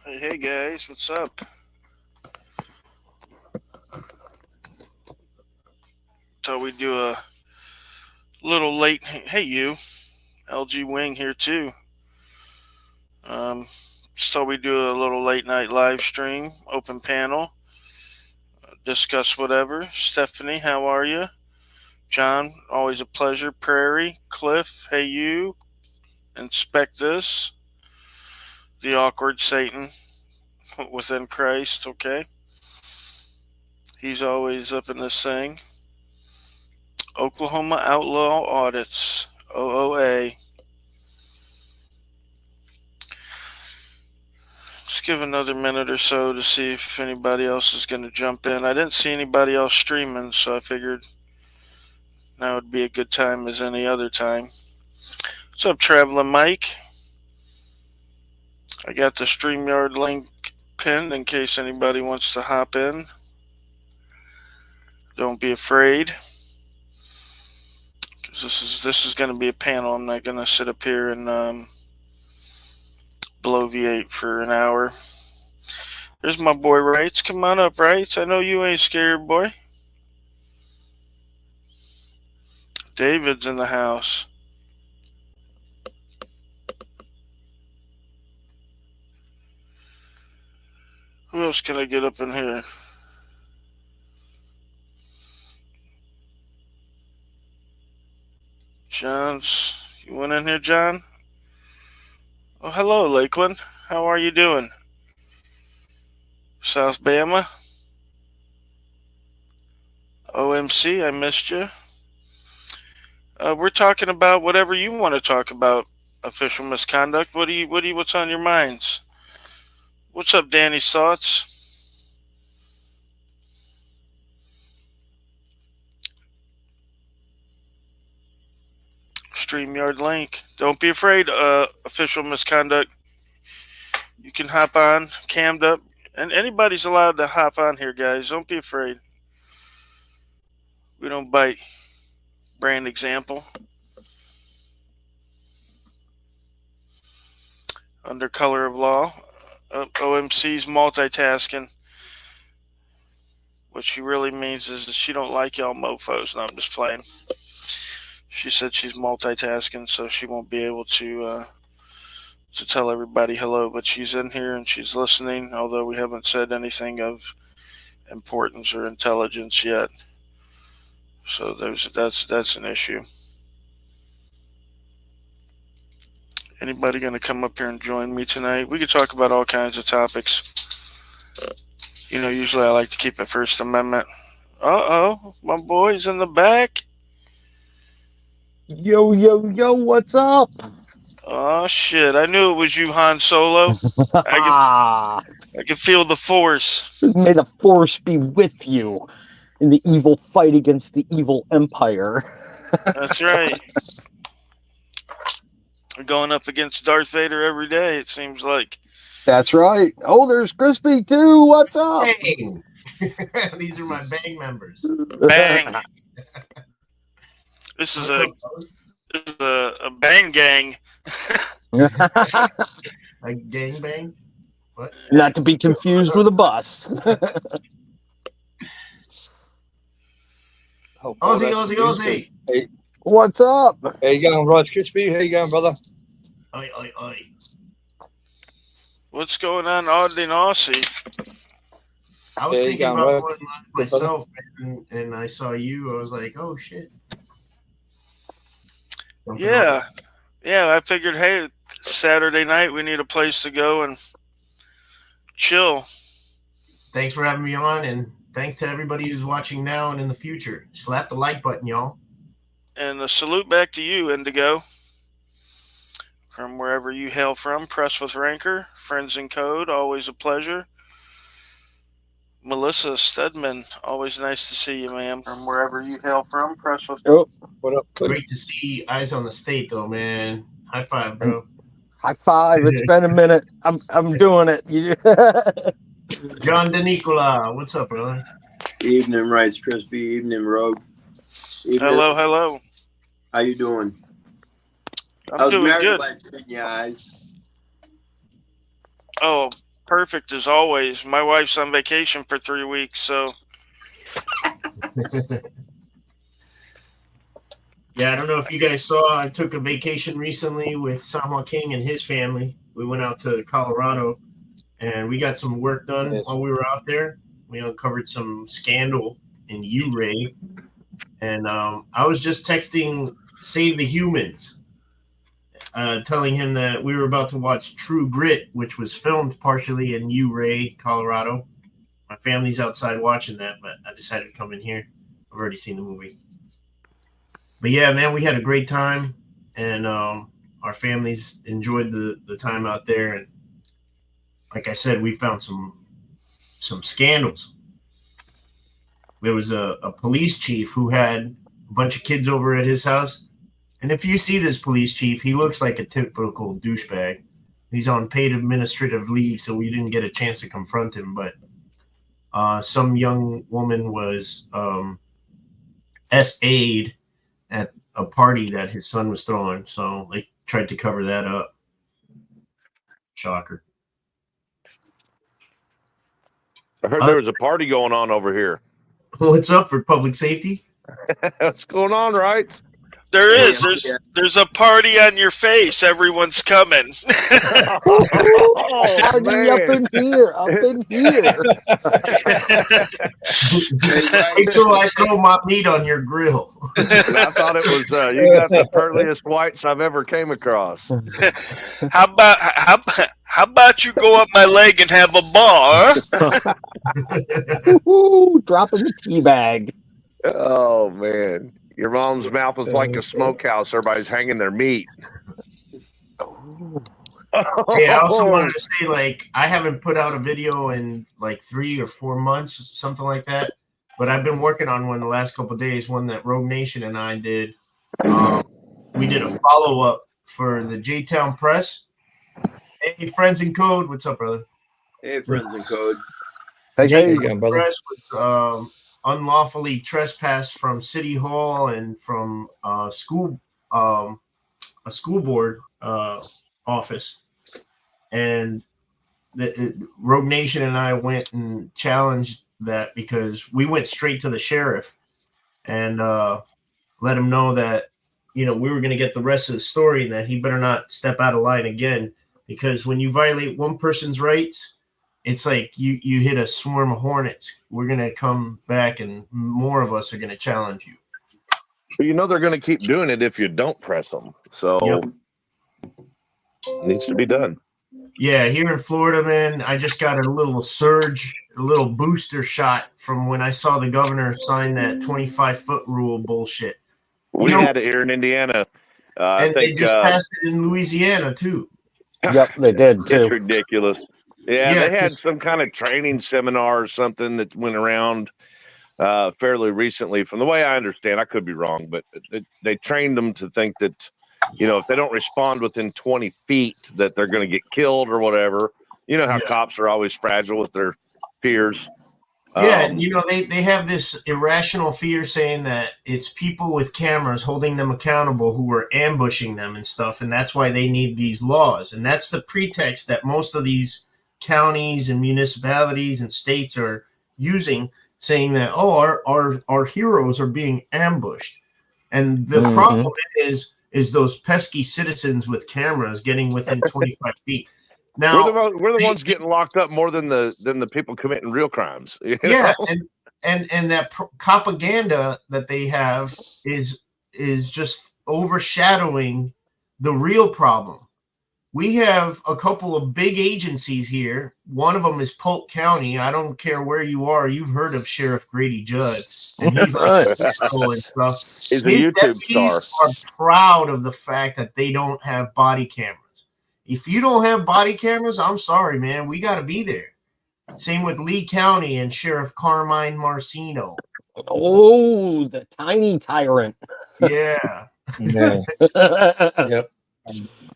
Hey guys, what's up? Thought we'd do a little late. Hey, you, LG Wing here too. Um, so we do a little late night live stream, open panel, discuss whatever. Stephanie, how are you? John, always a pleasure. Prairie, Cliff, hey you, inspect this. The awkward Satan within Christ, okay? He's always up in this thing. Oklahoma Outlaw Audits, OOA. Just give another minute or so to see if anybody else is going to jump in. I didn't see anybody else streaming, so I figured now would be a good time as any other time. What's up, Traveling Mike? I got the StreamYard link pinned in case anybody wants to hop in. Don't be afraid, because this is going to be a panel. I'm not going to sit up here and bloviate for an hour. There's my boy Wrights. Come on up, Wrights. I know you ain't scared, boy. David's in the house. Who else can I get up in here? John's. You went in here, John? Oh, hello, Lakeland. How are you doing? South Bama? OMC, I missed you. We're talking about whatever you want to talk about. Official misconduct. What's on your minds? What's up, Danny's thoughts? StreamYard link. Don't be afraid, official misconduct. You can hop on, cammed up, and anybody's allowed to hop on here, guys. Don't be afraid. We don't bite. Brand example. Under color of law. OMC's multitasking. What she really means is that she don't like y'all mofos. No, I'm just playing. She said she's multitasking, so she won't be able to tell everybody hello. But she's in here and she's listening, although we haven't said anything of importance or intelligence yet. So that's an issue. Anybody going to come up here and join me tonight? We could talk about all kinds of topics. You know, usually I like to keep it First Amendment. Uh-oh, my boy's in the back. Yo, what's up? Oh, shit. I knew it was you, Han Solo. I can feel the Force. May the Force be with you in the evil fight against the evil empire. That's right. Going up against Darth Vader every day, it seems like. That's right. Oh, there's Crispy, too. What's up? Bang! These are my bang members. Bang! This is a bang gang. A gang bang? What? Not to be confused with a bus. Ozzy. Hey, what's up? how you going, Rice Crispy? How you going, brother? Oi. What's going on, Auditing Aussie? I was thinking about one myself, and I saw you. I was like, oh, shit. Yeah, I figured, hey, Saturday night, we need a place to go and chill. Thanks for having me on, and thanks to everybody who's watching now and in the future. Slap the like button, y'all. And a salute back to you, Indigo. From wherever you hail from, Press with Ranker, Friends in Code, always a pleasure. Melissa Stedman, always nice to see you, ma'am. From wherever you hail from, Press with... Oh, what up? Great to see Eyes on the State, though, man. High five, bro. High five. It's been a minute. I'm doing it. John DeNicola, what's up, brother? Evening, Rice Crispy. Evening, Rogue. Evening. Hello. How you doing? I'm doing good. Like in your eyes. Oh, perfect as always. My wife's on vacation for 3 weeks, so Yeah, I don't know if you guys saw. I took a vacation recently with Samwa King and his family. We went out to Colorado, and we got some work done while we were out there. We uncovered some scandal in Uray, and I was just texting Save the Humans, telling him that we were about to watch True Grit, which was filmed partially in Uray, Colorado. My family's outside watching that, but I decided to come in here. I've already seen the movie. But yeah, man, we had a great time, and our families enjoyed the time out there. And like I said, we found some scandals. There was a police chief who had a bunch of kids over at his house. And if you see this police chief, he looks like a typical douchebag. He's on paid administrative leave, so we didn't get a chance to confront him. But some young woman was SA'd at a party that his son was throwing, so they tried to cover that up. Shocker. I heard there was a party going on over here. What's up for public safety? What's going on, right? there is. There's a party on your face. Everyone's coming. Party up in here, Wait till I throw my meat on your grill. And I thought it was you got the pearliest whites I've ever came across. How about you go up my leg and have a bar? Dropping the tea bag. Oh man, your mom's mouth was like a smokehouse. Everybody's hanging their meat. Hey, I also wanted to say, like, I haven't put out a video in like 3 or 4 months, something like that. But I've been working on one the last couple of days, one that Rogue Nation and I did. We did a follow-up for the J-Town Press. Hey, Friends in Code. What's up, brother? Hey, Friends in Code. Hey, J-Town Press was unlawfully trespassed from City Hall and from a school board office. And Rogue Nation and I went and challenged that because we went straight to the sheriff and let him know that, we were going to get the rest of the story and that he better not step out of line again, because when you violate one person's rights, it's like you hit a swarm of hornets. We're going to come back and more of us are going to challenge you. Well, they're going to keep doing it if you don't press them. So it needs to be done. Yeah, here in Florida, man, I just got a little surge, a little booster shot from when I saw the governor sign that 25-foot rule bullshit. We had it here in Indiana. And they just passed it in Louisiana, too. Yep, they did, too. It's ridiculous. Yeah, they had some kind of training seminar or something that went around fairly recently. From the way I understand, I could be wrong, but they trained them to think that, if they don't respond within 20 feet, that they're going to get killed or whatever. You know how cops are always fragile with their peers. Yeah, and they have this irrational fear saying that it's people with cameras holding them accountable who are ambushing them and stuff, and that's why they need these laws. And that's the pretext that most of these counties and municipalities and states are using, saying that, our heroes are being ambushed. And the problem is those pesky citizens with cameras getting within 25 feet. Now we're the ones getting locked up more than the people committing real crimes. Yeah, and that propaganda that they have is just overshadowing the real problem. We have a couple of big agencies here. One of them is Polk County. I don't care where you are. You've heard of Sheriff Brady Judd. And he's like and stuff. He's a YouTube star. Are proud of the fact that they don't have body cameras. If you don't have body cameras, I'm sorry, man. We got to be there. Same with Lee County and Sheriff Carmine Marcino. Oh, the tiny tyrant. Yeah.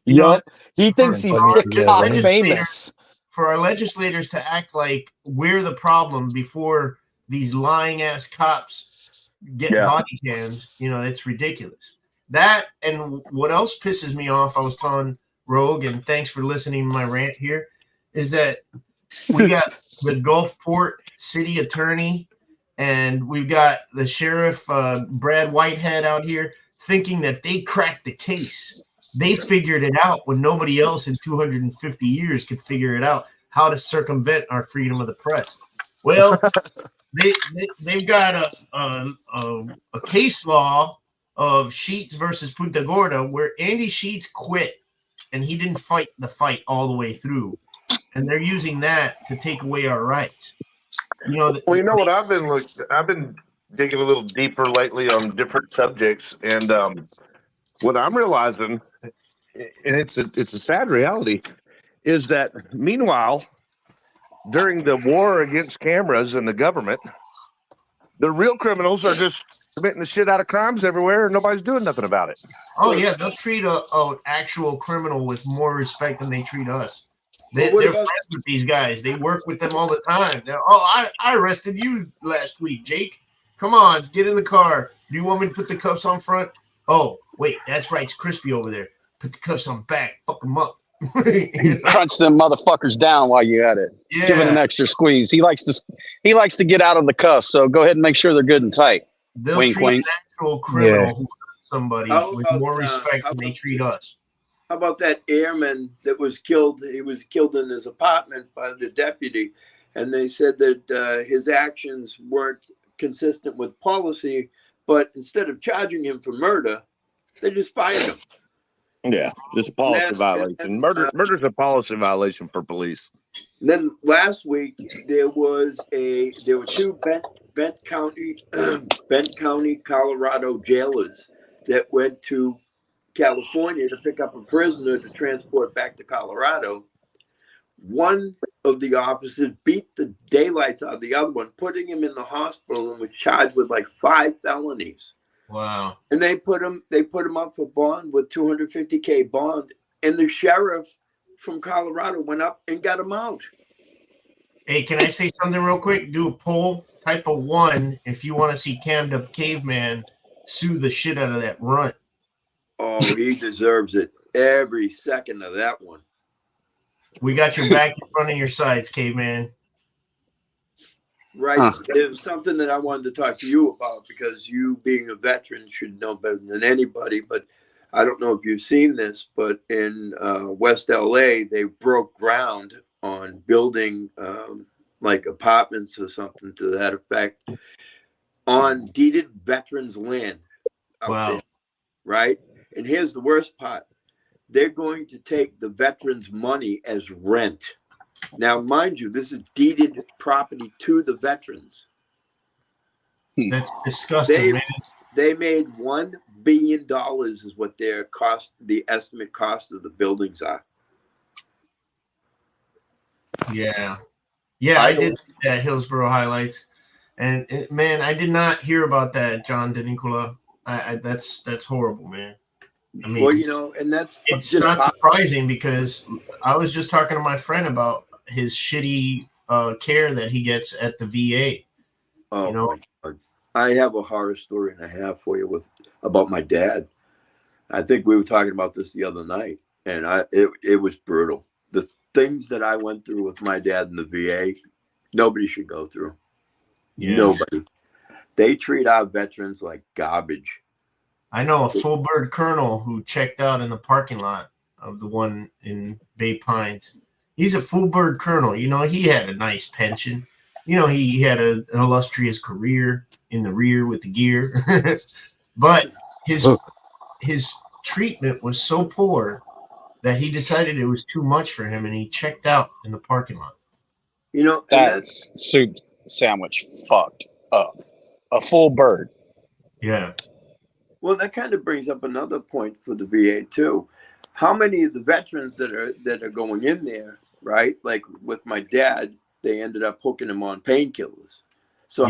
Yep. He thinks he's TikTok famous. For our legislators to act like we're the problem before these lying ass cops get body cams, it's ridiculous. That, and what else pisses me off, I was telling Rogue, and thanks for listening to my rant here, is that we got the Gulfport city attorney, and we've got the sheriff, Brad Whitehead, out here thinking that they cracked the case. They figured it out when nobody else in 250 years could figure it out, how to circumvent our freedom of the press. Well, they've got a case law of Sheets versus Punta Gorda where Andy Sheets quit and he didn't fight the fight all the way through, and they're using that to take away our rights. Well, you know what I've been digging a little deeper lately on different subjects, and what I'm realizing, and it's a sad reality, is that meanwhile, during the war against cameras and the government, the real criminals are just committing the shit out of crimes everywhere, and nobody's doing nothing about it. Oh yeah, they'll treat a actual criminal with more respect than they treat us. They're friends with these guys. They work with them all the time. I arrested you last week, Jake. Come on, let's get in the car. Do you want me to put the cuffs on front? Oh, wait, that's right. It's Crispy over there. Put the cuffs on back. Fuck them up. Crunch them motherfuckers down while you're at it. Yeah. Give it an extra squeeze. He likes to get out of the cuffs, so go ahead and make sure they're good and tight. They'll wink, treat wink. an actual criminal who hurt somebody with more respect than they treat us. How about that airman that was killed? He was killed in his apartment by the deputy, and they said that his actions weren't consistent with policy, but instead of charging him for murder, they just fired him. Yeah, just a policy violation. Murder's a policy violation for police. Then last week there were two Bent County, Colorado jailers that went to California to pick up a prisoner to transport back to Colorado. One of the officers beat the daylights out of the other one, putting him in the hospital, and was charged with like 5 felonies. Wow. And they put him up for bond with $250K bond, and the sheriff from Colorado went up and got him out. Hey, can I say something real quick? Do a poll, type a 1 if you want to see Cammed Up Caveman sue the shit out of that runt. Oh, he deserves it. Every second of that one. We got your back in front of your sides, Caveman. Right. There's something that I wanted to talk to you about, because you, being a veteran, should know better than anybody. But I don't know if you've seen this, but in West LA, they broke ground on building like apartments or something to that effect on deeded veterans' land out there, right? And here's the worst part. They're going to take the veterans' money as rent. Now, mind you, this is deeded property to the veterans. That's disgusting, man. They made $1 billion is what their cost, the estimate cost of the buildings are. Yeah. Yeah, I did see that Hillsborough highlights. And man, I did not hear about that, John DeNicola. That's horrible, man. I mean, well, you know, and it's not surprising, because I was just talking to my friend about his shitty care that he gets at the VA. Oh, you know, I have a horror story and a half for you about my dad. I think we were talking about this the other night, and it was brutal. The things that I went through with my dad in the VA, nobody should go through. Yeah. Nobody. They treat our veterans like garbage. I know a full bird colonel who checked out in the parking lot of the one in Bay Pines. He's a full bird colonel. You know, he had a nice pension. You know, he had an illustrious career in the rear with the gear. But his treatment was so poor that he decided it was too much for him, and he checked out in the parking lot. You know, that's soup sandwich fucked up. A full bird. Yeah. Well, that kind of brings up another point for the VA too. How many of the veterans that are going in there, right? Like with my dad, they ended up hooking him on painkillers. So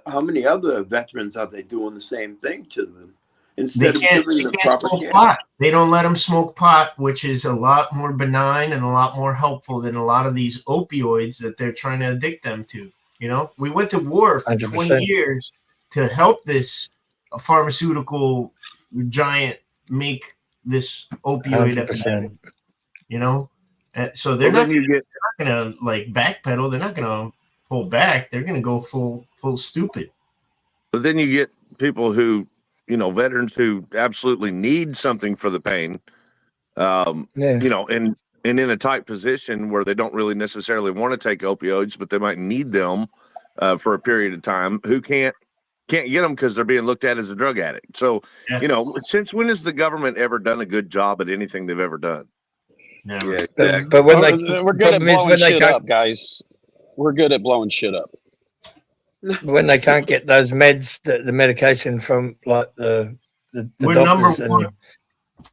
how many other veterans are they doing the same thing to them instead of giving them proper care? Pot. They don't let them smoke pot, which is a lot more benign and a lot more helpful than a lot of these opioids that they're trying to addict them to. You know, we went to war for 100%. 20 years to help this pharmaceutical giant make this opioid epidemic. You know, So they're Well, not then you get gonna like backpedal. They're not gonna pull back. They're gonna go full stupid. But then you get people who, veterans who absolutely need something for the pain, and in a tight position where they don't really necessarily want to take opioids, but they might need them for a period of time, who can't get them because they're being looked at as a drug addict. So, since when has the government ever done a good job at anything they've ever done? Never. Yeah, exactly. But when we're good at blowing shit up, guys. We're good at blowing shit up. When they can't get those meds, the medication from like the doctors, and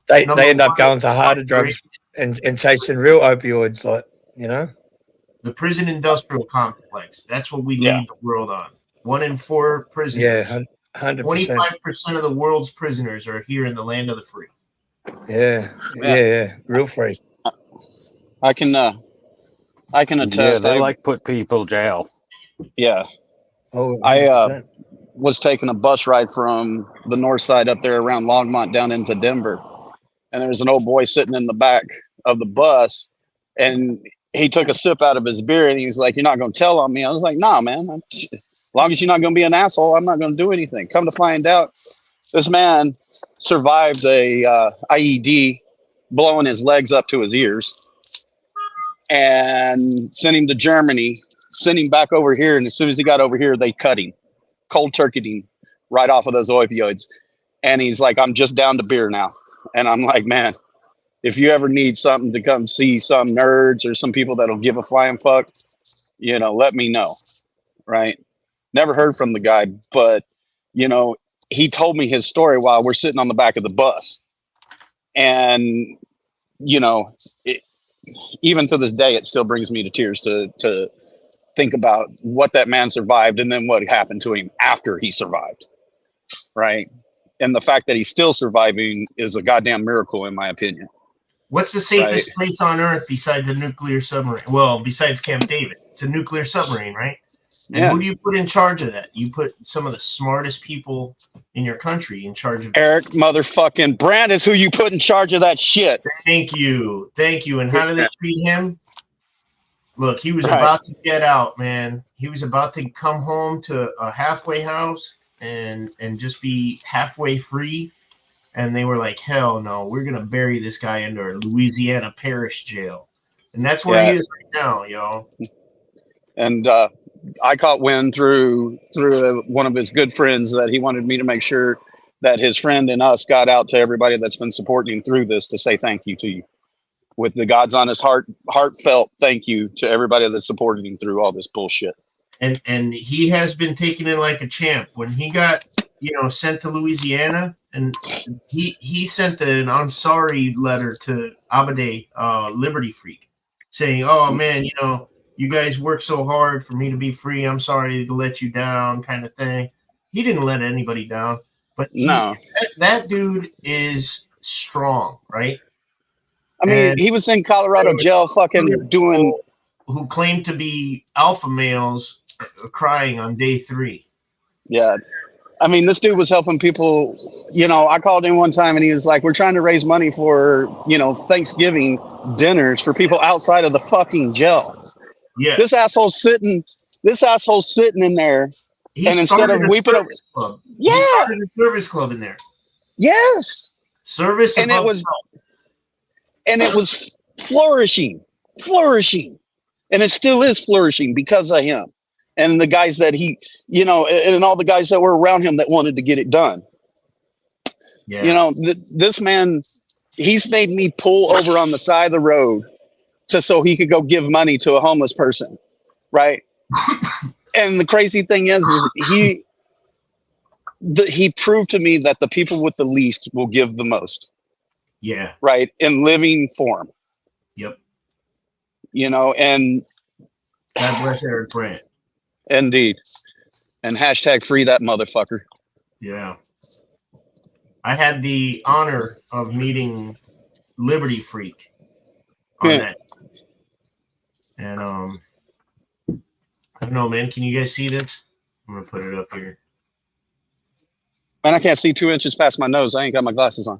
they end up going to harder drugs and chasing real opioids, like the prison industrial complex. That's what we lead the world on. 1 in 4 prisoners. Yeah, 100%. 25% of the world's prisoners are here in the land of the free. Yeah, real free. I can attest. Yeah, they like put people in jail. Yeah. Oh, I was taking a bus ride from the north side up there around Longmont down into Denver, and there was an old boy sitting in the back of the bus, and he took a sip out of his beer, and he's like, "You're not going to tell on me?" I was like, "Nah, man. As long as you're not going to be an asshole, I'm not going to do anything." Come to find out, this man survived a IED blowing his legs up to his ears, and sent him to Germany, sent him back over here, and as soon as he got over here, they cut him, cold turkeyed him right off of those opioids. And he's like, "I'm just down to beer now." And I'm like, man, if you ever need something to come see some nerds or some people that'll give a flying fuck, let me know. Right? Never heard from the guy, but he told me his story while we're sitting on the back of the bus. And even to this day, it still brings me to tears to think about what that man survived and then what happened to him after he survived. Right? And the fact that he's still surviving is a goddamn miracle, in my opinion. What's the safest place on Earth besides a nuclear submarine? Well, besides Camp David, it's a nuclear submarine, right? And who do you put in charge of that? You put some of the smartest people in your country in charge of Eric motherfucking Brandt is who you put in charge of that shit. Thank you. And how do they treat him? Look, he was about to get out, man. He was about to come home to a halfway house and just be halfway free. And they were like, hell no, we're going to bury this guy into a Louisiana parish jail. And that's where he is right now, y'all. And I caught wind through one of his good friends that he wanted me to make sure that his friend and us got out to everybody that's been supporting him through this to say thank you to you. With the God's honest heartfelt thank you to everybody that's supported him through all this bullshit. And he has been taken in like a champ. When he got, sent to Louisiana, and he sent an I'm sorry letter to Abade, Liberty Freak, saying, "Oh man, you guys work so hard for me to be free. I'm sorry to let you down," kind of thing. He didn't let anybody down, but that dude is strong, right? I mean, he was in Colorado jail fucking doing... Who claimed to be alpha males crying on day 3. Yeah. I mean, this dude was helping people. I called him one time and he was like, "We're trying to raise money for, Thanksgiving dinners for people outside of the fucking jail." Yeah. This asshole's sitting in there. And instead of weeping over... club. Yeah. He started a service club in there. Yes. Service and it was flourishing. And it still is flourishing because of him. And the guys that he, and all the guys that were around him that wanted to get it done. Yeah. This man, he's made me pull over on the side of the road so he could go give money to a homeless person. Right. And the crazy thing is he proved to me that the people with the least will give the most. Yeah. Right. In living form. Yep. And God bless Eric Brandt. Indeed. And # free that motherfucker. Yeah. I had the honor of meeting Liberty Freak on that. And I don't know, man. Can you guys see this? I'm gonna put it up here. Man, I can't see 2 inches past my nose. I ain't got my glasses on.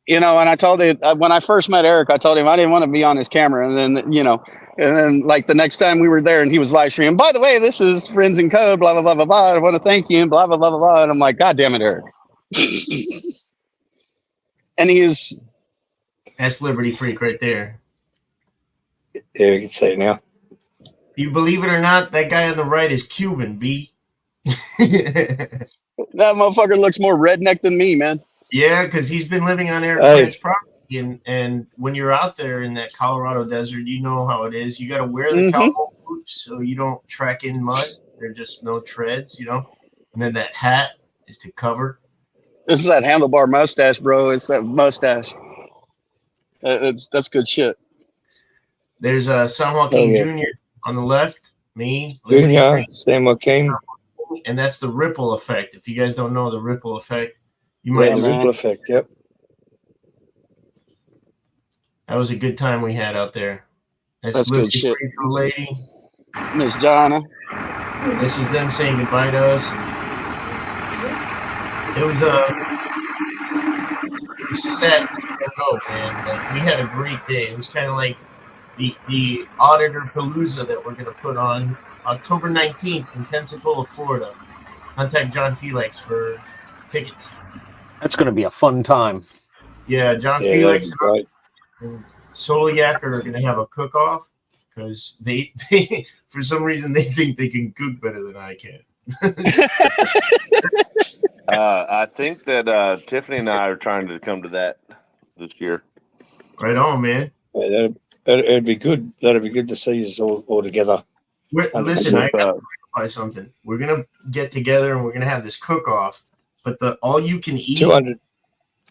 you know, and I told him when I first met Eric, I told him I didn't want to be on his camera. And then, you know, and then like the next time we were there and he was live streaming, by the way, this is Friends in Code, blah, blah, blah, blah, blah. I want to thank you and blah, blah, blah, blah, blah. And I'm like, God damn it, Eric. And he is. That's Liberty Freak right there. Yeah, you can say it now. You believe it or not, that guy on the right is Cuban, B. That motherfucker looks more redneck than me, man. Yeah, because he's been living on Eric Grant's property. And when you're out there in that Colorado desert, you know how it is. You got to wear the cowboy boots so you don't track in mud. There's just no treads, you know. And then that hat is to cover. This is that handlebar mustache, bro. It's that mustache. That's good shit. There's San Joaquin Jr. on the left, me, Junior, San Joaquin. And that's the ripple effect. If you guys don't know the ripple effect, you might. The ripple effect, yep. That was a good time we had out there. That's good shit. Lady, Miss Jonna. This is them saying goodbye to us. It was sad to go, man. Like, we had a great day. It was kind of like the Auditor Palooza that we're going to put on October 19th in Pensacola, Florida. Contact John Felix for tickets. That's going to be a fun time. Yeah, John Felix and Solo Yak are going to have a cook-off because they for some reason they think they can cook better than I can. I think that Tiffany and I are trying to come to that this year. Right on, man. Yeah, it'd be good. That'd be good to see us all together. Listen, I got to clarify something. We're gonna get together and we're gonna have this cook-off, but the all you can eat 200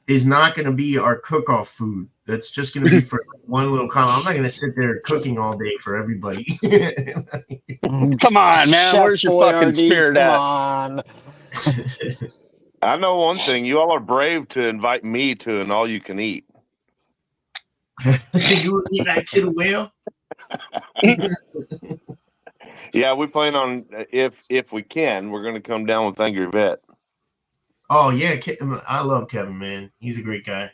is not gonna be our cook-off food. That's just gonna be for one little comment. I'm not gonna sit there cooking all day for everybody. Come on, man. Chef Where's your fucking spirit at? On. I know one thing. You all are brave to invite me to an all-you-can-eat. You would be that kid whale. Yeah, we plan on if we can, we're going to come down with Angry Vet. Oh yeah, I love Kevin, man. He's a great guy.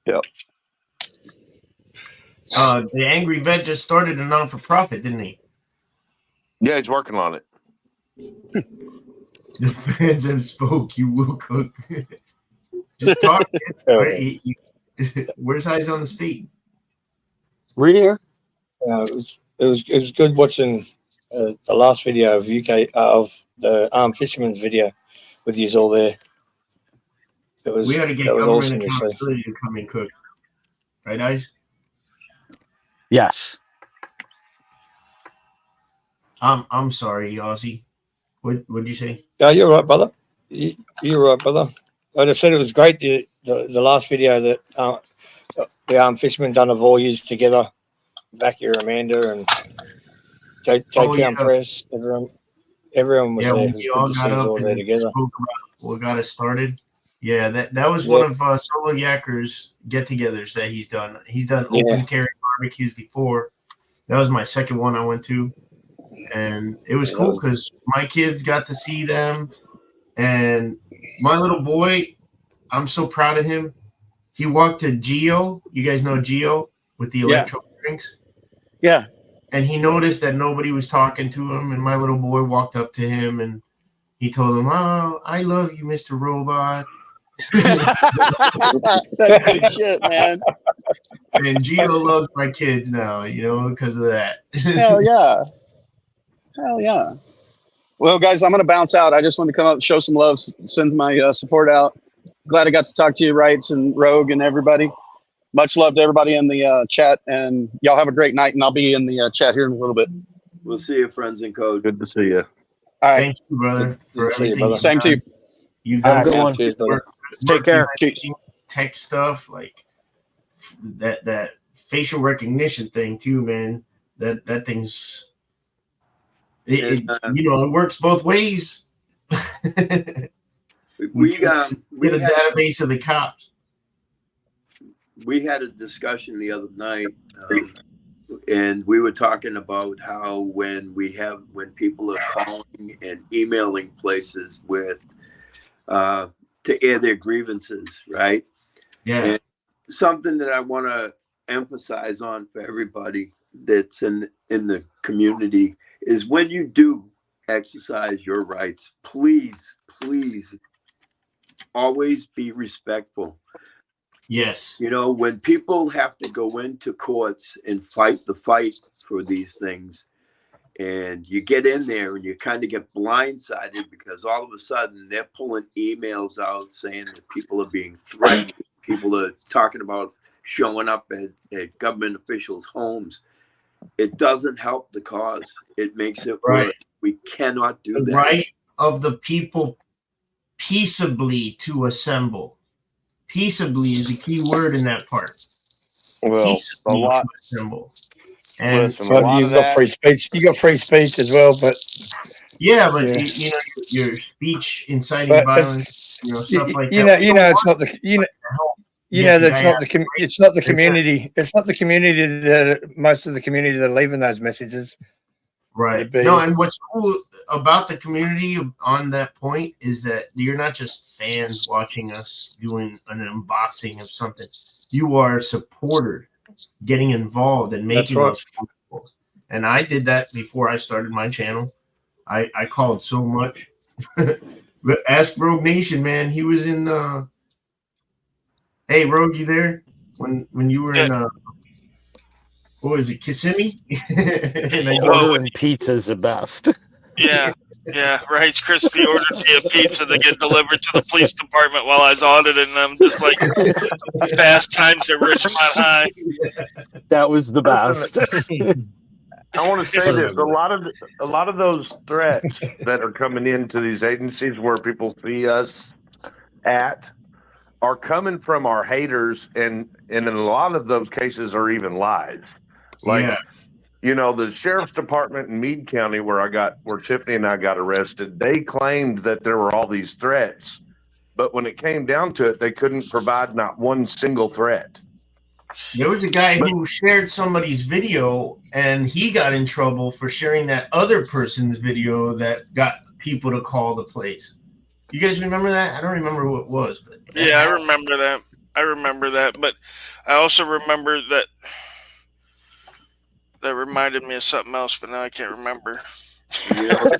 Yep. The Angry Vet just started a non-for-profit, didn't he? Yeah, he's working on it. The fans have spoke. You will cook. Just talk. Right? Where's Eyes on the State? Right here. It was good watching the last video of UK of the armed fisherman's video with you all there. We ought to get government accountability to come and cook. Right, Eyes? Yes. I'm sorry, Ozzy. What did you say? Yeah, you're right, brother. You're right, brother. I just said it was great. The last video that the armed fishermen done of all years together. Back here, Amanda and J-Town Press. Everyone was there. We all got up and together. Spoke about what got us started. Yeah, that was one of Solo Yakker's get-togethers that he's done. He's done open carry barbecues before. That was my second one I went to, and it was cool because my kids got to see them, and my little boy, I'm so proud of him. He walked to Geo. You guys know Geo with the electro drinks. Yeah. And he noticed that nobody was talking to him, and my little boy walked up to him and he told him, "Oh, I love you, Mr. Robot." That's good shit, man. And Gio loves my kids now, because of that. Hell yeah. Hell yeah. Well, guys, I'm going to bounce out. I just want to come up and show some love, send my support out. Glad I got to talk to you, Wrights and Rogue and everybody. Much love to everybody in the chat, and y'all have a great night, and I'll be in the chat here in a little bit. We'll see you, Friends in Code. Good to see you. All right. Thank you, brother, for everything. Same to you. You've done good one. Cheers, brother. Take care. Tech stuff, like that facial recognition thing too, man. That thing's it works both ways. we get a database of the cops. We had a discussion the other night, and we were talking about how when people are calling and emailing places with to air their grievances, right? Yeah. something that I want to emphasize on for everybody that's in the community is when you do exercise your rights, please always be respectful. Yes. You know, when people have to go into courts and fight the fight for these things, and you get in there and you kind of get blindsided because all of a sudden they're pulling emails out saying that people are being threatened. People are talking about showing up at government officials' homes. It doesn't help the cause. It makes it worse. We cannot do that. The right of the people peaceably to assemble. Peaceably is a key word in that part. Well, Peaceably a lot. to assemble. And listen, a lot you of got that, free speech. You got free speech as well, but yeah, but yeah. you know, your speech inciting violence, you know, stuff like that. It's not the it's not the community. It's not the community that most of the community that are leaving those messages. Right. No, and what's cool about the community on that point is that you're not just fans watching us doing an unboxing of something. You are a supporter, getting involved and making those phone calls. And I did that before I started my channel. I called so much. But ask Rogue Nation, man. He was in hey Rogue, you there? When you were in what was it, Kissimmee? Ordering pizza's the best. Yeah, right. Crispy ordered me a pizza to get delivered to the police department while I was auditing them, just like Fast Times at Ridgemont High. That was the best. I want to say this: a lot of those threats that are coming into these agencies where people see us at are coming from our haters, and in a lot of those cases are even lies. Like, you know, the sheriff's department in Meade County where Tiffany and I got arrested, they claimed that there were all these threats, but when it came down to it, they couldn't provide not one single threat. There was a guy who shared somebody's video and he got in trouble for sharing that other person's video that got people to call the police. You guys remember that? I don't remember who it was, but yeah, I remember that. But I also remember that reminded me of something else, but now I can't remember. How about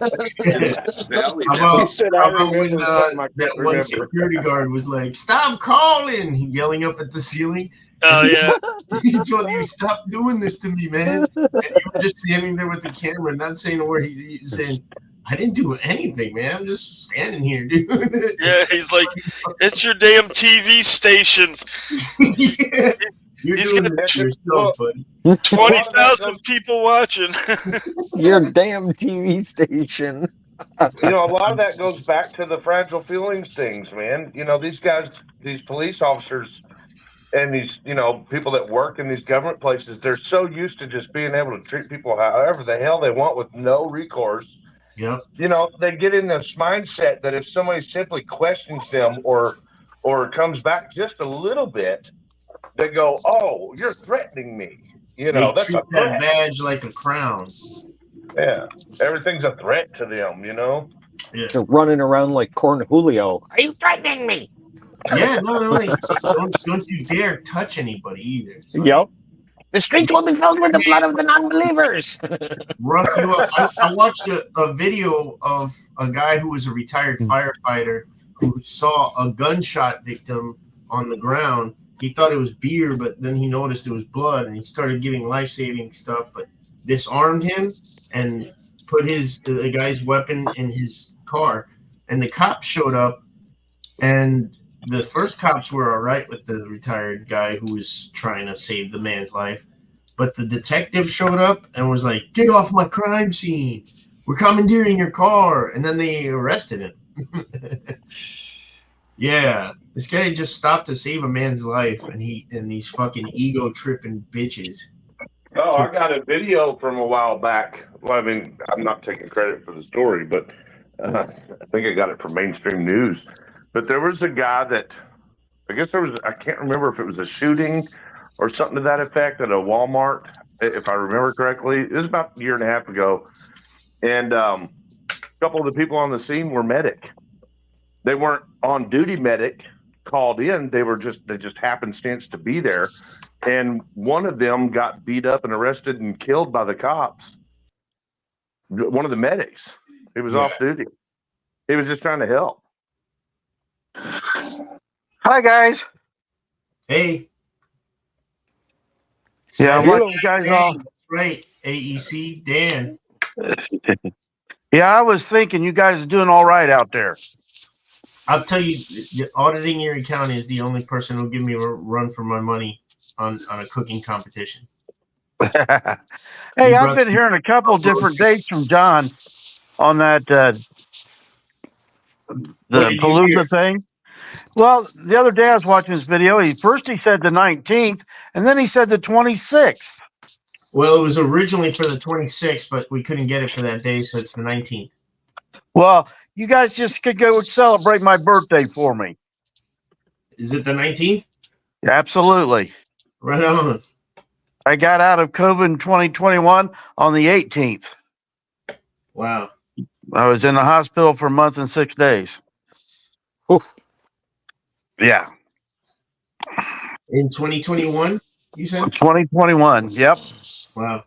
when that one security guard was like, "Stop calling!" yelling up at the ceiling. Oh yeah. He told you, "Stop doing this to me, man." And you were just standing there with the camera, not saying a word. He's saying, "I didn't do anything, man. I'm just standing here, dude." Yeah, he's like, "It's your damn TV station." Yeah. You're doing it to yourself, buddy. 20,000 people watching. Your damn TV station. You know, a lot of that goes back to the fragile feelings things, man. You know, these guys, these police officers and these, you know, people that work in these government places, they're so used to just being able to treat people however the hell they want with no recourse. Yep. You know, they get in this mindset that if somebody simply questions them or comes back just a little bit, they go, "Oh, you're threatening me." You know, they that's treat a threat. that badge like a crown. Yeah, everything's a threat to them, you know? Yeah. They're running around like Cornholio. Are you threatening me? Yeah, no, like, don't you dare touch anybody either. Yep. The streets will be filled with the blood of the non-believers. Rough you up. I watched a video of a guy who was a retired firefighter who saw a gunshot victim on the ground. He thought it was beer, but then he noticed it was blood, and he started giving life-saving stuff, but disarmed him and put the guy's weapon in his car. And the cops showed up, and the first cops were all right with the retired guy who was trying to save the man's life. But the detective showed up and was like, "Get off my crime scene. We're commandeering your car." And then they arrested him. Yeah, this guy just stopped to save a man's life, and these fucking ego tripping bitches. Oh, I got a video from a while back. Well, I mean, I'm not taking credit for the story, but I think I got it from mainstream news. But there was a guy that, I can't remember if it was a shooting or something to that effect at a Walmart, if I remember correctly. It was about a year and a half ago. And a couple of the people on the scene were medic. They weren't on duty medic, called in. They just happenstance to be there, and one of them got beat up and arrested and killed by the cops. One of the medics. He was off duty. He was just trying to help. Hi guys. Hey. Yeah, what you guys all? Right, AEC Dan. Yeah, I was thinking you guys are doing all right out there. I'll tell you, auditing Erie County is the only person who'll give me a run for my money on a cooking competition. Hey, I've been hearing a couple different dates from John on that the Palooza thing. Well, the other day I was watching this video. He said the 19th, and then he said the 26th. Well, it was originally for the 26th, but we couldn't get it for that day, so it's the 19th. Well, you guys just could go celebrate my birthday for me. Is it the 19th? Absolutely. Right on. I got out of COVID in 2021 on the 18th. Wow. I was in the hospital for a month and 6 days. Oof. Yeah. In 2021, you said? 2021, yep. Wow.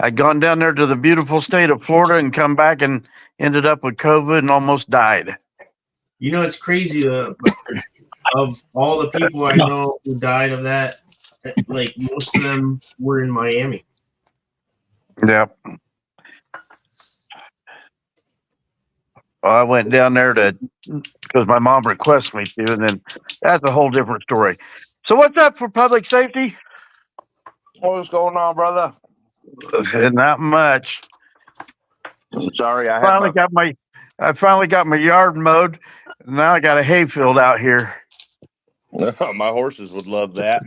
I'd gone down there to the beautiful state of Florida and come back and ended up with COVID and almost died. You know, it's crazy. Of all the people I know who died of that, like most of them were in Miami. Yep. Well, I went down there because my mom requested me to, and then that's a whole different story. So what's up for public safety? What's going on, brother? Not much. Sorry, I finally got my yard mowed. Now I got a hay field out here. My horses would love that.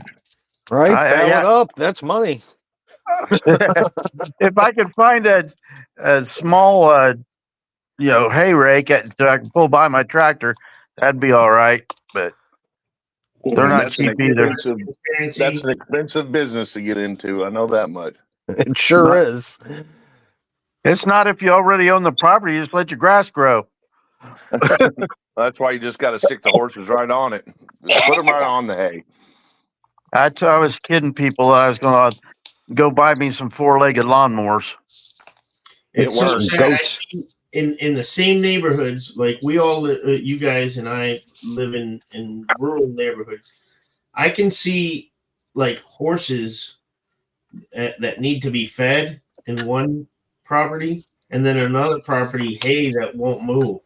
Right? Bale it up. That's money. If I could find a small hay rake that I can pull by my tractor, that'd be all right. But they're not cheap either. That's an expensive business to get into. I know that much. It sure is. It's not if you already own the property. You just let your grass grow. That's why you just got to stick the horses right on it. Just put them right on the hay. I was kidding people that I was going to go buy me some 4-legged lawnmowers. It's so sad. I see in the same neighborhoods, like we all, you guys and I live in rural neighborhoods. I can see like horses that need to be fed in one property, and then another property hay that won't move.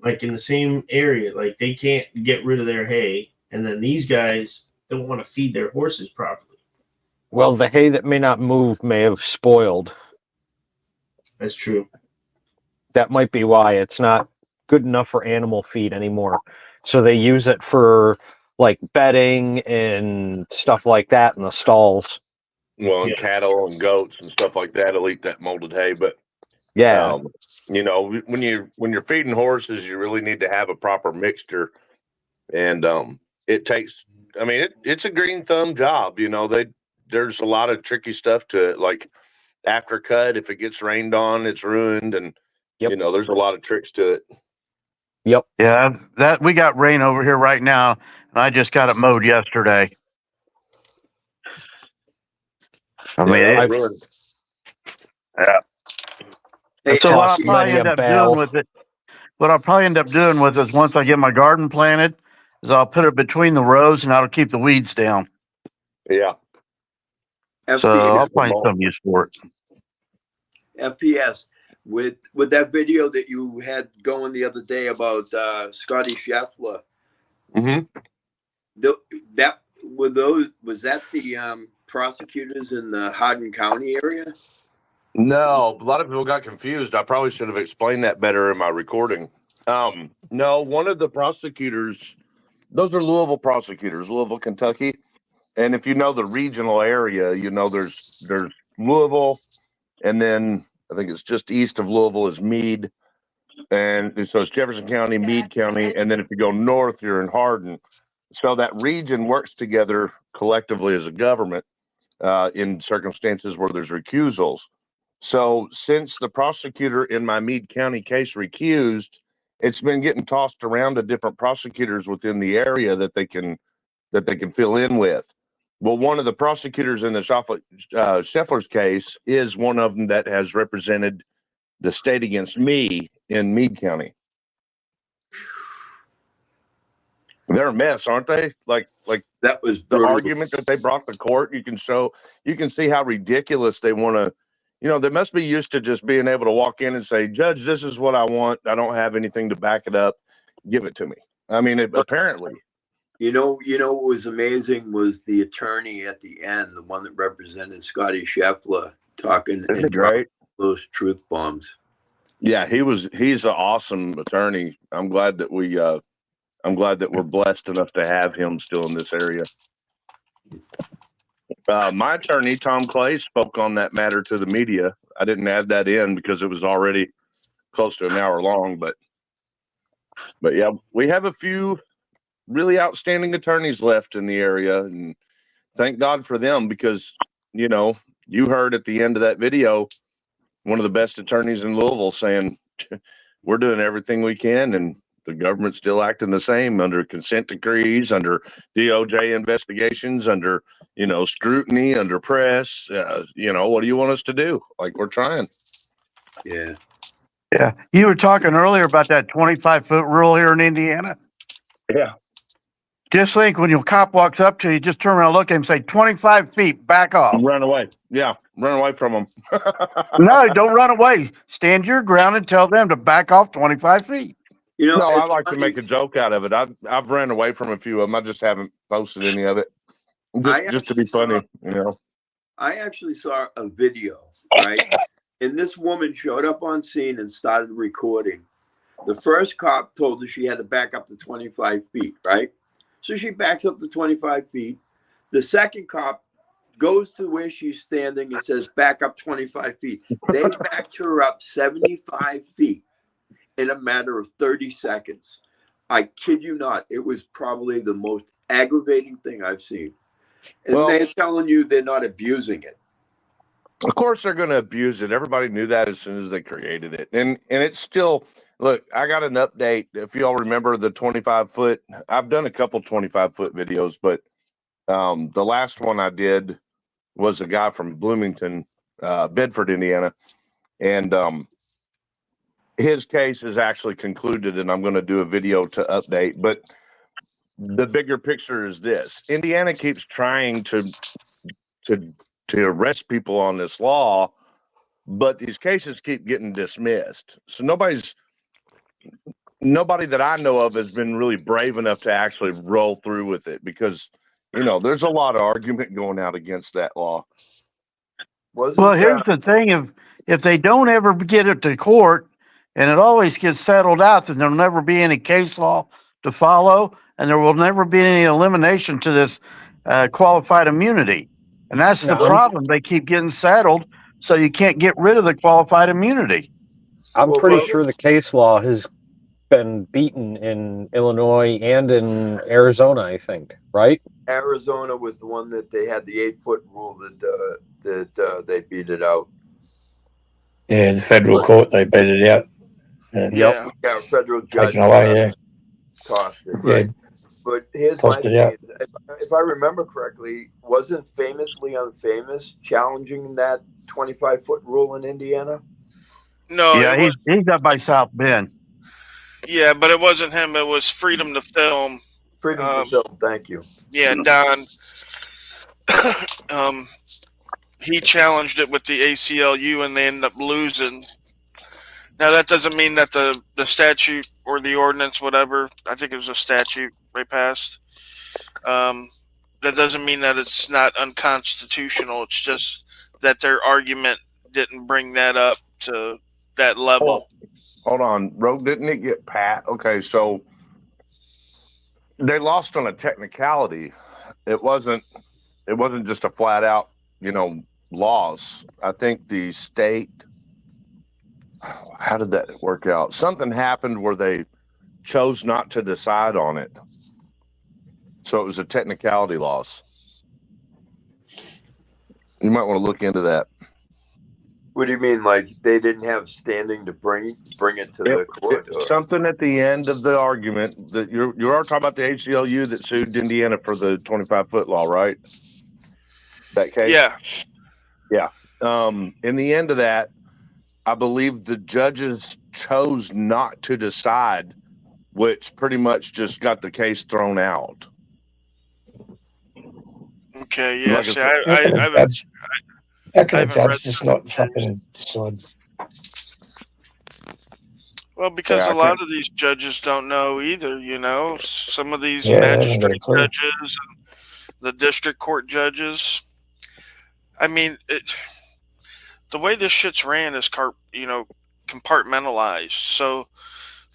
Like in the same area, like they can't get rid of their hay, and then these guys don't want to feed their horses properly. Well, the hay that may not move may have spoiled. That's true. That might be why it's not good enough for animal feed anymore. So they use it for like bedding and stuff like that in the stalls. Well, and cattle and goats and stuff like that will eat that molded hay. But yeah, when you're feeding horses, you really need to have a proper mixture, and it takes. I mean, it's a green thumb job. There's a lot of tricky stuff to it, like after cut. If it gets rained on, it's ruined, and there's a lot of tricks to it. Yep. Yeah, that we got rain over here right now, and I just got it mowed yesterday. I mean, yeah. So what I'll probably end up doing with it, is once I get my garden planted, is I'll put it between the rows, and that'll keep the weeds down. Yeah. So I'll find some use for it. FPS, with that video that you had going the other day about Scotty Scheffler. Mm-hmm. Was that the prosecutors in the Hardin County area? No, a lot of people got confused. I probably should have explained that better in my recording. No, one of the prosecutors, those are Louisville prosecutors, Louisville, Kentucky. And if you know the regional area, there's Louisville, and then I think it's just east of Louisville is Meade. And so it's Jefferson County, Meade County. And then if you go north, you're in Hardin. So that region works together collectively as a government in circumstances where there's recusals. So since the prosecutor in my Meade County case recused, it's been getting tossed around to different prosecutors within the area that they can fill in with. Well, one of the prosecutors in the Scheffler's case is one of them that has represented the state against me in Meade County. They're a mess, aren't they? Like that was the brutal. argument that they brought to court. You can see how ridiculous they want to. They must be used to just being able to walk in and say, "Judge, this is what I want. I don't have anything to back it up. Give it to me." I mean, apparently. What was amazing was the attorney at the end, the one that represented Scotty Scheffler, talking and dropping those truth bombs. Yeah, he's an awesome attorney. I'm glad that we're blessed enough to have him still in this area. My attorney, Tom Clay, spoke on that matter to the media. I didn't add that in because it was already close to an hour long, but yeah, we have a few really outstanding attorneys left in the area, and thank God for them, because you heard at the end of that video one of the best attorneys in Louisville saying we're doing everything we can, and the government's still acting the same under consent decrees, under DOJ investigations, under scrutiny, under press. What do you want us to do? Like, we're trying. Yeah. Yeah. You were talking earlier about that 25-foot rule here in Indiana. Yeah. Just think, when your cop walks up to you, just turn around, look at him, say 25 feet, back off. Run away. Yeah. Run away from them. No, don't run away. Stand your ground and tell them to back off 25 feet. No, I like to make a joke out of it. I've ran away from a few of them. I just haven't posted any of it. Just to be funny, I actually saw a video, right? And this woman showed up on scene and started recording. The first cop told her she had to back up to 25 feet, right? So she backs up to 25 feet. The second cop goes to where she's standing and says, back up 25 feet. They backed her up 75 feet in a matter of 30 seconds. I kid you not. It was probably the most aggravating thing I've seen. And they're telling you they're not abusing it. Of course they're going to abuse it. Everybody knew that as soon as they created it. And it's still, look, I got an update. If you all remember the 25-foot, I've done a couple 25-foot videos, but the last one I did was a guy from Bloomington, Bedford, Indiana. And his case is actually concluded, and I'm going to do a video to update. But the bigger picture is this: Indiana keeps trying to arrest people on this law, but these cases keep getting dismissed. So nobody that I know of has been really brave enough to actually roll through with it, because there's a lot of argument going out against that law. Well, here's the thing: if they don't ever get it to court, and it always gets settled out, then there'll never be any case law to follow, and there will never be any elimination to this qualified immunity. And that's the problem. They keep getting settled, so you can't get rid of the qualified immunity. I'm pretty sure the case law has been beaten in Illinois and in Arizona, I think, right? Arizona was the one that they had the 8-foot rule that they beat it out. Yeah, the federal court, they beat it out. Yeah, federal judge tossed it. Yeah. Right? But here's my thing. If I remember correctly, wasn't Famously Unfamous challenging that 25-foot rule in Indiana? No. Yeah, he's up by South Bend. Yeah, but it wasn't him. It was Freedom to Film. Freedom to Film. Thank you. Yeah, Don. He challenged it with the ACLU, and they ended up losing. Now, that doesn't mean that the statute or the ordinance, whatever, I think it was a statute they passed, that doesn't mean that it's not unconstitutional. It's just that their argument didn't bring that up to that level. Hold on. Rogue, didn't it get pat? Okay, so they lost on a technicality. It wasn't just a flat out, loss. I think the state, how did that work out? Something happened where they chose not to decide on it. So it was a technicality loss. You might want to look into that. What do you mean? Like they didn't have standing to bring it to the court? Something at the end of the argument that you are talking about the ACLU that sued Indiana for the 25-foot law, right? That case. Yeah. In the end of that, I believe the judges chose not to decide, which pretty much just got the case thrown out. Okay, yeah. Like See, how can a judge just not fucking decide? Well, because a lot of these judges don't know either, you know. Some of these Yeah, magistrate judges and the district court judges. I mean, the way this shit's ran is, compartmentalized. So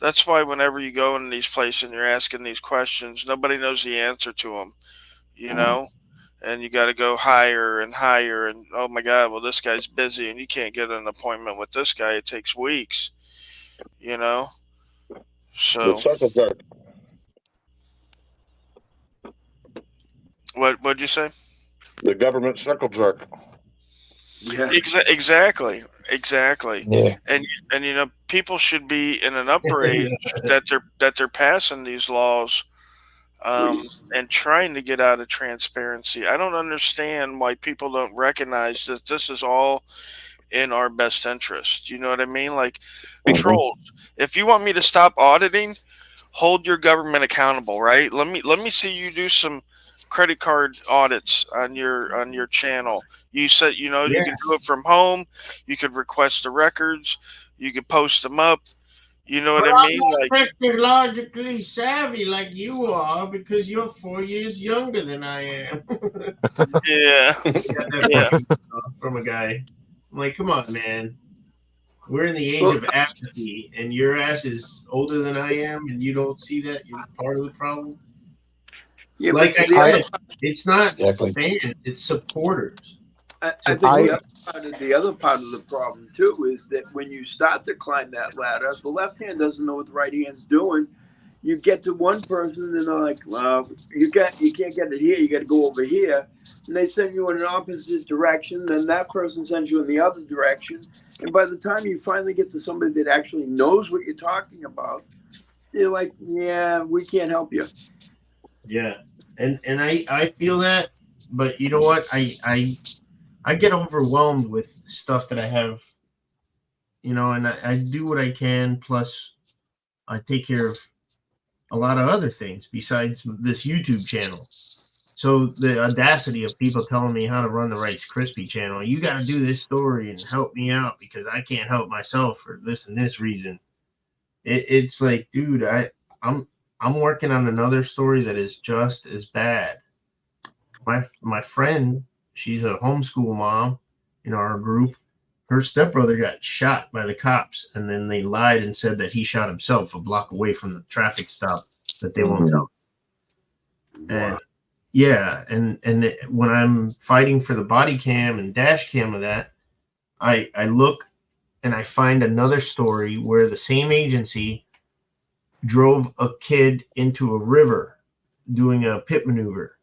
that's why whenever you go in these places and you're asking these questions, nobody knows the answer to them, you know. And you got to go higher and higher. And oh my God, well, this guy's busy and you can't get an appointment with this guy. It takes weeks, you know. So the circle jerk. What'd you say? The government circle jerk. Yeah. Exactly. Yeah. And you know, people should be in an upper age that they're passing these laws and trying to get out of transparency. I don't understand why people don't recognize that this is all in our best interest. You know what I mean? Like trolls. If you want me to stop auditing, hold your government accountable, right? Let me see you do some credit card audits on your channel. You said, you know, you can do it from home. You could request the records. You could post them up. You know what I mean? I'm not technologically savvy like you are because you're 4 years younger than I am. Yeah. From a guy. I'm like, come on, man. We're in the age of apathy, and your ass is older than I am, and you don't see that you're part of the problem. Yeah, like I said, it's not fans, it's supporters. I think the other part of the problem too is that when you start to climb that ladder, the left hand doesn't know what the right hand's doing. You get to one person and they're like, "Well, you can't get it here. You got to go over here," and they send you in an opposite direction. Then that person sends you in the other direction, and by the time you finally get to somebody that actually knows what you're talking about, you're like, "Yeah, we can't help you." Yeah, and I feel that, but you know what? I get overwhelmed with stuff that I have, you know, and I do what I can. Plus, I take care of a lot of other things besides this YouTube channel. So the audacity of people telling me how to run the Rice Krispie channel, you got to do this story and help me out because I can't help myself for this and this reason. It's like, dude, I'm working on another story that is just as bad. My friend, she's a homeschool mom in our group. Her stepbrother got shot by the cops, and then they lied and said that he shot himself a block away from the traffic stop that they won't tell. And yeah, and when I'm fighting for the body cam and dash cam of that, I look and I find another story where the same agency drove a kid into a river doing a pit maneuver,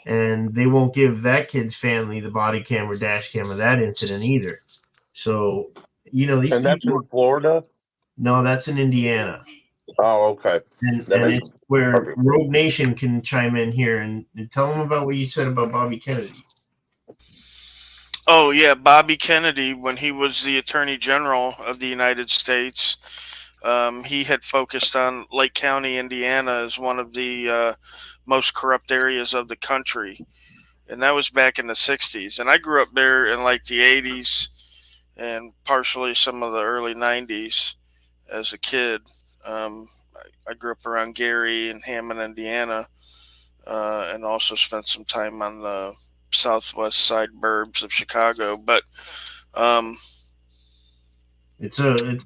and they won't give that kid's family the body cam or dash cam of that incident either. So, you know, these that's in Florida? No, that's in Indiana. Oh, okay. And it's where Rogue Nation can chime in here and tell them about what you said about Bobby Kennedy. Oh, yeah, Bobby Kennedy, when he was the Attorney General of the United States, he had focused on Lake County, Indiana, as one of the most corrupt areas of the country. And that was back in the 60s. And I grew up there in like the 80s and partially some of the early 90s as a kid. I grew up around Gary and Hammond, Indiana, and also spent some time on the southwest side burbs of Chicago. But it's an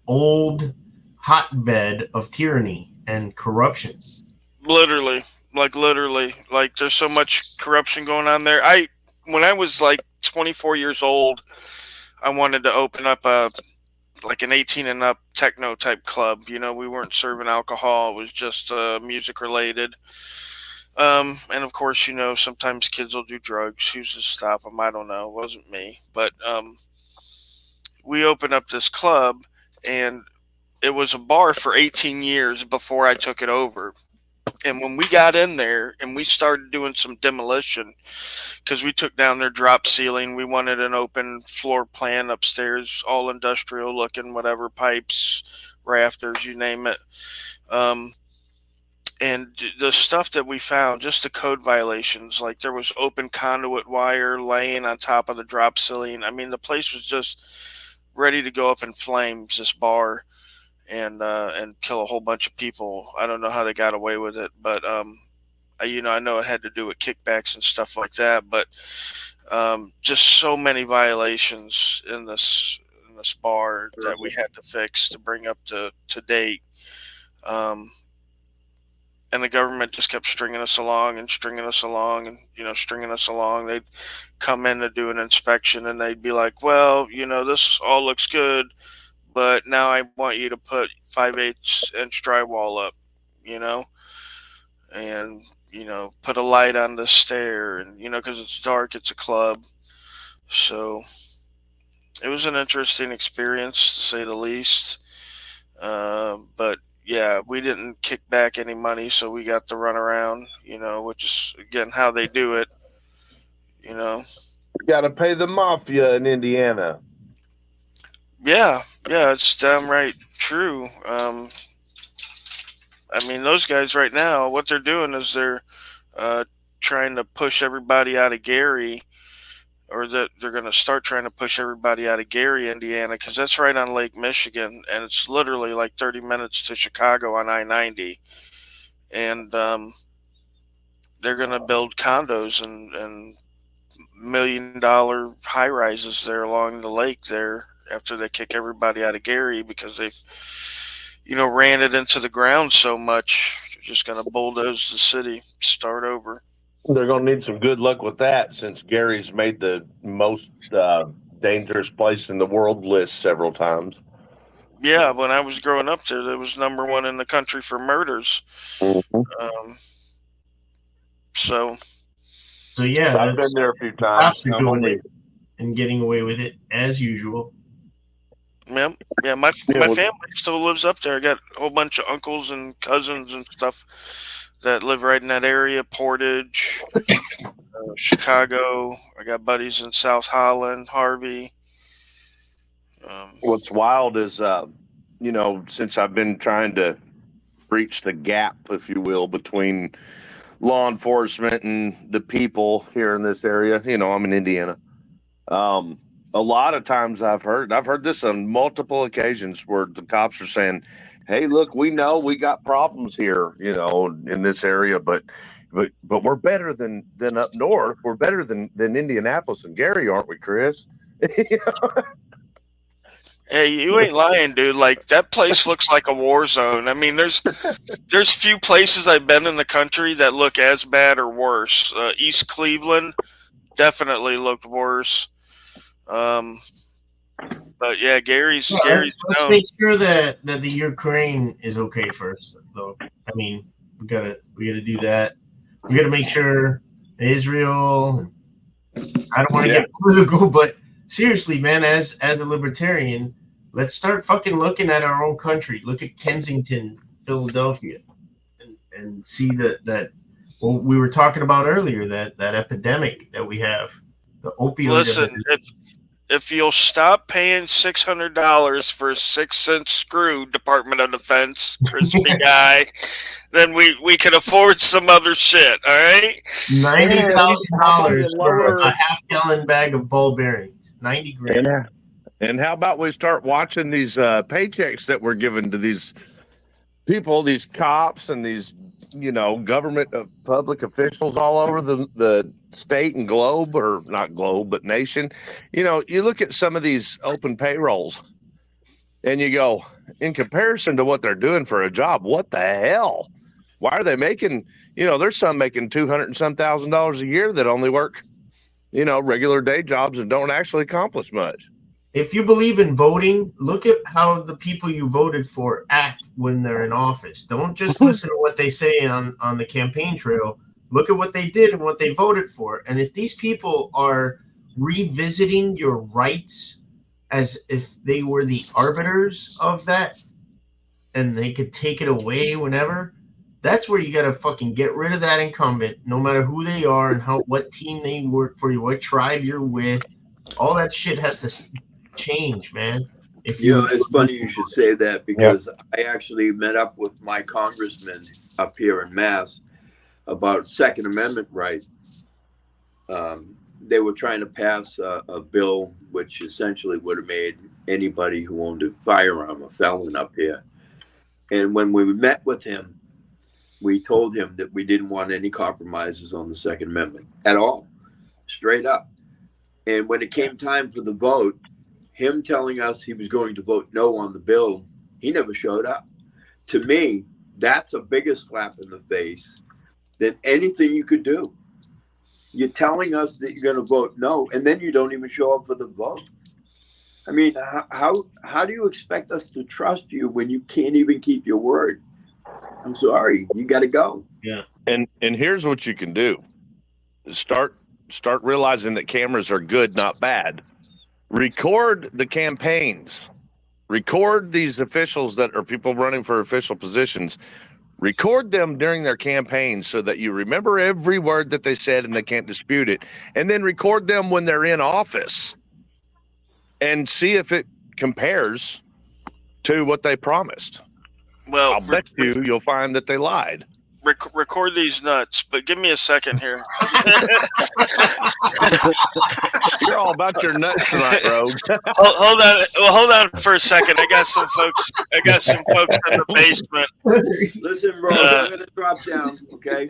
old hotbed of tyranny and corruption. Literally, like there's so much corruption going on there. When I was like 24 years old, I wanted to open up like an 18 and up techno type club. You know, we weren't serving alcohol. It was just music related. And of course, sometimes kids will do drugs. Who's to stop them? I don't know. It wasn't me. But we opened up this club, and it was a bar for 18 years before I took it over. And when we got in there and we started doing some demolition, because we took down their drop ceiling, we wanted an open floor plan upstairs, all industrial looking, whatever, pipes, rafters, you name it. And the stuff that we found, just the code violations, like there was open conduit wire laying on top of the drop ceiling. I mean, the place was just ready to go up in flames, this bar, and kill a whole bunch of people. I don't know how they got away with it, but I know it had to do with kickbacks and stuff like that. But just so many violations in this bar that we had to fix to bring up to date. And the government just kept stringing us along and stringing us along and stringing us along. They'd come in to do an inspection and they'd be like, well, this all looks good, but now I want you to put 5/8 inch drywall up, and put a light on the stair, and because it's dark, it's a club. So it was an interesting experience, to say the least. But yeah, we didn't kick back any money, so we got the runaround, which is again how they do it. You got to pay the mafia in Indiana. Yeah, it's downright true. I mean, those guys right now, what they're doing is they're trying to push everybody out of Gary, or that they're going to start trying to push everybody out of Gary, Indiana, because that's right on Lake Michigan, and it's literally like 30 minutes to Chicago on I-90. And they're going to build condos and $1 million high rises there along the lake there after they kick everybody out of Gary because they've ran it into the ground so much. They're just going to bulldoze the city, start over. They're going to need some good luck with that, since Gary's made the most dangerous place in the world list several times. Yeah, when I was growing up there, it was #1 in the country for murders. Mm-hmm. So yeah, I've been there a few times. Doing it and getting away with it as usual. Yeah, my family still lives up there. I got a whole bunch of uncles and cousins and stuff that live right in that area. Portage, Chicago. I got buddies in South Holland, Harvey. What's wild is, since I've been trying to breach the gap, if you will, between law enforcement and the people here in this area. I'm in Indiana. A lot of times I've heard this on multiple occasions where the cops are saying, hey, look, we know we got problems here, in this area, but we're better than up north. We're better than Indianapolis and Gary, aren't we, Chris? Hey, you ain't lying, dude. Like, that place looks like a war zone. I mean, there's few places I've been in the country that look as bad or worse. East Cleveland definitely looked worse. But yeah, Gary's. Let's make sure that the Ukraine is okay first, though. I mean, we gotta do that. We gotta make sure Israel. I don't want to get political, but seriously, man, as a libertarian, let's start fucking looking at our own country. Look at Kensington, Philadelphia, and see that what we were talking about earlier, that epidemic that we have, the opioid. Listen, if you'll stop paying $600 for a 6-cent screw, Department of Defense, crispy guy, then we can afford some other shit. All right, $90,000 for a half-gallon bag of ball bearings. $90,000. And how about we start watching these paychecks that we're given to these people, these cops, and these government public officials all over the state and globe, or not globe, but nation. You look at some of these open payrolls and you go, in comparison to what they're doing for a job, what the hell? Why are they making, there's some making $200,000 and some $1,000 a year that only work, regular day jobs and don't actually accomplish much. If you believe in voting, look at how the people you voted for act when they're in office. Don't just listen to what they say on the campaign trail. Look at what they did and what they voted for. And if these people are revisiting your rights as if they were the arbiters of that and they could take it away whenever, that's where you got to fucking get rid of that incumbent, no matter who they are and what team they work for, what tribe you're with. All that shit has to change, man. It's funny you should say that, because I actually met up with my congressman up here in Mass about Second Amendment right. They were trying to pass a bill which essentially would have made anybody who owned a firearm a felon up here. And when we met with him, we told him that we didn't want any compromises on the Second Amendment at all, straight up. And when it came time for the vote, him telling us he was going to vote no on the bill, he never showed up. To me, that's a bigger slap in the face than anything you could do. You're telling us that you're going to vote no, and then you don't even show up for the vote. I mean, how do you expect us to trust you when you can't even keep your word? I'm sorry, you got to go. Yeah. And here's what you can do: start realizing that cameras are good, not bad. Record the campaigns. Record these officials that are people running for official positions. Record them during their campaigns so that you remember every word that they said and they can't dispute it. And then record them when they're in office and see if it compares to what they promised. Well, I'll bet you'll find that they lied. Record these nuts, but give me a second here. You're all about your nuts tonight, Rogue. Hold on. Well, hold on for a second. I got some folks in the basement. Listen, bro, I'm gonna drop down, okay?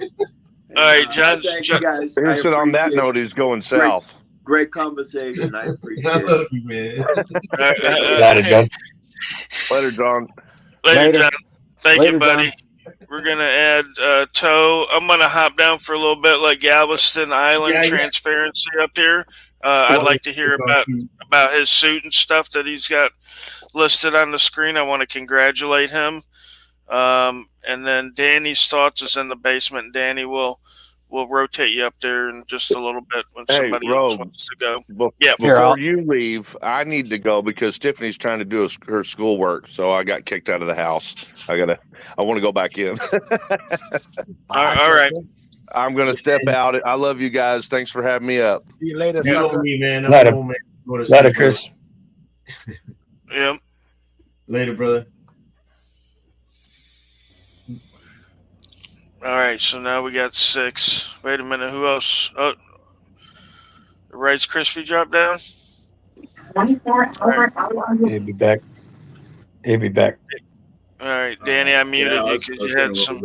All right, John. Guys, Here's it on that note. He's going south. Great conversation. I appreciate I it. love you, man. Later, John. Later, John. Later, John. Thank you, buddy. John. We're going to add Toe. I'm going to hop down for a little bit like Galveston Island transparency up here. I'd like to hear about his suit and stuff that he's got listed on the screen. I want to congratulate him. And then Danny's thoughts is in the basement. Danny will rotate you up there in just a little bit when somebody else wants to go. Before you leave, I need to go because Tiffany's trying to do her schoolwork. So I got kicked out of the house. I want to go back in. All right. I'm going to step out. I love you guys. Thanks for having me up. See you later, You me, man. Later, Chris. Yep. Later, brother. All right, so now we got 6. Wait a minute, who else? Oh, the Rice Crispy dropped down? 24 over. He'll be back. All right, Danny, I muted you because you had some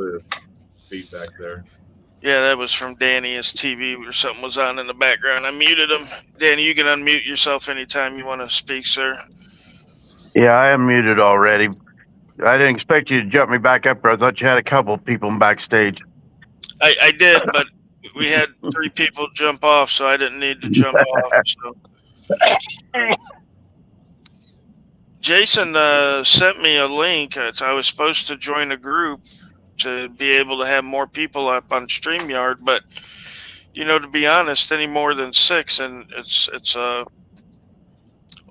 feedback there. Yeah, that was from Danny. His TV or something was on in the background. I muted him. Danny, you can unmute yourself anytime you want to speak, sir. Yeah, I am muted already. I didn't expect you to jump me back up there. I thought you had a couple of people backstage. I did, but we had 3 people jump off, so I didn't need to jump off. So. Jason sent me a link. I was supposed to join a group to be able to have more people up on StreamYard, but to be honest, any more than 6, and it's a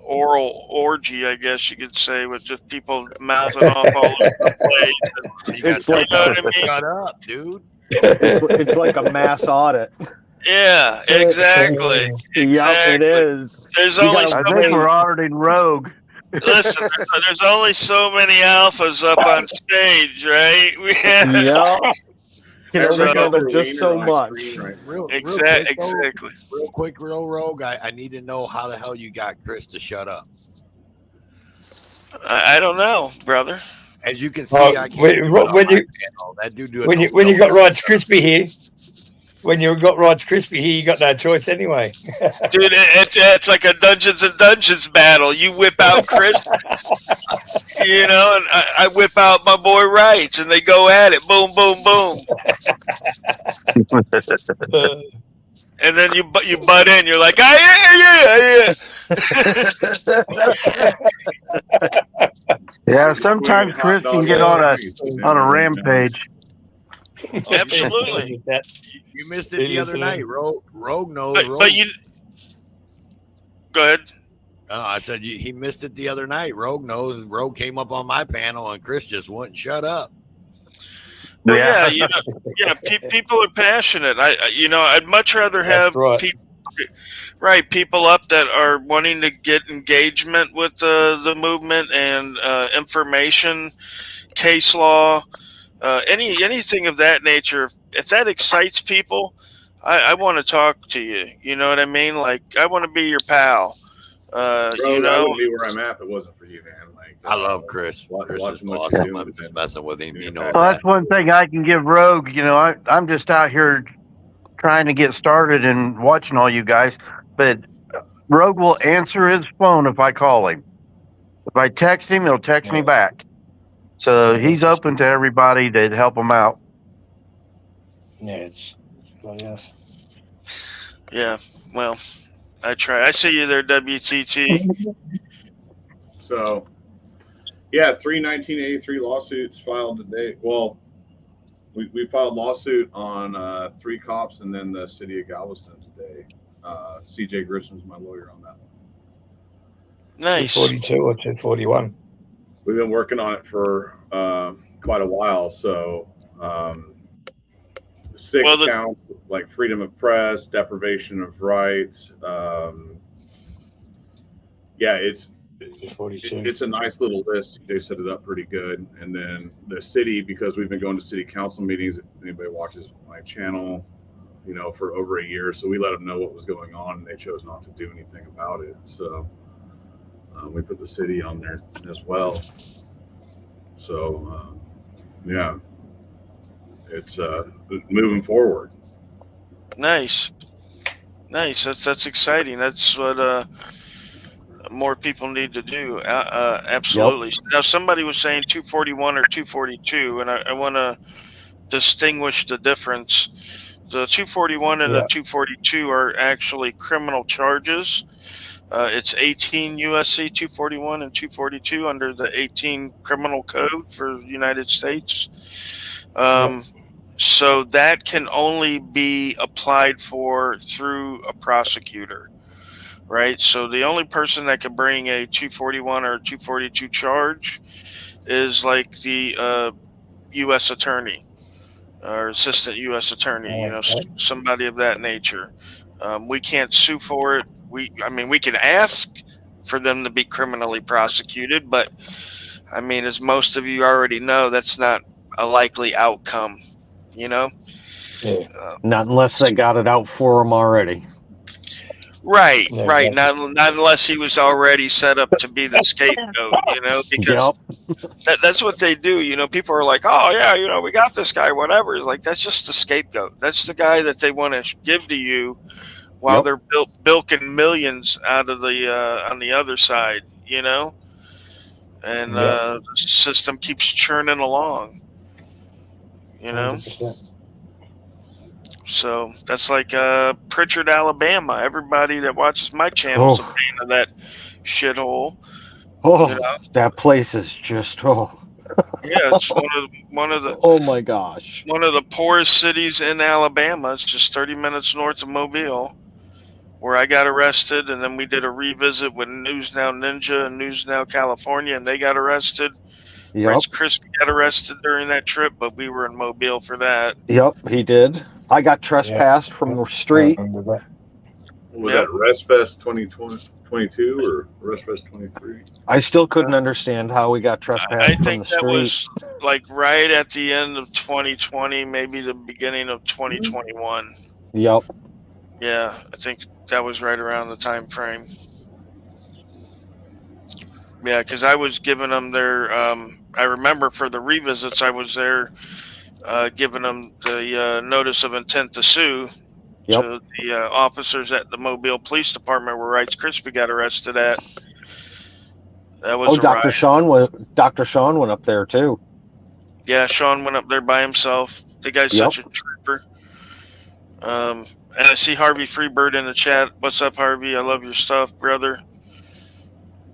oral orgy, I guess you could say, with just people mouthing off all over the place. It's like, you know what I mean? Shut up, dude. It's like a mass audit. Yeah, exactly. Yep, it is. There's only I think we're auditing Rogue. Listen, there's only so many alphas up on stage, right? Yep. Just so much. Exactly. Real quick, real Rogue. I need to know how the hell you got Chris to shut up. I don't know, brother. As you can see, I can't when you got Rod's Crispy here. When you got Rod's Crispy here, you got no choice anyway. Dude, it's like a Dungeons and Dungeons battle. You whip out Chris, and I whip out my boy Rights, and they go at it. Boom, boom, boom. And then you butt in. You're like, yeah. Yeah, sometimes Chris can get on a rampage. Absolutely. You missed it the other night. Rogue knows. But you go ahead. I said he missed it the other night. Rogue knows. Rogue came up on my panel, and Chris just wouldn't shut up. Well, yeah, people are passionate. I'd much rather have people up that are wanting to get engagement with the movement and information, case law, anything of that nature. If that excites people, I want to talk to you. You know what I mean? Like, I want to be your pal. Bro, I wouldn't be where I'm at if it wasn't for you, man. Like, I love Chris. Chris is awesome. I'm just messing with him. You know well, that's one thing I can give Rogue. I'm just out here trying to get started and watching all you guys, but Rogue will answer his phone if I call him. If I text him, he'll text me back. So he's open to everybody to help him out. Yes. Yeah, well, I try. I see you there, WTT. So, yeah, 1983 lawsuits filed today. Well, we filed lawsuit on 3 cops and then the city of Galveston today. CJ Grissom's my lawyer on that one. Nice. 242 or 241. We've been working on it for quite a while. So 6 counts, like freedom of press, deprivation of rights. Yeah, it's a nice little list. They set it up pretty good. And then the city, because we've been going to city council meetings, if anybody watches my channel, for over a year, so we let them know what was going on, and they chose not to do anything about it. So we put the city on there as well. So yeah, it's moving forward. Nice. That's exciting. That's what more people need to do. Absolutely. Yep. Now, somebody was saying 241 or 242, and I want to distinguish the difference. The 241 and the 242 are actually criminal charges. It's 18 USC 241 and 242 under the 18 Criminal Code for the United States. So that can only be applied for through a prosecutor, right? So the only person that can bring a 241 or 242 charge is like the U.S. attorney or assistant U.S. attorney, somebody of that nature. We can't sue for it. We can ask for them to be criminally prosecuted, but as most of you already know, that's not a likely outcome, Not unless they got it out for them already. Right. Not unless he was already set up to be the scapegoat, because that's what they do. People are like, oh yeah, we got this guy, whatever. Like, that's just the scapegoat. That's the guy that they want to give to you while they're bilking millions out of the on the other side, and the system keeps churning along, 100%. So that's like Pritchard, Alabama. Everybody that watches my channel is a fan of that shithole. That place is just yeah, it's one of the oh my gosh, one of the poorest cities in Alabama. It's just 30 minutes north of Mobile, where I got arrested, and then we did a revisit with News Now Ninja and News Now California, and they got arrested. Yep. Chris got arrested during that trip, but we were in Mobile for that. Yep, he did. I got trespassed from the street. Was that RestFest 2022 or RestFest 23? I still couldn't understand how we got trespassed from the street. I think that was like right at the end of 2020, maybe the beginning of 2021. Yep. Yeah, I think that was right around the time frame. Yeah, because I was giving them their. I remember for the revisits, I was there giving them the notice of intent to sue to the officers at the Mobile Police Department where Wrights Crispy got arrested at. That was Dr. Sean went up there too. Yeah, Sean went up there by himself. The guy's such a trooper. And I see Harvey Freebird in the chat. What's up, Harvey? I love your stuff, brother.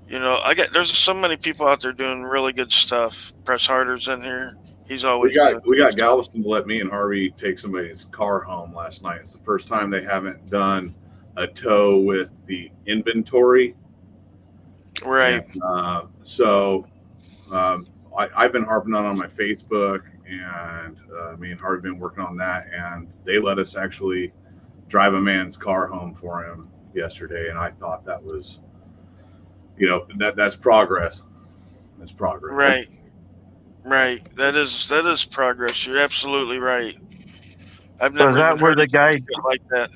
There's so many people out there doing really good stuff. Press Harder's in here. He's always we got Galveston to let me and Harvey take somebody's car home last night. It's the first time they haven't done a tow with the inventory. Right. And, I've been harping on my Facebook, and me and Harvey been working on that, and they let us actually drive a man's car home for him yesterday, and I thought that was, that's progress. That's progress. Right. Right. That is progress. You're absolutely right. I've never Was that even where heard the of guy shit like that.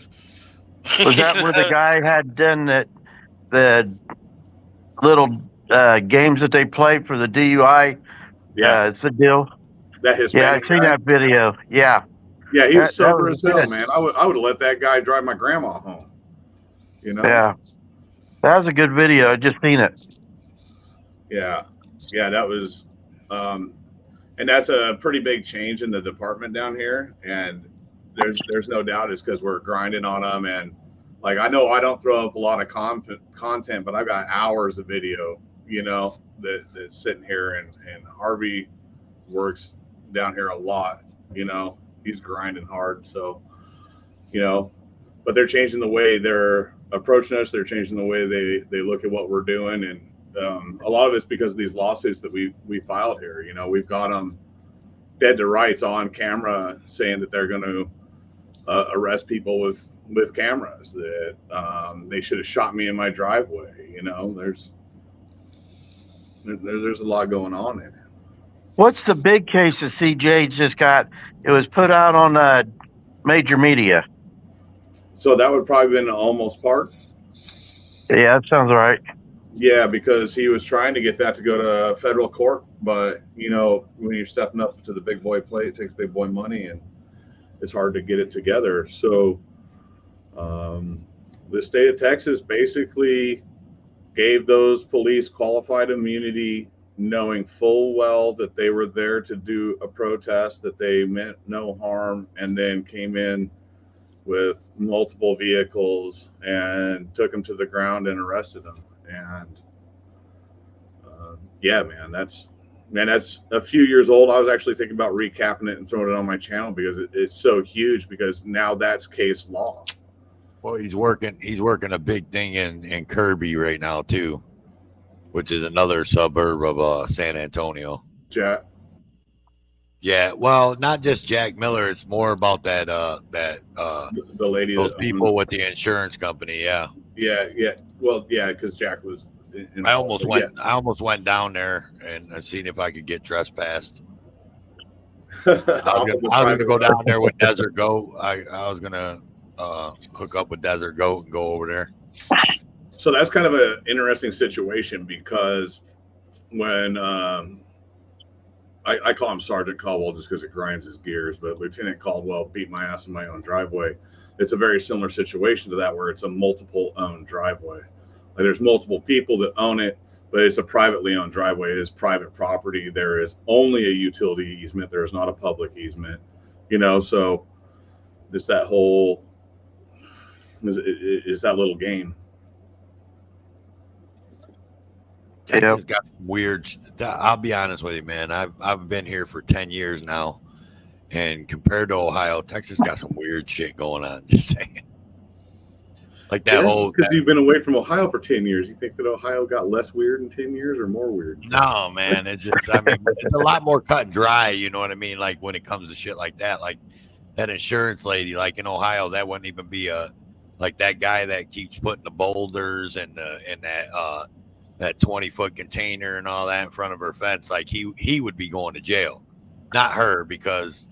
was that where the guy had done the little games that they play for the DUI? Yeah. It's the deal. That Yeah, Hispanic I've seen guy. that video. Yeah. Yeah, he was That sober was as hell, good. man. I would have let that guy drive my grandma home. Yeah. That was a good video. I just seen it. Yeah, that was, and that's a pretty big change in the department down here. And there's no doubt it's because we're grinding on them. And like, I know I don't throw up a lot of content, but I've got hours of video, that's sitting here, and Harvey works down here a lot. He's grinding hard. So, but they're changing the way they're approaching us. They're changing the way they look at what we're doing. And a lot of it's because of these lawsuits that we filed here. We've got them dead to rights on camera saying that they're going to arrest people with cameras, that they should have shot me in my driveway. There's a lot going on in it. What's the big case that CJ just got? It was put out on major media. So that would probably been almost part. Yeah, that sounds right. Yeah, because he was trying to get that to go to federal court, but when you're stepping up to the big boy play, it takes big boy money, and it's hard to get it together. So the state of Texas basically gave those police qualified immunity, knowing full well that they were there to do a protest, that they meant no harm, and then came in with multiple vehicles and took them to the ground and arrested them. And yeah, man, that's a few years old. I was actually thinking about recapping it and throwing it on my channel because it's so huge, because now that's case law. Well, he's working a big thing in Kirby right now too, which is another suburb of San Antonio. Jack. Yeah, well, not just Jack Miller. It's more about that the lady, those people with the insurance company. Yeah. Well, yeah, because Jack was. I almost went down there and seen if I could get trespassed. I was gonna go down there with Desert Goat. I was gonna hook up with Desert Goat and go over there. So that's kind of an interesting situation, because when I call him Sergeant Caldwell just because it grinds his gears, but Lieutenant Caldwell beat my ass in my own driveway. It's a very similar situation to that, where it's a multiple owned driveway. Like, there's multiple people that own it, but it's a privately owned driveway. It is private property. There is only a utility easement. There is not a public easement. So it's that whole is that little game. Texas got some weird. I'll be honest with you, man. I've been here for 10 years now, and compared to Ohio, Texas got some weird shit going on. Just saying. Like that whole. Because you've been away from Ohio for 10 years. You think that Ohio got less weird in 10 years or more weird? No, man. It's just, it's a lot more cut and dry. You know what I mean? Like when it comes to shit like that, like that insurance lady, like in Ohio, that wouldn't even be like that guy that keeps putting the boulders and that 20-foot container and all that in front of her fence. Like he would be going to jail, not her, because,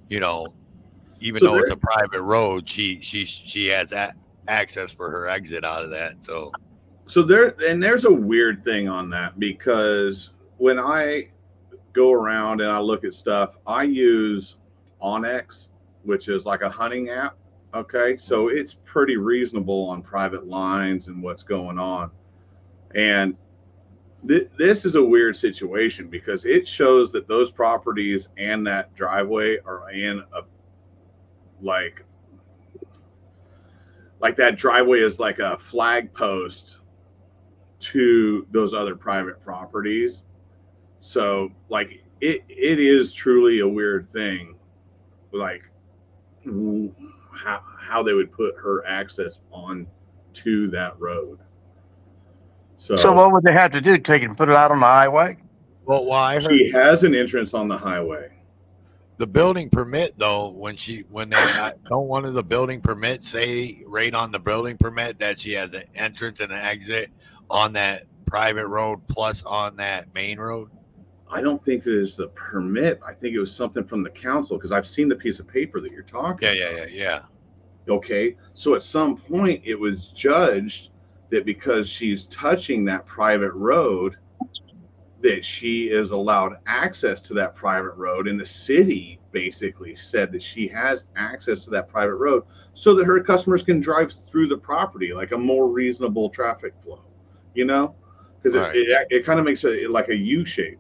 even though it's a private road, she has access for her exit out of that. So there's a weird thing on that, because when I go around and I look at stuff, I use Onyx, which is like a hunting app. Okay. So it's pretty reasonable on private lines and what's going on. And this is a weird situation, because it shows that those properties and that driveway are in a like that driveway is like a flag post to those other private properties. So like it is truly a weird thing, like how they would put her access on to that road. So what would they have to do? Take it and put it out on the highway? Well, why she has an entrance on the highway. The building permit, though, when they don't one of the building permits say right on the building permit that she has an entrance and an exit on that private road plus on that main road? I don't think it is the permit. I think it was something from the council, because I've seen the piece of paper that you're talking about. Yeah. Okay, so at some point it was judged that because she's touching that private road, that she is allowed access to that private road, and the city basically said that she has access to that private road so that her customers can drive through the property like a more reasonable traffic flow, because it kind of makes it like a U shape.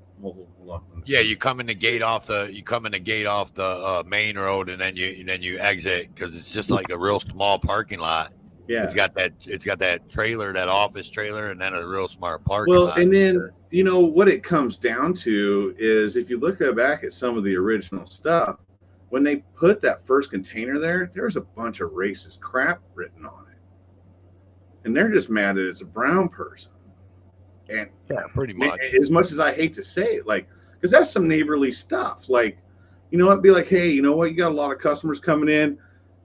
Yeah, you come in the gate off the main road, and then you exit, because it's just like a real small parking lot. Yeah, it's got that trailer, that office trailer, and then a real smart parking lot. Well, and then what it comes down to is, if you look back at some of the original stuff, when they put that first container there's a bunch of racist crap written on it, and they're just mad that it's a brown person. And yeah, pretty much. As much as I hate to say it, like, because that's some neighborly stuff. Like, it'd be like, hey, you know what? You got a lot of customers coming in.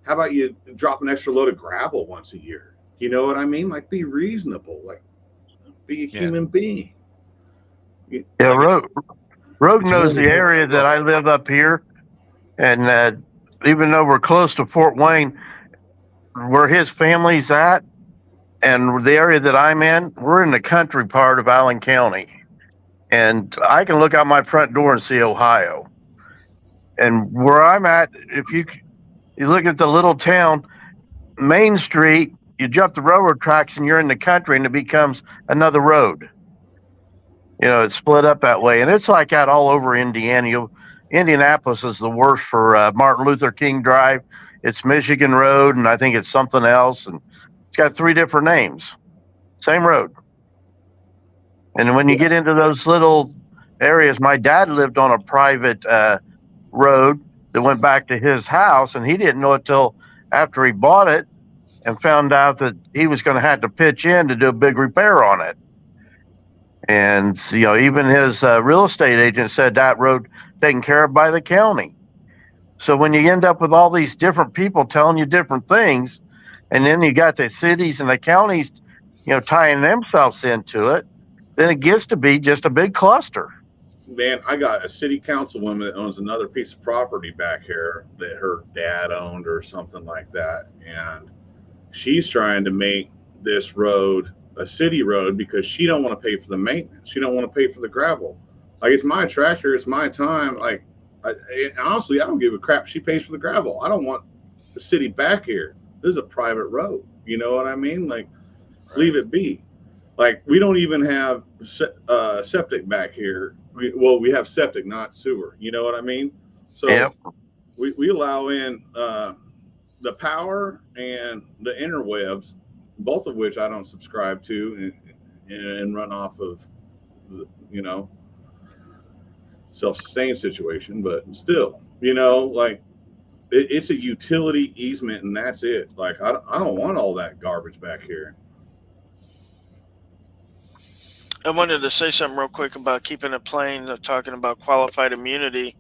How about you drop an extra load of gravel once a year? You know what I mean? Like, be reasonable. Like, be a human being. Yeah, Rogue knows the area that I live up here, and even though we're close to Fort Wayne, where his family's at, and the area that I'm in, we're in the country part of Allen County, and I can look out my front door and see Ohio. And where I'm at, if you look at the little town, Main Street, you jump the railroad tracks and you're in the country, and it becomes another road. It's split up that way, and it's like that all over Indiana. Indianapolis is the worst for Martin Luther King Drive. It's Michigan Road, and I think it's something else, and it's got 3 different names. Same road. And when you get into those little areas, my dad lived on a private road that went back to his house, and he didn't know it till after he bought it and found out that he was going to have to pitch in to do a big repair on it. And, even his real estate agent said that road taken care of by the county. So when you end up with all these different people telling you different things, and then you got the cities and the counties, tying themselves into it, then it gets to be just a big cluster. Man, I got a city councilwoman that owns another piece of property back here that her dad owned or something like that. And she's trying to make this road a city road because she don't want to pay for the maintenance. She don't want to pay for the gravel. Like, it's my tractor, it's my time. Like, honestly, I don't give a crap. She pays for the gravel. I don't want the city back here. This is a private road. You know what I mean? Like, leave it be. Like, we don't even have septic back here. We have septic, not sewer. You know what I mean? So we allow in the power and the interwebs, both of which I don't subscribe to and run off of, self-sustained situation. But still, like, it's a utility easement, and that's it. Like, I don't want all that garbage back here. I wanted to say something real quick about keeping it plain, talking about qualified immunity.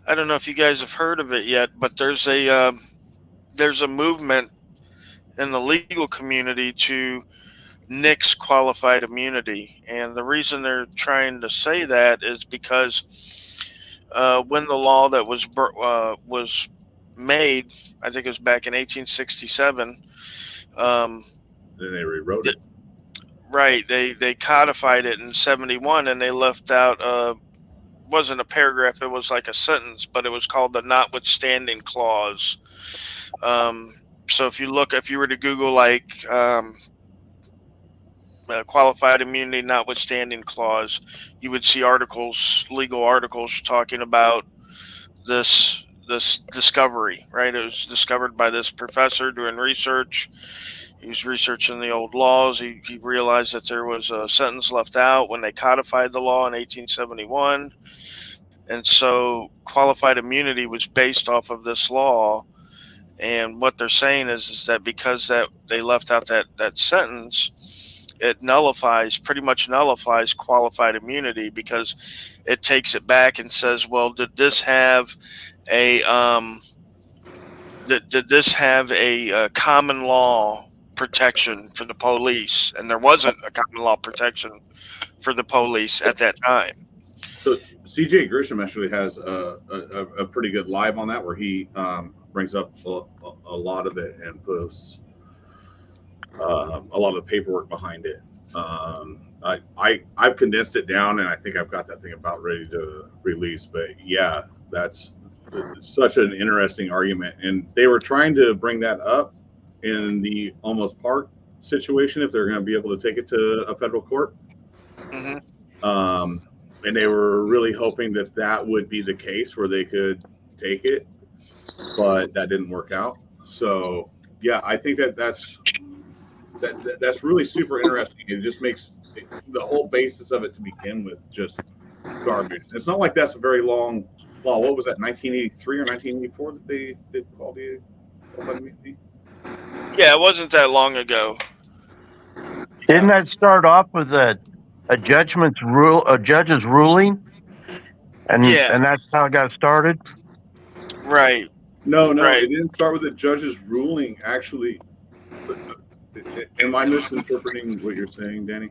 I don't know if you guys have heard of it yet, but there's a movement in the legal community to nix qualified immunity. And the reason they're trying to say that is because when the law that was made, I think it was back in 1867. Then they rewrote it. Right, they codified it in 71, and they left out wasn't a paragraph, it was like a sentence, but it was called the notwithstanding clause. So if you were to Google like qualified immunity notwithstanding clause, you would see legal articles talking about this discovery. Right, it was discovered by this professor doing research. He was researching the old laws. He realized that there was a sentence left out when they codified the law in 1871. And so qualified immunity was based off of this law. And what they're saying is that because that they left out that sentence, it pretty much nullifies qualified immunity, because it takes it back and says, well, did this have a common law protection for the police? And there wasn't a common law protection for the police at that time. So CJ Grisham actually has a pretty good live on that, where he brings up a lot of it and posts a lot of the paperwork behind it. I've condensed it down, and I think I've got that thing about ready to release. But yeah, that's such an interesting argument, and they were trying to bring that up in the Almost Park situation if they're going to be able to take it to a federal court. Mm-hmm. And they were really hoping that would be the case where they could take it, but that didn't work out. So yeah, I think that's really super interesting. It just makes the whole basis of it to begin with just garbage. It's not like that's a very long law. What was that, 1983 or 1984 that they did quality immunity? Yeah, it wasn't that long ago. Didn't that start off with a judge's ruling? And that's how it got started? Right. No, right. It didn't start with the judge's ruling, actually. Am I misinterpreting what you're saying, Danny?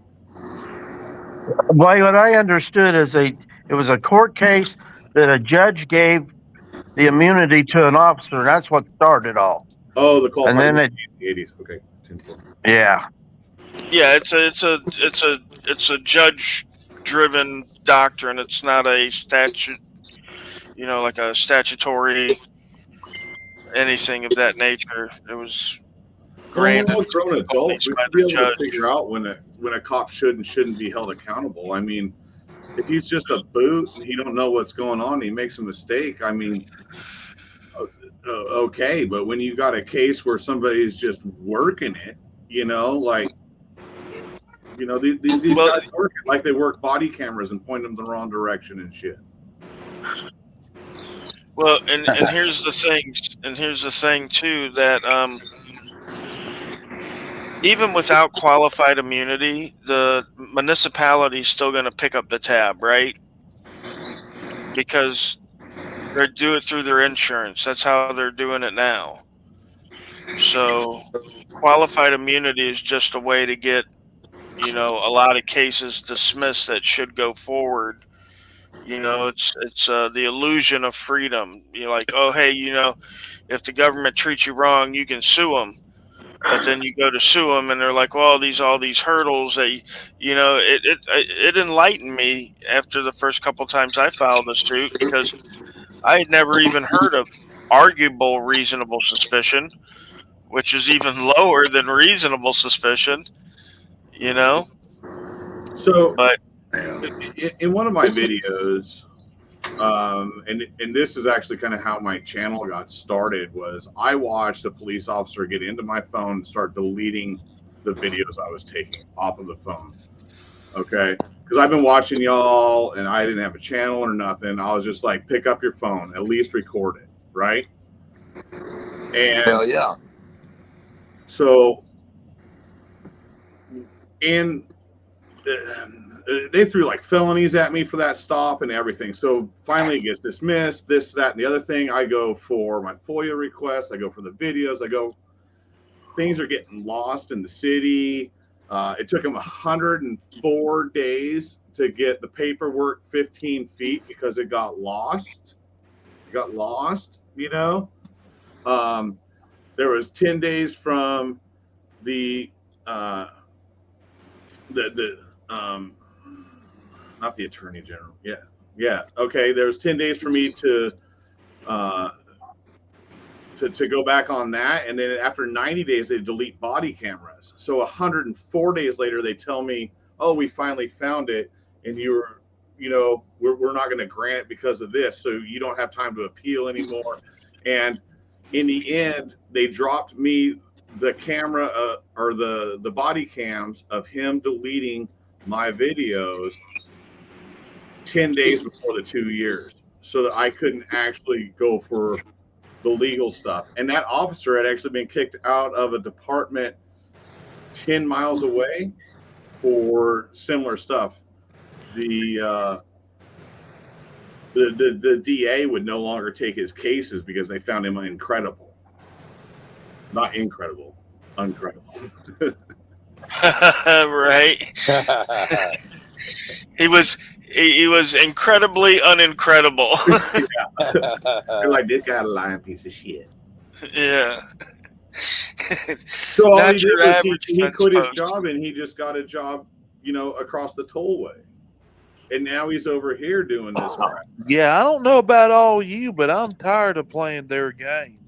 Well, what I understood is it was a court case that a judge gave the immunity to an officer. That's what started all. Oh, the call. And then in the 80s. Okay. Yeah. Yeah, it's a judge-driven doctrine. It's not a statute, like a statutory anything of that nature. It was granted. We're all grown adults. We should be able to figure out when a cop should and shouldn't be held accountable. I mean, if he's just a boot and he don't know what's going on, he makes a mistake. I mean, okay, but when you got a case where somebody's just working it, these guys work it like they work body cameras and point them the wrong direction and shit. Well, and here's the thing too, that even without qualified immunity, the municipality is still going to pick up the tab, right? Because they do it through their insurance. That's how they're doing it now. So qualified immunity is just a way to get, a lot of cases dismissed that should go forward. It's the illusion of freedom. You're like, oh, hey, if the government treats you wrong, you can sue them. But then you go to sue them, and they're like, well, all these hurdles. That, it enlightened me after the first couple times I filed a suit, because I had never even heard of arguable reasonable suspicion, which is even lower than reasonable suspicion. So, but in one of my videos, and this is actually kind of how my channel got started, was I watched a police officer get into my phone and start deleting the videos I was taking off of the phone. Okay, because I've been watching y'all and I didn't have a channel or nothing. I was just like, pick up your phone, at least record it, right? And hell yeah. So they threw like felonies at me for that stop and everything. So finally it gets dismissed, this, that, and the other thing. I go for my FOIA request. I go for the videos. Things are getting lost in the city. It took them 104 days to get the paperwork 15 feet because it got lost. There was 10 days from the not the attorney general. Yeah. Okay. There's 10 days for me to go back on that, and then after 90 days they delete body cameras. So 104 days later they tell me, oh, we finally found it, and we're not going to grant it because of this, so you don't have time to appeal anymore. And in the end, they dropped me the camera or the body cams of him deleting my videos 10 days before the 2 years. so that I couldn't actually go for the legal stuff. And that officer had actually been kicked out of a department 10 miles away for similar stuff. The DA would no longer take his cases because they found him incredible. Not incredible, uncredible. Right. He was incredibly unincredible. They're like, this guy a lying piece of shit. Yeah. So all he did was he quit his job and he just got a job, across the tollway. And now he's over here doing this crap. Yeah, I don't know about all you, but I'm tired of playing their games.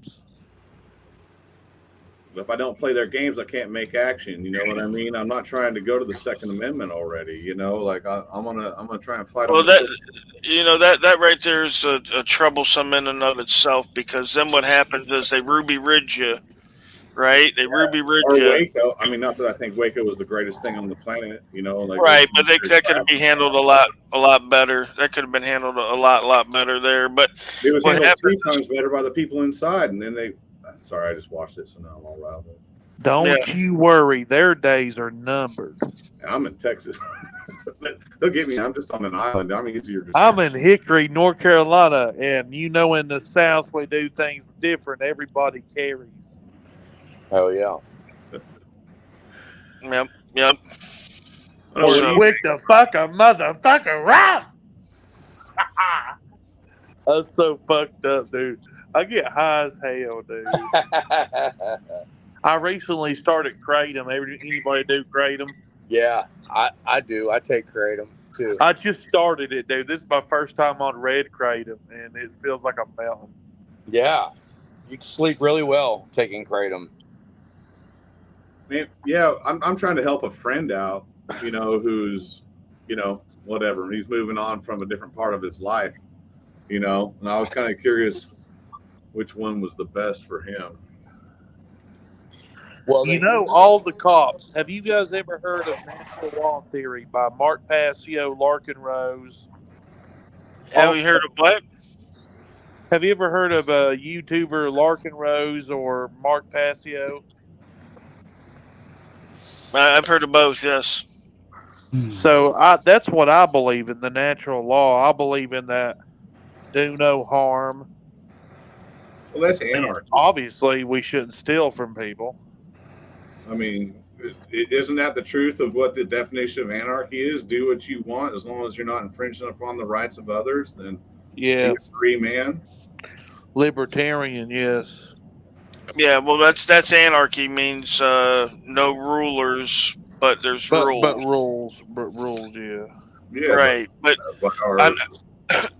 If I don't play their games, I can't make action. You know what I mean? I'm not trying to go to the Second Amendment already. Like I'm gonna try and fight. Well, that right there is a troublesome in and of itself, because then what happens is they Ruby Ridge you, right? They Ruby Ridge you. Waco. I mean, not that I think Waco was the greatest thing on the planet. Right, but that could be handled a lot better. That could have been handled a lot better there. But it was handled 3 times better by the people inside, and then they. Sorry, I just watched it, so now I'm all riled up. Don't you worry. Their days are numbered. I'm in Texas. They'll get me. I'm just on an island. I'm easier to. I'm in Hickory, North Carolina, and in the South we do things different. Everybody carries. Oh, yeah. Yep. Or quick to fuck a motherfucker right. That's so fucked up, dude. I get high as hell, dude. I recently started Kratom. Anybody do Kratom? Yeah, I do. I take Kratom too. I just started it, dude. This is my first time on red Kratom, and it feels like I'm melting. Yeah, you can sleep really well taking Kratom. Yeah, I'm trying to help a friend out, who's, whatever. He's moving on from a different part of his life, and I was kind of curious which one was the best for him. Well, all the cops. Have you guys ever heard of Natural Law Theory by Mark Passio, Larkin Rose? Have you heard of what? Have you ever heard of a YouTuber, Larkin Rose, or Mark Passio? I've heard of both, yes. So that's what I believe in, the natural law. I believe in that do no harm. Well, that's anarchy. Obviously, we shouldn't steal from people. I mean, isn't that the truth of what the definition of anarchy is? Do what you want as long as you're not infringing upon the rights of others. Then be a free man. Libertarian, yes. Yeah, well, that's anarchy means no rulers, but there's rules. But rules, yeah. Yeah, right, but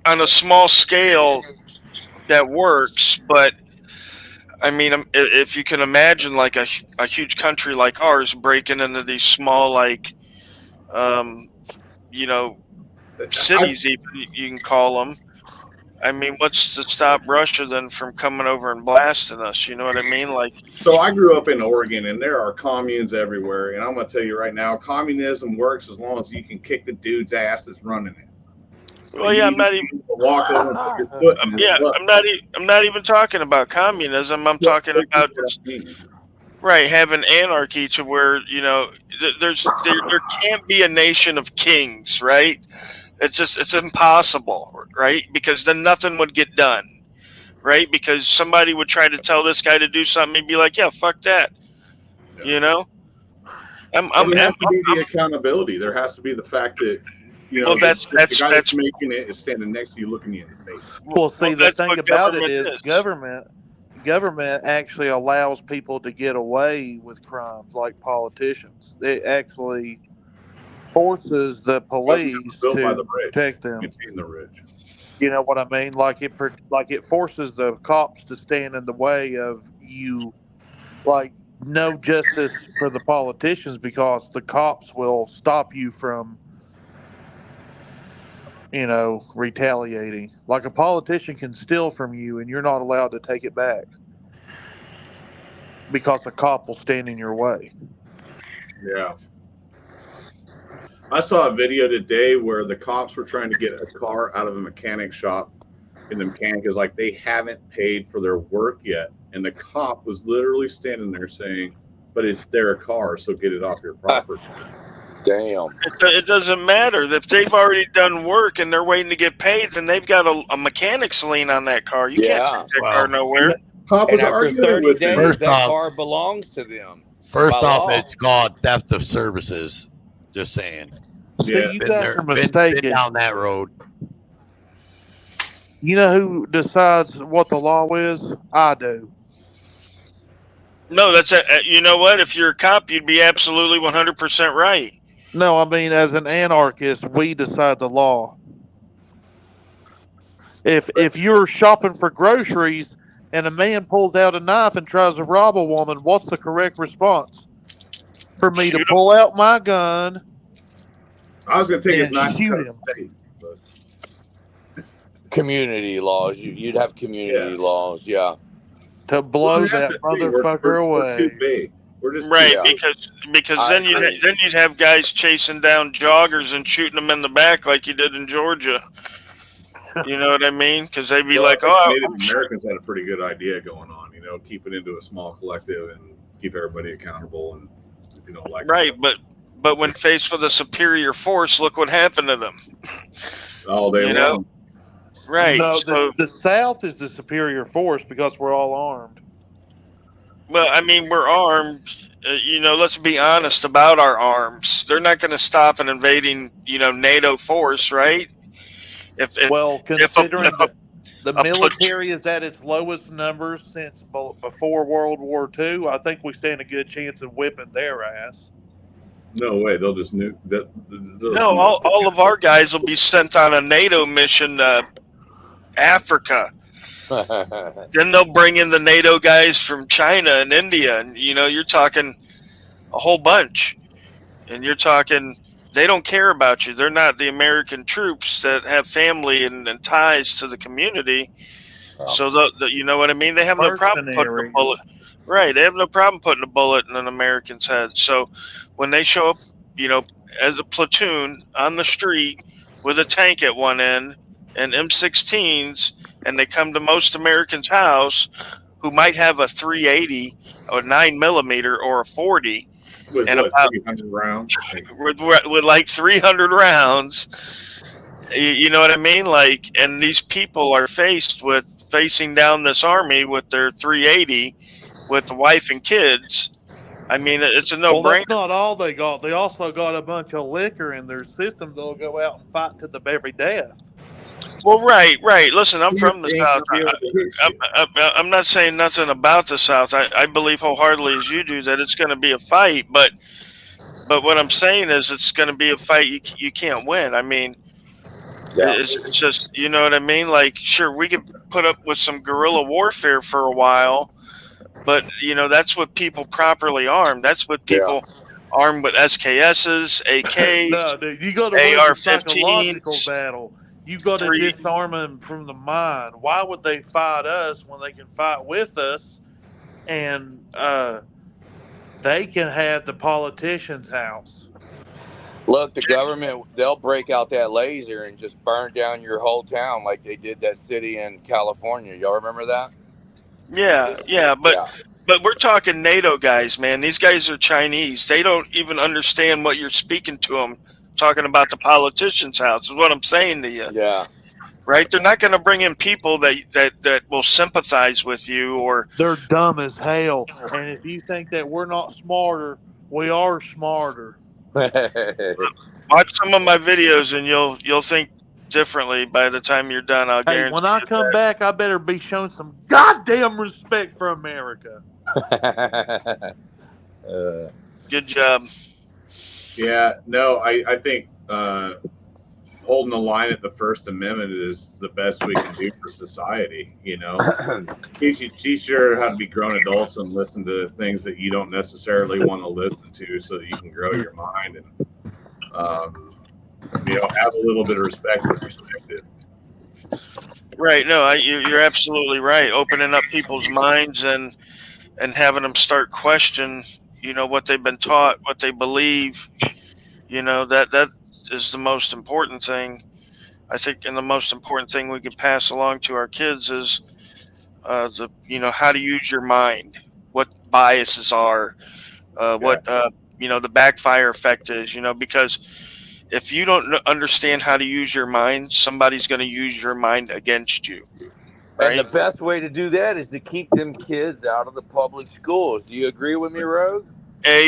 on a small scale, that works. But I mean, if you can imagine, like a huge country like ours breaking into these small, cities, even you can call them. I mean, what's to stop Russia then from coming over and blasting us? You know what I mean? So I grew up in Oregon, and there are communes everywhere. And I'm going to tell you right now, communism works as long as you can kick the dude's ass that's running it. Well, yeah, I'm not even walk over and put your foot in his butt. I'm not even talking about communism. I'm talking about having anarchy to where there can't be a nation of kings, right? It's impossible, right? Because then nothing would get done, right? Because somebody would try to tell this guy to do something and be like, yeah, fuck that. Yeah. There has to be the accountability. There has to be the fact that, that's the guy that's making it is standing next to you looking you in the face. Well, see, the thing about it is government actually allows people to get away with crimes like politicians. It actually forces the police to protect them. The ridge. You know what I mean? Like it forces the cops to stand in the way of you. Like no justice for the politicians because the cops will stop you from, retaliating. Like a politician can steal from you and you're not allowed to take it back because a cop will stand in your way. Yeah. I saw a video today where the cops were trying to get a car out of a mechanic shop in the mechanic is like they haven't paid for their work yet, and the cop was literally standing there saying, "But it's their car, so get it off your property." Damn. It doesn't matter if they've already done work and they're waiting to get paid. Then they've got a mechanic's lien on that car. You can't take that car nowhere. Cop was And after arguing 30 with days, him. First that off- car belongs to them. First by off, law. it's called theft of services. Just saying. See, Yeah. you Been guys there, are been mistaken. down that road. You know who decides what the law is? I do. No, that's you know what? If you're a cop, you'd be absolutely 100% right. No, I mean, as an anarchist, we decide the law. If you're shopping for groceries and a man pulls out a knife and tries to rob a woman, what's the correct response? For me to pull out my gun. I was going to take his and knife and shoot cut him. his face, but Community laws. You'd have community laws, yeah. To blow that motherfucker we're away. too big. We're just Right, too big. because I then agree. you'd have guys chasing down joggers and shooting them in the back like you did in Georgia. You know what I mean? Because they'd be Well, like, I think "Oh, Native Americans had a pretty good idea going on. You know, keep it into a small collective and keep everybody accountable. And if you don't like right." it, But when faced with a superior force, look what happened to them. all day You know? long. Right. No, So, the South is the superior force because we're all armed. well, I mean, we're armed. You know, let's be honest about our arms. They're not going to stop an invading, NATO force, right? If Considering the a military is at its lowest numbers since before World War II, I think we stand a good chance of whipping their ass. No way. They'll just nuke that. No, all of our guys will be sent on a NATO mission to Africa. Then they'll bring in the NATO guys from China and India, and you're talking a whole bunch. And you're talking, they don't care about you. They're not the American troops that have family and ties to the community. So you know what I mean? They have no problem putting a bullet. Right, they have no problem putting a bullet in an American's head. So when they show up, as a platoon on the street with a tank at one end and M16s, and they come to most Americans' house who might have a 380 or 9mm or a 40 with and what, about 300 rounds. with like 300 rounds. You know what I mean? Like, and these people are facing down this army with their 380 with the wife and kids. I mean, it's a no-brainer. Well, that's not all they got. They also got a bunch of liquor in their system. They'll go out and fight to the very death. Well, right. Listen, I'm from the South. I'm not saying nothing about the South. I believe wholeheartedly, as you do, that it's going to be a fight. But what I'm saying is, it's going to be a fight you can't win. I mean, it's just, you know what I mean? Like, sure, we can put up with some guerrilla warfare for a while, but that's what people properly armed. That's what people armed with SKSs, AKs, No, dude, you got to win the psychological AR-15s. battle. You got to disarm them from the mind. Why would they fight us when they can fight with us? And they can have the politician's house. Look, the government, they'll break out that laser and just burn down your whole town like they did that city in California. Y'all remember that? Yeah, but we're talking NATO guys, man. These guys are Chinese. They don't even understand what you're speaking to them. Talking about the politician's house is what I'm saying to you. Yeah. Right? They're not going to bring in people that will sympathize with you, or they're dumb as hell. And if you think that we're not smarter, we are smarter. Watch some of my videos and you'll think differently by the time you're done. I'll guarantee. When I come back, I better be showing some goddamn respect for America. Good job. Yeah, no, I think holding the line at the First Amendment is the best we can do for society. Teach you how to be grown adults and listen to things that you don't necessarily want to listen to, so that you can grow your mind and have a little bit of respect for perspective. Right. No, you're absolutely right. Opening up people's minds and having them start question, what they've been taught, what they believe. That is the most important thing. I think, and the most important thing we can pass along to our kids is how to use your mind, what biases are, what the backfire effect is. Because if you don't understand how to use your mind, somebody's going to use your mind against you. Right? And the best way to do that is to keep them kids out of the public schools. Do you agree with me, Rogue?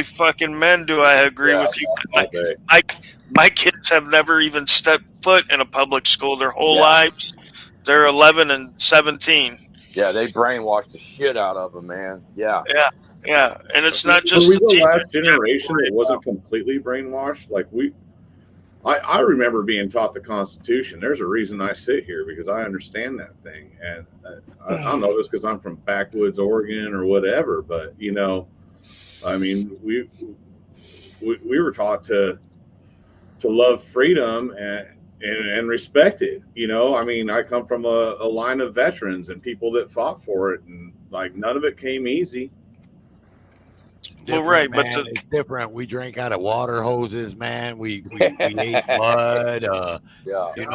Fucking men, do I agree with you? My kids have never even stepped foot in a public school their whole lives. They're 11 and 17. Yeah, they brainwashed the shit out of them, man. Yeah. Yeah, and it's not just. Were we the last generation that wasn't completely brainwashed? Like I remember being taught the Constitution. There's a reason I sit here, because I understand that thing, and I don't know if it's because I'm from backwoods Oregon or whatever, but I mean, we were taught to love freedom and respect it. I mean, I come from a line of veterans and people that fought for it, and like none of it came easy. Well, right, man, but it's different. We drank out of water hoses, man. We ate blood. You know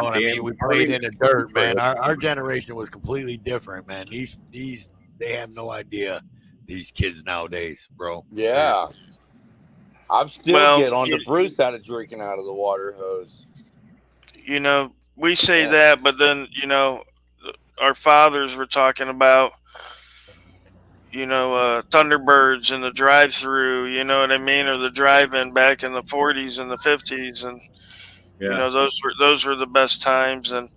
what I mean? We played in the dirt, man. Our generation was completely different, man. These they have no idea. These kids nowadays, bro. Yeah. Seriously. I'm still get on to Bruce out of drinking out of the water hose. We say that, but then our fathers were talking about Thunderbirds in the drive-through, you know what I mean, or the drive-in back in the 40s and the 50s, and those were the best times. And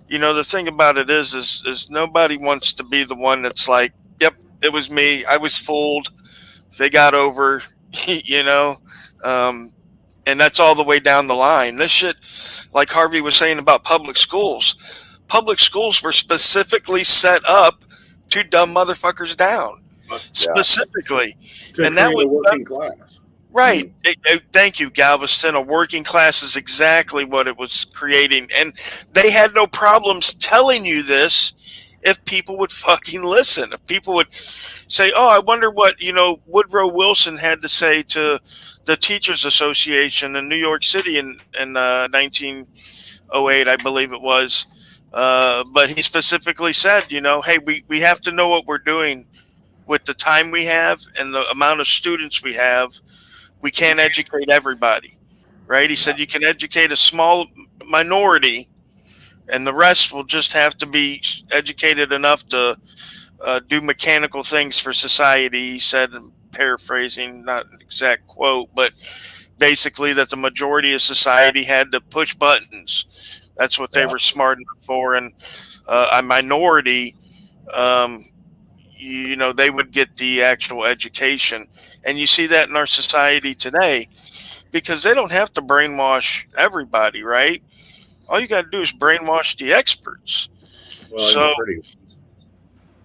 the thing about it is nobody wants to be the one that's like, yep, it was me, I was fooled, they got over, and that's all the way down the line. This shit, like Harvey was saying about public schools were specifically set up to dumb motherfuckers down. Specifically, and that was working class. Right. Thank you, Galveston. A working class is exactly what it was creating, and they had no problems telling you this if people would fucking listen. If people would say, "Oh, I wonder what Woodrow Wilson had to say to the Teachers Association in New York City in 1908, I believe it was." But he specifically said, hey, we have to know what we're doing with the time we have and the amount of students we have. We can't educate everybody, right? He said you can educate a small minority, and the rest will just have to be educated enough to do mechanical things for society. He said, paraphrasing, not an exact quote, but basically that the majority of society had to push buttons. That's what they were smart enough for. And a minority, they would get the actual education. And you see that in our society today, because they don't have to brainwash everybody, right? All you got to do is brainwash the experts. Well,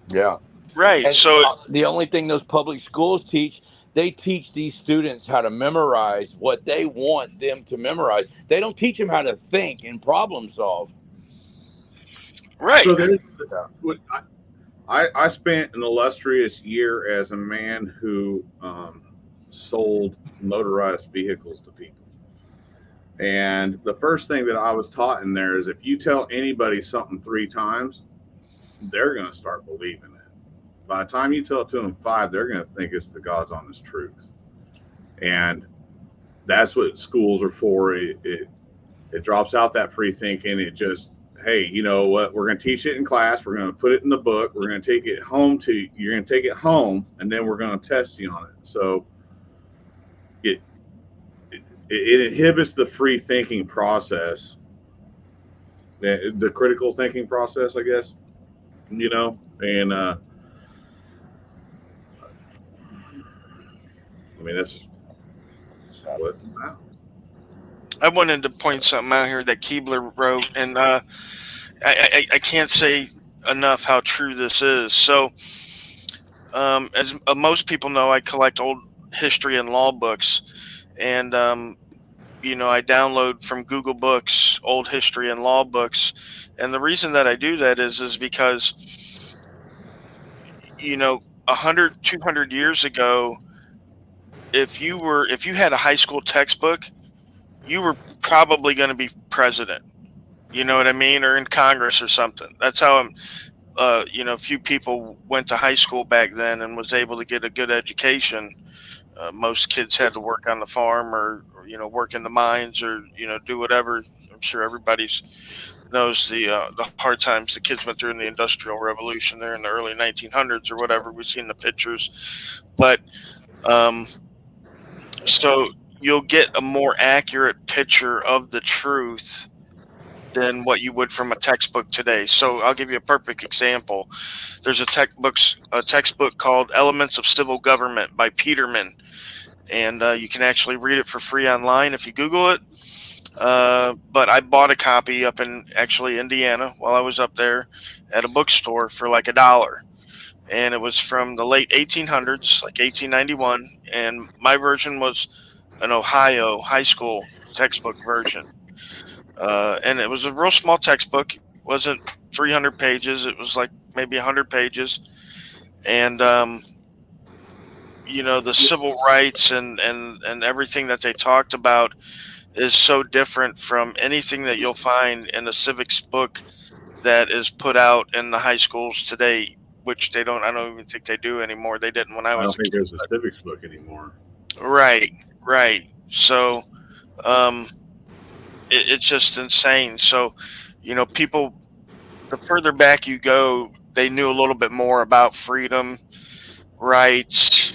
yeah. Right. And so the only thing those public schools teach, they teach these students how to memorize what they want them to memorize. They don't teach them how to think and problem solve. Right. So I spent an illustrious year as a man who sold motorized vehicles to people. And the first thing that I was taught in there is if you tell anybody something 3 times, they're going to start believing it. By the time you tell it to them 5, they're going to think it's the God's honest truth. And that's what schools are for. It drops out that free thinking. It just, hey, you know what? We're going to teach it in class. We're going to put it in the book. We're going to take it home you're going to take it home, and then we're going to test you on it. So it inhibits the free thinking process, the critical thinking process, I guess, and I mean, that's what it's about. I wanted to point something out here that Keebler wrote, and I can't say enough how true this is. So, as most people know, I collect old history and law books, and I download from Google Books old history and law books, and the reason that I do that is because 100, 200 years ago, if you had a high school textbook, you were probably going to be president, You know what I mean? Or in Congress or something. That's how I'm. Few people went to high school back then and was able to get a good education. Most kids had to work on the farm or work in the mines or do whatever. I'm sure everybody's knows the hard times the kids went through in the Industrial Revolution there in the early 1900s or whatever. We've seen the pictures, but um, so you'll get a more accurate picture of the truth than what you would from a textbook today. So I'll give you a perfect example. There's a textbook called Elements of Civil Government by Peterman, and you can actually read it for free online if you Google it. But I bought a copy up in actually Indiana while I was up there at a bookstore for like $1. And it was from the late 1800s, like 1891. And my version was an Ohio high school textbook version. And it was a real small textbook. It wasn't 300 pages. It was like maybe 100 pages. And, the civil rights and everything that they talked about is so different from anything that you'll find in a civics book that is put out in the high schools today, which I don't even think they do anymore. They didn't when I was don't think there's a civics book anymore. Right. So, it's just insane. So, people, the further back you go, they knew a little bit more about freedom, rights,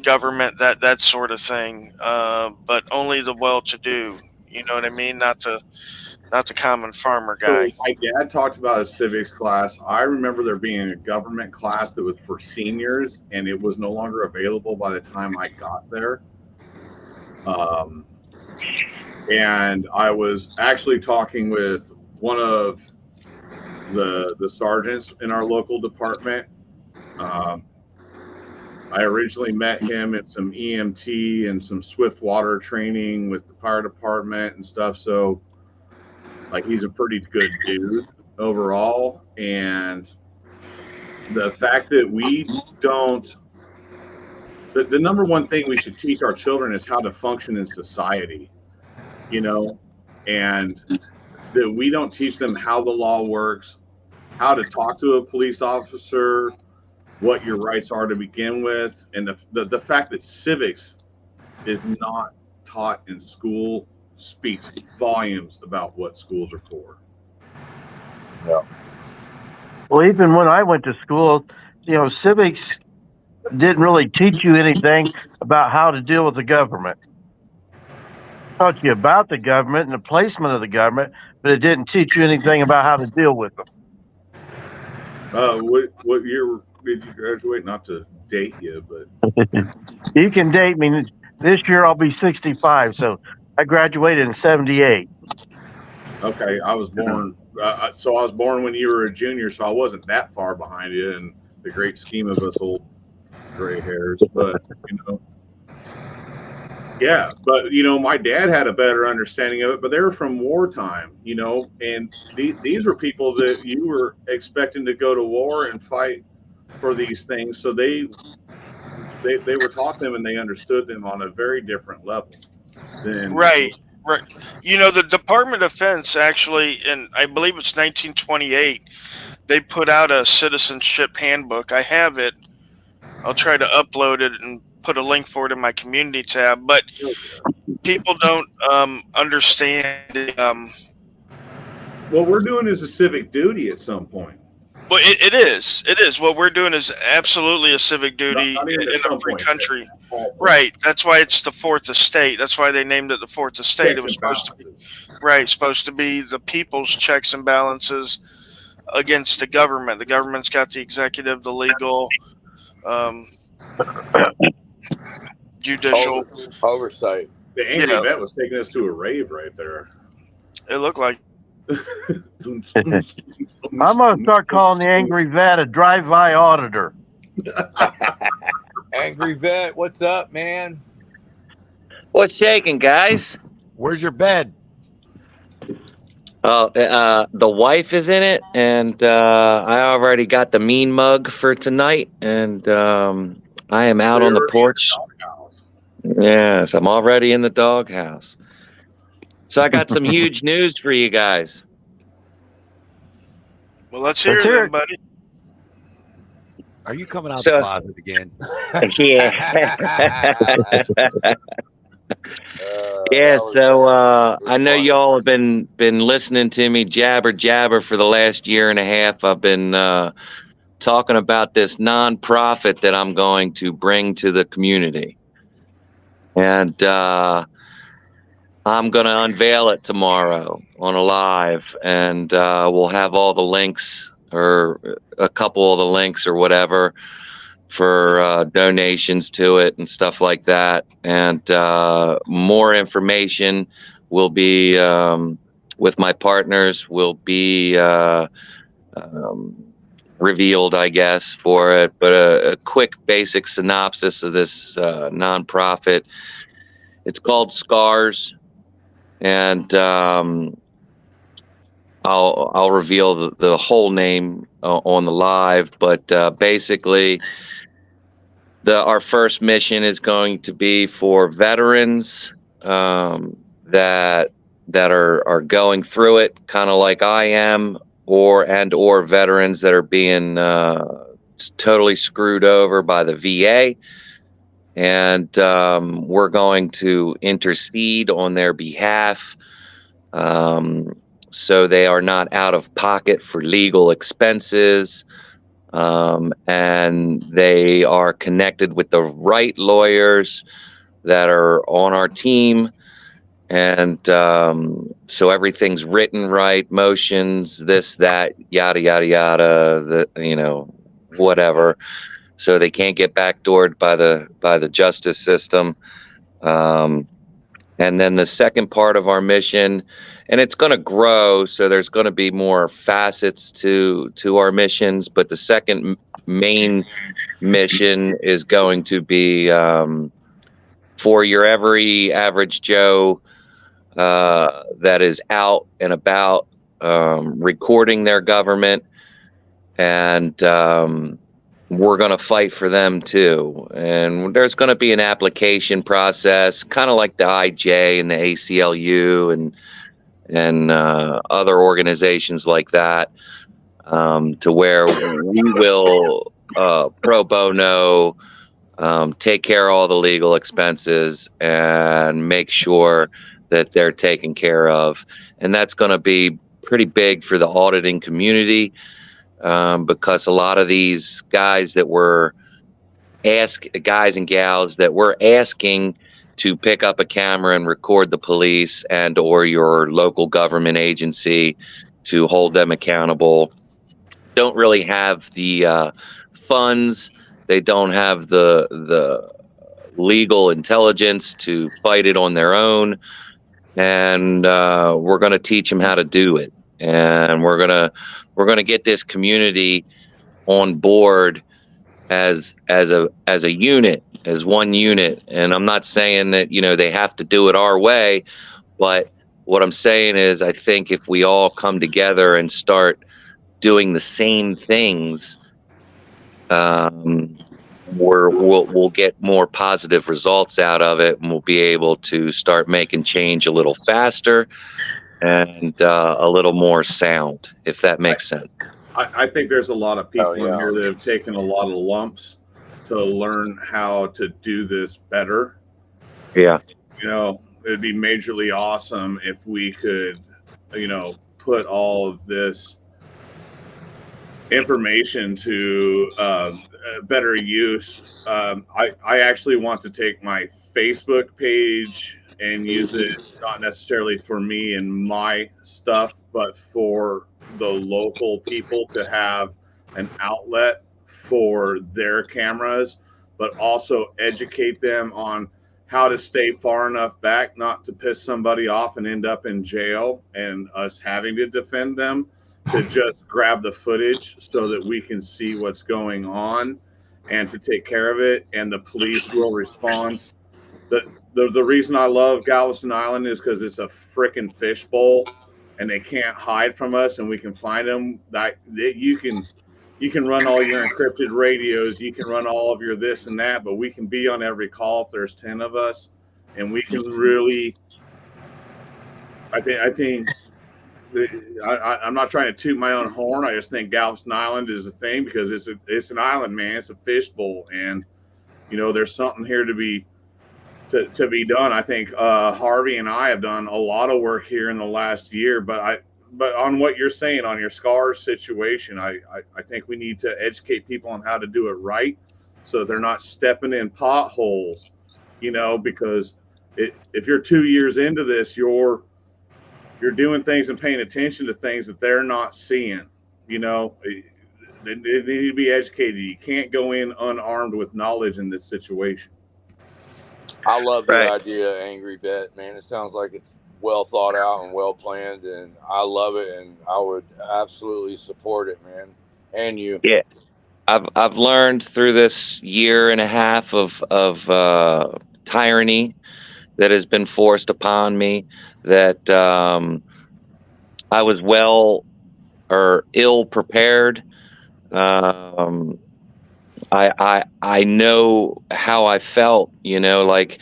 government, that sort of thing. But only the well-to-do. You know what I mean? Not the common farmer guy. So my dad talked about a civics class. I remember there being a government class that was for seniors, and it was no longer available by the time I got there. And I was actually talking with one of the sergeants in our local department. I originally met him at some EMT and some swift water training with the fire department and stuff. So, like, he's a pretty good dude overall. And the fact that we don't, the number one thing we should teach our children is how to function in society, and that we don't teach them how the law works, how to talk to a police officer, what your rights are to begin with, and the fact that civics is not taught in school speaks volumes about what schools are for. Yeah. Well, even when I went to school, civics didn't really teach you anything about how to deal with the government. It taught you about the government and the placement of the government, but it didn't teach you anything about how to deal with them. What year did you graduate? Not to date you, but you can date me. This year I'll be 65, so I graduated in 78. Okay, I was born. So I was born when you were a junior, so I wasn't that far behind you in the great scheme of us old gray hairs. But yeah. But my dad had a better understanding of it. But they were from wartime, and these were people that you were expecting to go to war and fight for these things. So they were taught them and they understood them on a very different level. Right. The Department of Defense actually, and I believe it's 1928, they put out a citizenship handbook. I have it. I'll try to upload it and put a link for it in my community tab. But people don't understand. What we're doing is a civic duty at some point. Well, it is. It is. What we're doing is absolutely a civic duty in a free country. Right. That's why it's the fourth estate. That's why they named it the fourth estate. It was supposed to be the people's checks and balances against the government. The government's got the executive, the legal, judicial oversight. The angry vet was taking us to a rave right there. It looked like. I'm gonna start calling the angry vet a drive-by auditor. Angry vet, what's up, man? What's shaking, guys? Where's your bed? Oh, the wife is in it, and I already got the mean mug for tonight, and I am out on the porch. Yes, I'm already in the doghouse. So I got some huge news for you guys. Well, let's hear it, buddy. Are you coming out the closet again? Yeah. So I know y'all have been listening to me jabber for the last year and a half. I've been talking about this nonprofit that I'm going to bring to the community, and I'm going to unveil it tomorrow on a live, and we'll have all the links, or a couple of the links or whatever, for donations to it and stuff like that. And more information will be with my partners will be revealed, I guess, for it. But a quick basic synopsis of this nonprofit. It's called SCARS, and I'll reveal the whole name on the live. But basically, our first mission is going to be for veterans that are going through it, kind of like I am, or veterans that are being totally screwed over by the VA. And we're going to intercede on their behalf, so they are not out of pocket for legal expenses, and they are connected with the right lawyers that are on our team. And so everything's written right, motions, this, that, yada, yada, yada, whatever. So they can't get backdoored by the justice system. And then the second part of our mission, and it's going to grow, so there's going to be more facets to our missions. But the second main mission is going to be for your every average Joe that is out and about, recording their government, and we're going to fight for them too. And there's going to be an application process, kind of like the IJ and the ACLU and other organizations like that, to where we will pro bono take care of all the legal expenses and make sure that they're taken care of. And that's going to be pretty big for the auditing community, because a lot of these guys and gals that we're asking to pick up a camera and record the police and or your local government agency to hold them accountable don't really have the funds. They don't have the legal intelligence to fight it on their own. And we're going to teach them how to do it. And we're gonna get this community on board as a unit, as one unit. And I'm not saying that they have to do it our way, but what I'm saying is I think if we all come together and start doing the same things, we'll get more positive results out of it, and we'll be able to start making change a little faster and a little more sound, if that makes sense. I think there's a lot of people in here that have taken a lot of lumps to learn how to do this better. Yeah. It'd be majorly awesome if we could, put all of this information to better use. I actually want to take my Facebook page and use it not necessarily for me and my stuff, but for the local people to have an outlet for their cameras, but also educate them on how to stay far enough back not to piss somebody off and end up in jail and us having to defend them, to just grab the footage so that we can see what's going on and to take care of it, and the police will respond. The reason I love Galveston Island is because it's a freaking fishbowl, and they can't hide from us, and we can find them. You can run all your encrypted radios, you can run all of your this and that, but we can be on every call if there's 10 of us, and we can really. I think I'm not trying to toot my own horn. I just think Galveston Island is a thing because it's an island, man. It's a fishbowl, and there's something here to be done. I think Harvey and I have done a lot of work here in the last year, but on what you're saying on your scars situation, I think we need to educate people on how to do it right, so they're not stepping in potholes, because if you're 2 years into this, you're doing things and paying attention to things that they're not seeing. They need to be educated. You can't go in unarmed with knowledge in this situation. I love the idea, Angry Vet, man. It sounds like it's well thought out and well planned, and I love it, and I would absolutely support it, man. And you. Yeah. I've learned through this year and a half of tyranny that has been forced upon me that I was well or ill prepared. I know how I felt, like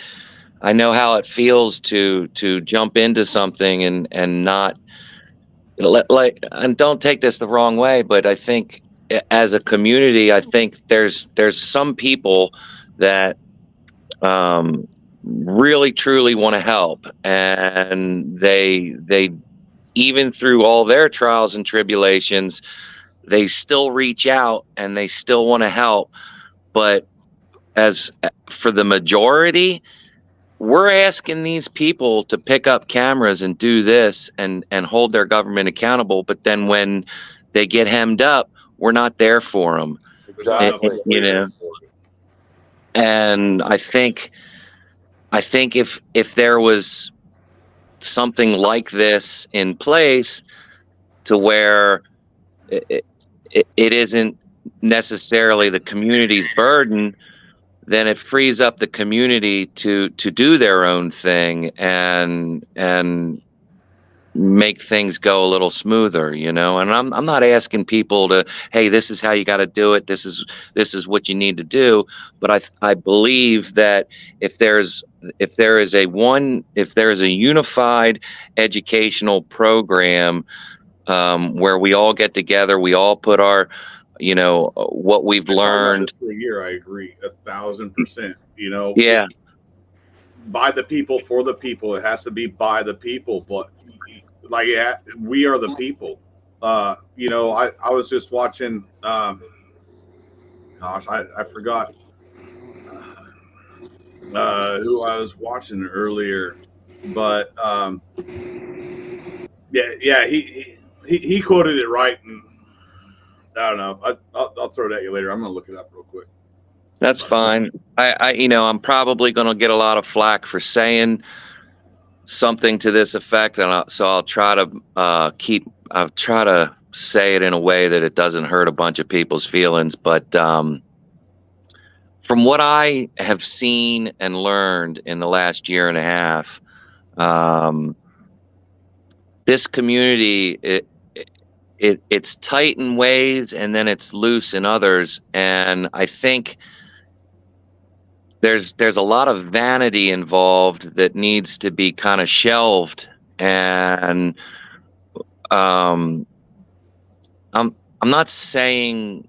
I know how it feels to jump into something and not and don't take this the wrong way, but I think as a community, I think there's some people that really truly want to help, and they even through all their trials and tribulations, they still reach out and they still want to help. But as for the majority, we're asking these people to pick up cameras and do this and hold their government accountable. But then when they get hemmed up, we're not there for them. Exactly. And I think if there was something like this in place to where it isn't necessarily the community's burden, then it frees up the community to do their own thing and make things go a little smoother, and I'm not asking people to, hey, this is how you got to do it, this is what you need to do, but I believe that if there is a unified educational program where we all get together, we all put our what we've learned for a year, I agree 1,000%. Yeah. By the people, for the people. It has to be by the people, but we are the people. I was just watching. Gosh, I forgot who I was watching earlier, but yeah, he quoted it right, and I don't know. I'll throw it at you later. I'm gonna look it up real quick. That's fine. I'm probably going to get a lot of flack for saying something to this effect, and so I'll try to say it in a way that it doesn't hurt a bunch of people's feelings. But from what I have seen and learned in the last year and a half, this community, it's tight in ways and then it's loose in others, and I think there's a lot of vanity involved that needs to be kind of shelved, and I'm not saying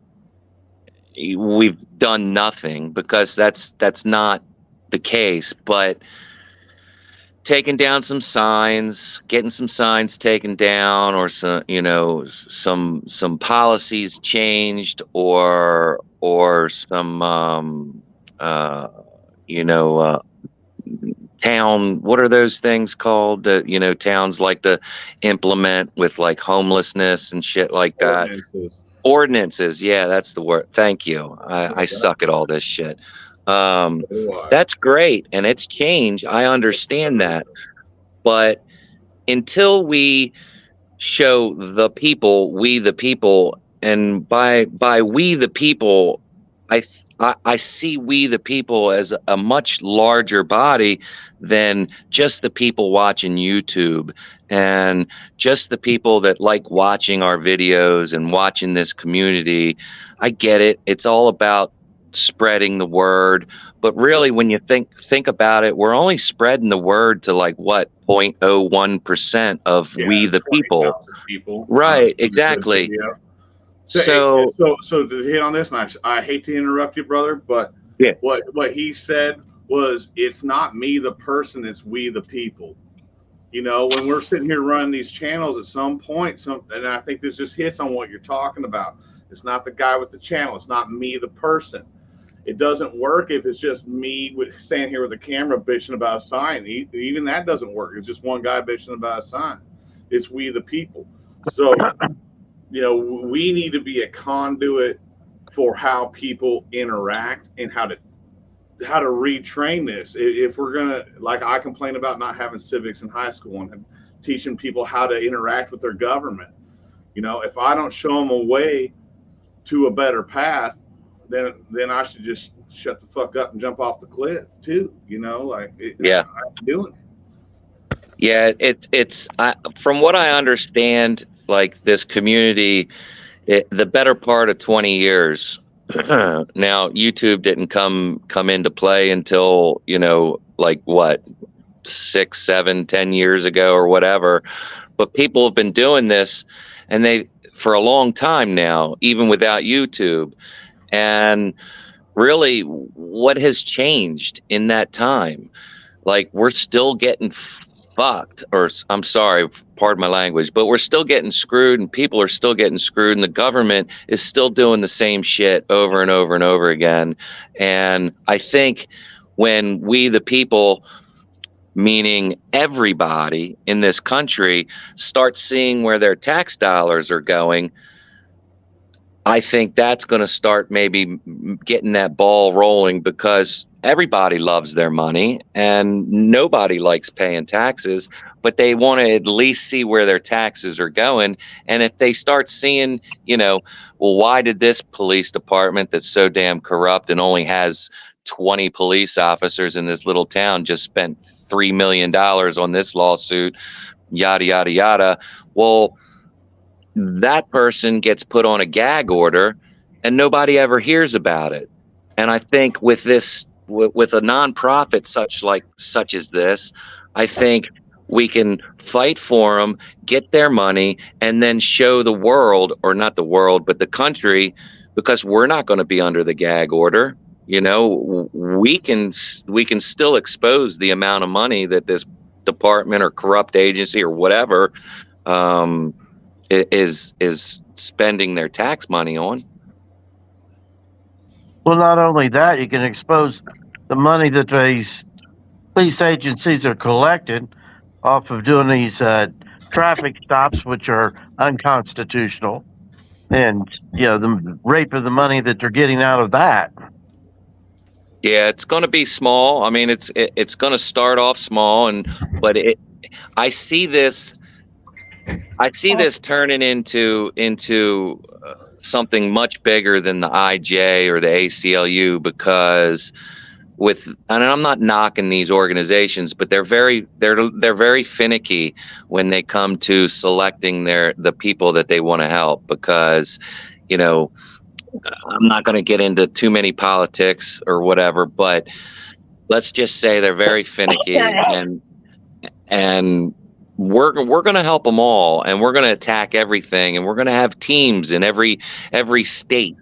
we've done nothing, because that's not the case, but taking down some signs, getting some signs taken down, or some policies changed, or some town, what are those things called that towns like to implement with like homelessness and shit like that? Ordinances, yeah, that's the word. Thank you. I suck at all this shit. That's great, and it's change. I understand that, but until we show the people, we the people, and by we the people, I see we the people as a much larger body than just the people watching YouTube and just the people that like watching our videos and watching this community. I get it. It's all about spreading the word. But really, when you think about it, we're only spreading the word to like what 0.01% of we the people. People. Right, exactly. So to hit on this, and I hate to interrupt you, brother, but yeah, what he said was, it's not me the person, it's we the people. You know, when we're sitting here running these channels, at some point, and I think this just hits on what you're talking about. It's not the guy with the channel. It's not me the person. It doesn't work if it's just me standing here with a camera bitching about a sign. Even that doesn't work. It's just one guy bitching about a sign. It's we the people. So, you know, we need to be a conduit for how people interact and how to retrain this. If we're gonna, like, I complain about not having civics in high school and teaching people how to interact with their government. You know, if I don't show them a way to a better path, then I should just shut the fuck up and jump off the cliff too. You know, like I'm doing it. Yeah, it's from what I understand, like this community, the better part of 20 years. Now, YouTube didn't come into play until, you know, like what, 6, 7, 10 years ago or whatever. But people have been doing this, and they for a long time now, even without YouTube. And really, what has changed in that time? Like, we're still getting fucked, or I'm sorry, pardon my language, but we're still getting screwed, and people are still getting screwed, and the government is still doing the same shit over and over and over again. And I think when we, the people, meaning everybody in this country, start seeing where their tax dollars are going, I think that's going to start maybe getting that ball rolling, because everybody loves their money and nobody likes paying taxes, but they want to at least see where their taxes are going. And if they start seeing, you know, well, why did this police department that's so damn corrupt and only has 20 police officers in this little town just spent $3 million on this lawsuit, yada, yada, yada. Well, that person gets put on a gag order and nobody ever hears about it. And I think with this, with a nonprofit such as this, I think we can fight for them, get their money, and then show the world, or not the world, but the country, because we're not going to be under the gag order. You know, we can still expose the amount of money that this department or corrupt agency or whatever is spending their tax money on. Well, not only that, you can expose the money that these police agencies are collecting off of doing these traffic stops, which are unconstitutional, and, you know, the rape of the money that they're getting out of that. Yeah, it's going to be small. I mean, it's going to start off small, but I see this turning into something much bigger than the IJ or the ACLU, because and I'm not knocking these organizations, but they're very finicky when they come to selecting the people that they want to help, because, you know, I'm not going to get into too many politics or whatever, but let's just say they're very finicky, and we're going to help them all, and we're going to attack everything, and we're going to have teams in every state.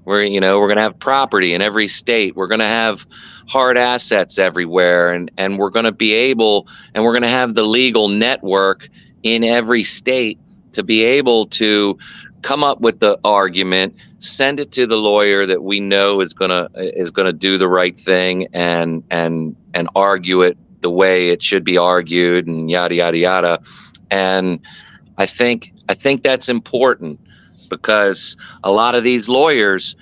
We're going to have property in every state. We're going to have hard assets everywhere, and we're going to be able, and we're going to have the legal network in every state to be able to come up with the argument, send it to the lawyer that we know is gonna do the right thing, and argue it the way it should be argued, and yada yada yada. And I think that's important, because a lot of these lawyers,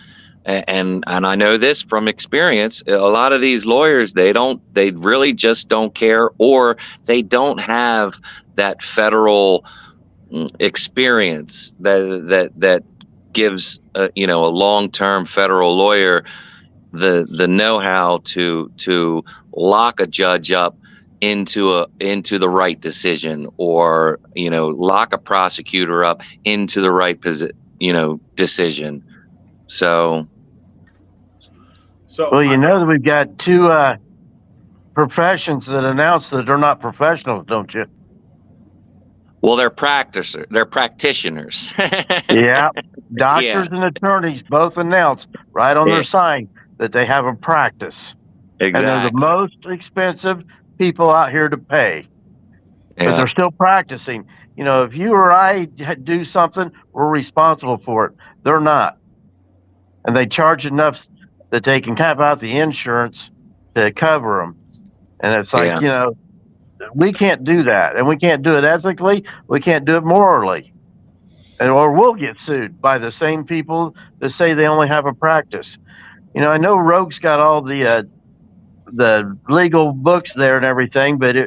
and I know this from experience, a lot of these lawyers, they really just don't care, or they don't have that federal experience that gives a long-term federal lawyer the know-how to lock a judge up into the right decision, or lock a prosecutor up into the right decision. So So well, you know that we've got two professions that announce that they're not professionals, don't you? Well, they're practitioners. Yeah. Doctors Yeah, and attorneys both announce right on yeah, their sign that they have a practice. And they're the exactly. most expensive people out here to pay, but Yeah, they're still practicing. You know, if you or I do something, we're responsible for it. They're not. And they charge enough that they can cap out the insurance to cover them. And it's like, yeah, you know, we can't do that. And we can't do it ethically. We can't do it morally. And or we'll get sued by the same people that say they only have a practice. You know, I know Rogue's got all the legal books there and everything, but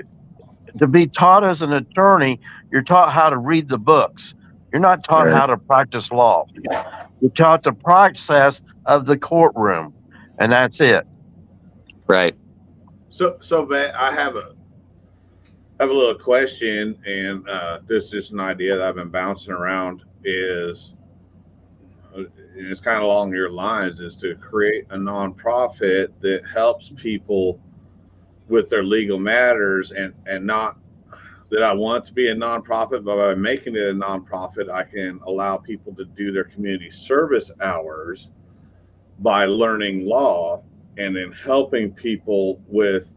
to be taught as an attorney, you're taught how to read the books. You're not taught right, how to practice law. You're taught the process of the courtroom, and that's it. right. So Matt, I have a little question, and this is just an idea that I've been bouncing around. Is it's kind of along your lines, is to create a nonprofit that helps people with their legal matters, and not that I want it to be a nonprofit, but by making it a nonprofit, I can allow people to do their community service hours by learning law and then helping people with.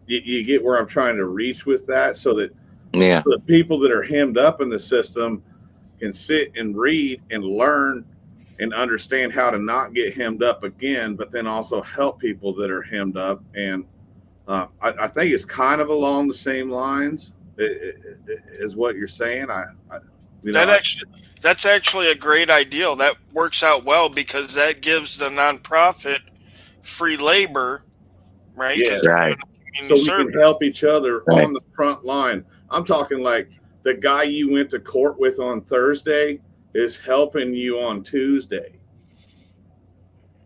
You get where I'm trying to reach with that, so that Yeah, the people that are hemmed up in the system can sit and read and learn and understand how to not get hemmed up again, but then also help people that are hemmed up. And I think it's kind of along the same lines as what you're saying. That's actually a great idea. That works out well because that gives the nonprofit free labor, right? Yeah, Because they're right, doing community so we can service. help each other right. on the front line. I'm talking like the guy you went to court with on Thursday is helping you on Tuesday.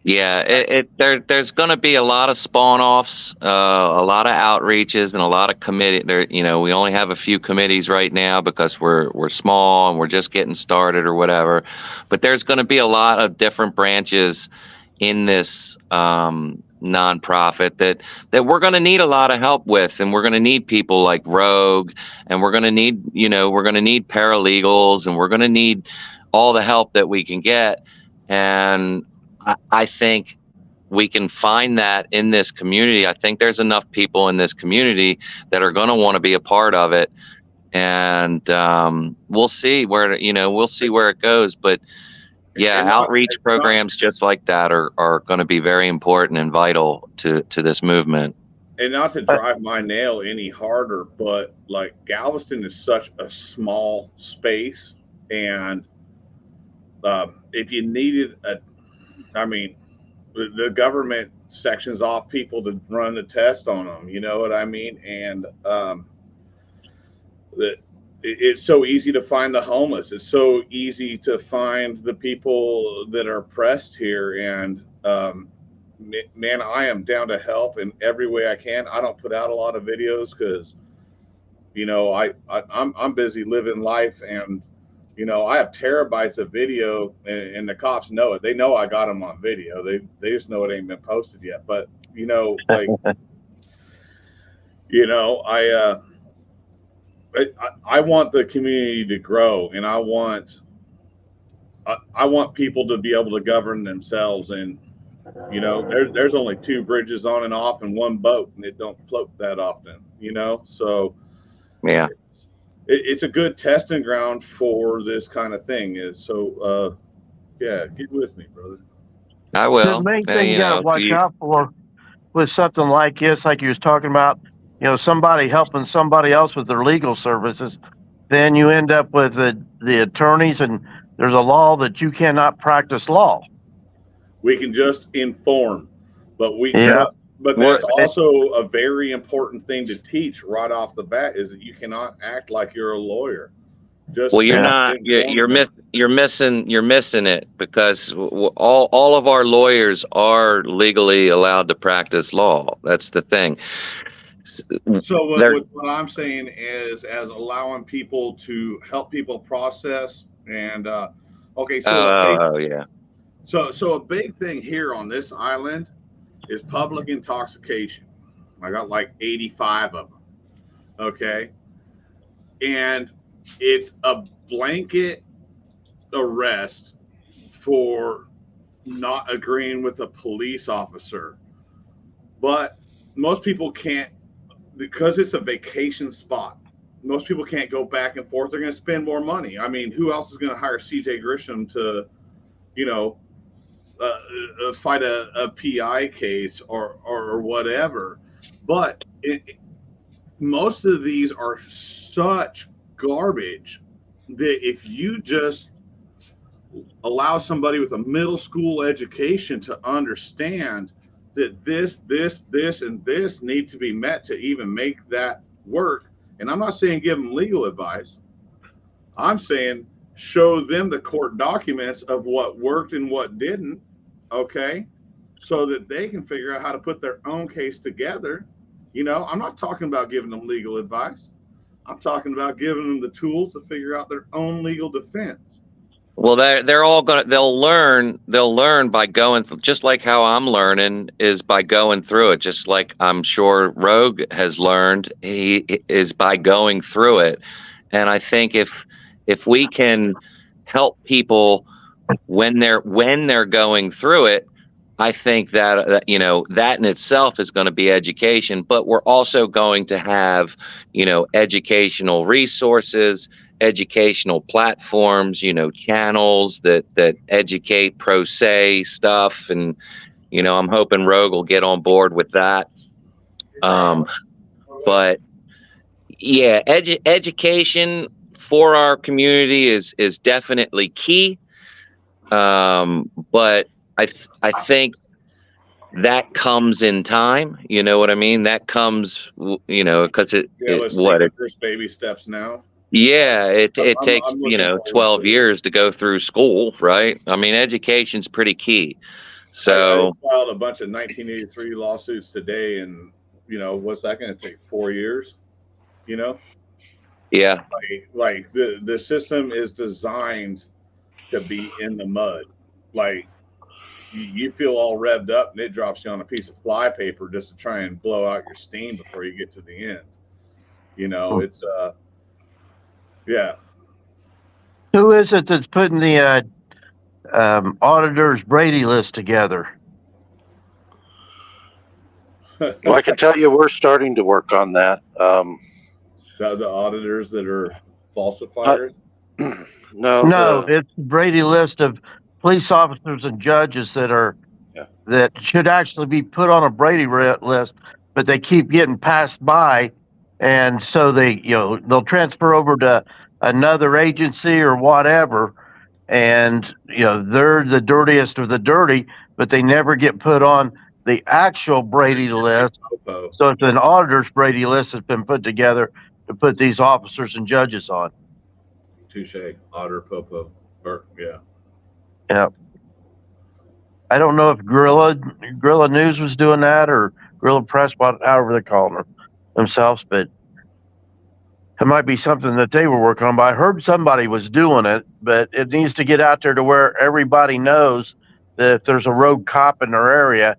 Yeah, there's going to be a lot of spawn-offs, a lot of outreaches, and a lot of committee. There, you know, we only have a few committees right now because we're small and we're just getting started or whatever. But there's going to be a lot of different branches in this nonprofit that we're going to need a lot of help with, and we're going to need people like Rogue, and we're going to need paralegals, and we're going to need all the help that we can get. And I think we can find that in this community. I think there's enough people in this community that are going to want to be a part of it, and we'll see where it goes. But yeah, outreach programs just like that are going to be very important and vital to this movement. And not to drive my nail any harder, but like Galveston is such a small space, and if you needed the government sections off people to run a test on them. You know what I mean? And it's so easy to find the homeless. It's so easy to find the people that are oppressed here. And man, I am down to help in every way I can. I don't put out a lot of videos because, you know, I'm busy living life, and you know, I have terabytes of video, and the cops know it. They know I got them on video. They just know it ain't been posted yet. But you know, like, you know, I want the community to grow, and I want people to be able to govern themselves. And you know, there's only 2 bridges on and off and 1 boat, and it don't float that often. You know, so yeah. It's a good testing ground for this kind of thing. So, yeah, get with me, brother. I will. The main thing you got to watch out for with something like this, like you was talking about, you know, somebody helping somebody else with their legal services, then you end up with the attorneys, and there's a law that you cannot practice law. We can just inform, but Yeah. But that's also a very important thing to teach right off the bat, is that you cannot act like you're a lawyer. Well, you're not. You're missing it, because all of our lawyers are legally allowed to practice law. That's the thing. So what I'm saying is, as allowing people to help people process and okay, so So a big thing here on this island is public intoxication. I got like 85 of them. Okay. And it's a blanket arrest for not agreeing with a police officer. But most people can't, because it's a vacation spot, most people can't go back and forth. They're going to spend more money. I mean, who else is going to hire CJ Grisham to, you know, fight a PI case or whatever? But most of these are such garbage that if you just allow somebody with a middle school education to understand that this, and this need to be met to even make that work. And I'm not saying give them legal advice. I'm saying show them the court documents of what worked and what didn't, okay? So that they can figure out how to put their own case together. You know, I'm not talking about giving them legal advice. I'm talking about giving them the tools to figure out their own legal defense. Well, they're all gonna they'll learn by going through, just like how I'm learning is by going through it. Just like I'm sure Rogue has learned, he is by going through it. And I think if we can help people when they're going through it, I think that you know, that in itself is going to be education. But we're also going to have, you know, educational resources, educational platforms, you know, channels that educate pro se stuff. And, you know, I'm hoping Rogue will get on board with that. But yeah, education for our community is definitely key. But I think that comes in time. You know what I mean? That comes, you know, because First baby steps now. Yeah, it takes, you know, 12 years to go through school, right? I mean, education's pretty key. So I filed a bunch of 1983 lawsuits today, and you know, what's that going to take? 4 years? You know? Yeah. Like the system is designed to be in the mud. Like you feel all revved up, and it drops you on a piece of fly paper just to try and blow out your steam before you get to the end. You know, it's yeah. Who is it that's putting the auditor's Brady list together? Well, I can tell you we're starting to work on that. The auditors that are falsifiers? No, it's the Brady list of police officers and judges that should actually be put on a Brady list, but they keep getting passed by, and so they'll transfer over to another agency or whatever, and they're the dirtiest of the dirty, but they never get put on the actual Brady list. So it's an auditor's Brady list that's been put together to put these officers and judges on. Touche, Otter Popo, or yeah. Yeah. I don't know if Guerrilla News was doing that or Guerrilla Press, however they call themselves, but it might be something that they were working on. But I heard somebody was doing it, but it needs to get out there to where everybody knows that if there's a rogue cop in their area,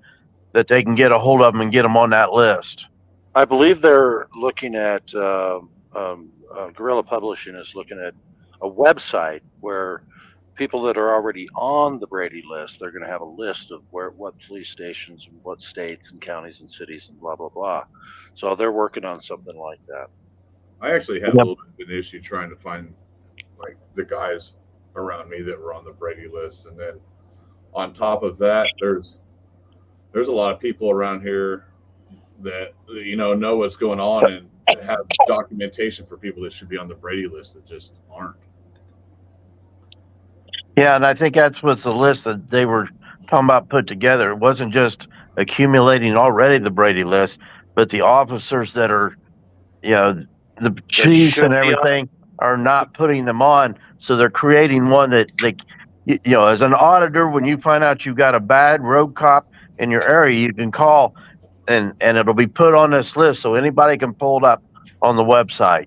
that they can get a hold of them and get them on that list. I believe they're looking at Guerrilla Publishing is looking at a website where people that are already on the Brady list, they're going to have a list of what police stations and what states and counties and cities and blah, blah, blah. So they're working on something like that. I actually had a little bit of an issue trying to find like the guys around me that were on the Brady list. And then on top of that, there's a lot of people around here that, you know what's going on and have documentation for people that should be on the Brady list that just aren't. Yeah, and I think that's what's the list that they were talking about put together. It wasn't just accumulating already the Brady list, but the officers that are, the chiefs and everything are not putting them on. So they're creating one that as an auditor, when you find out you've got a bad rogue cop in your area, you can call and it'll be put on this list so anybody can pull it up on the website.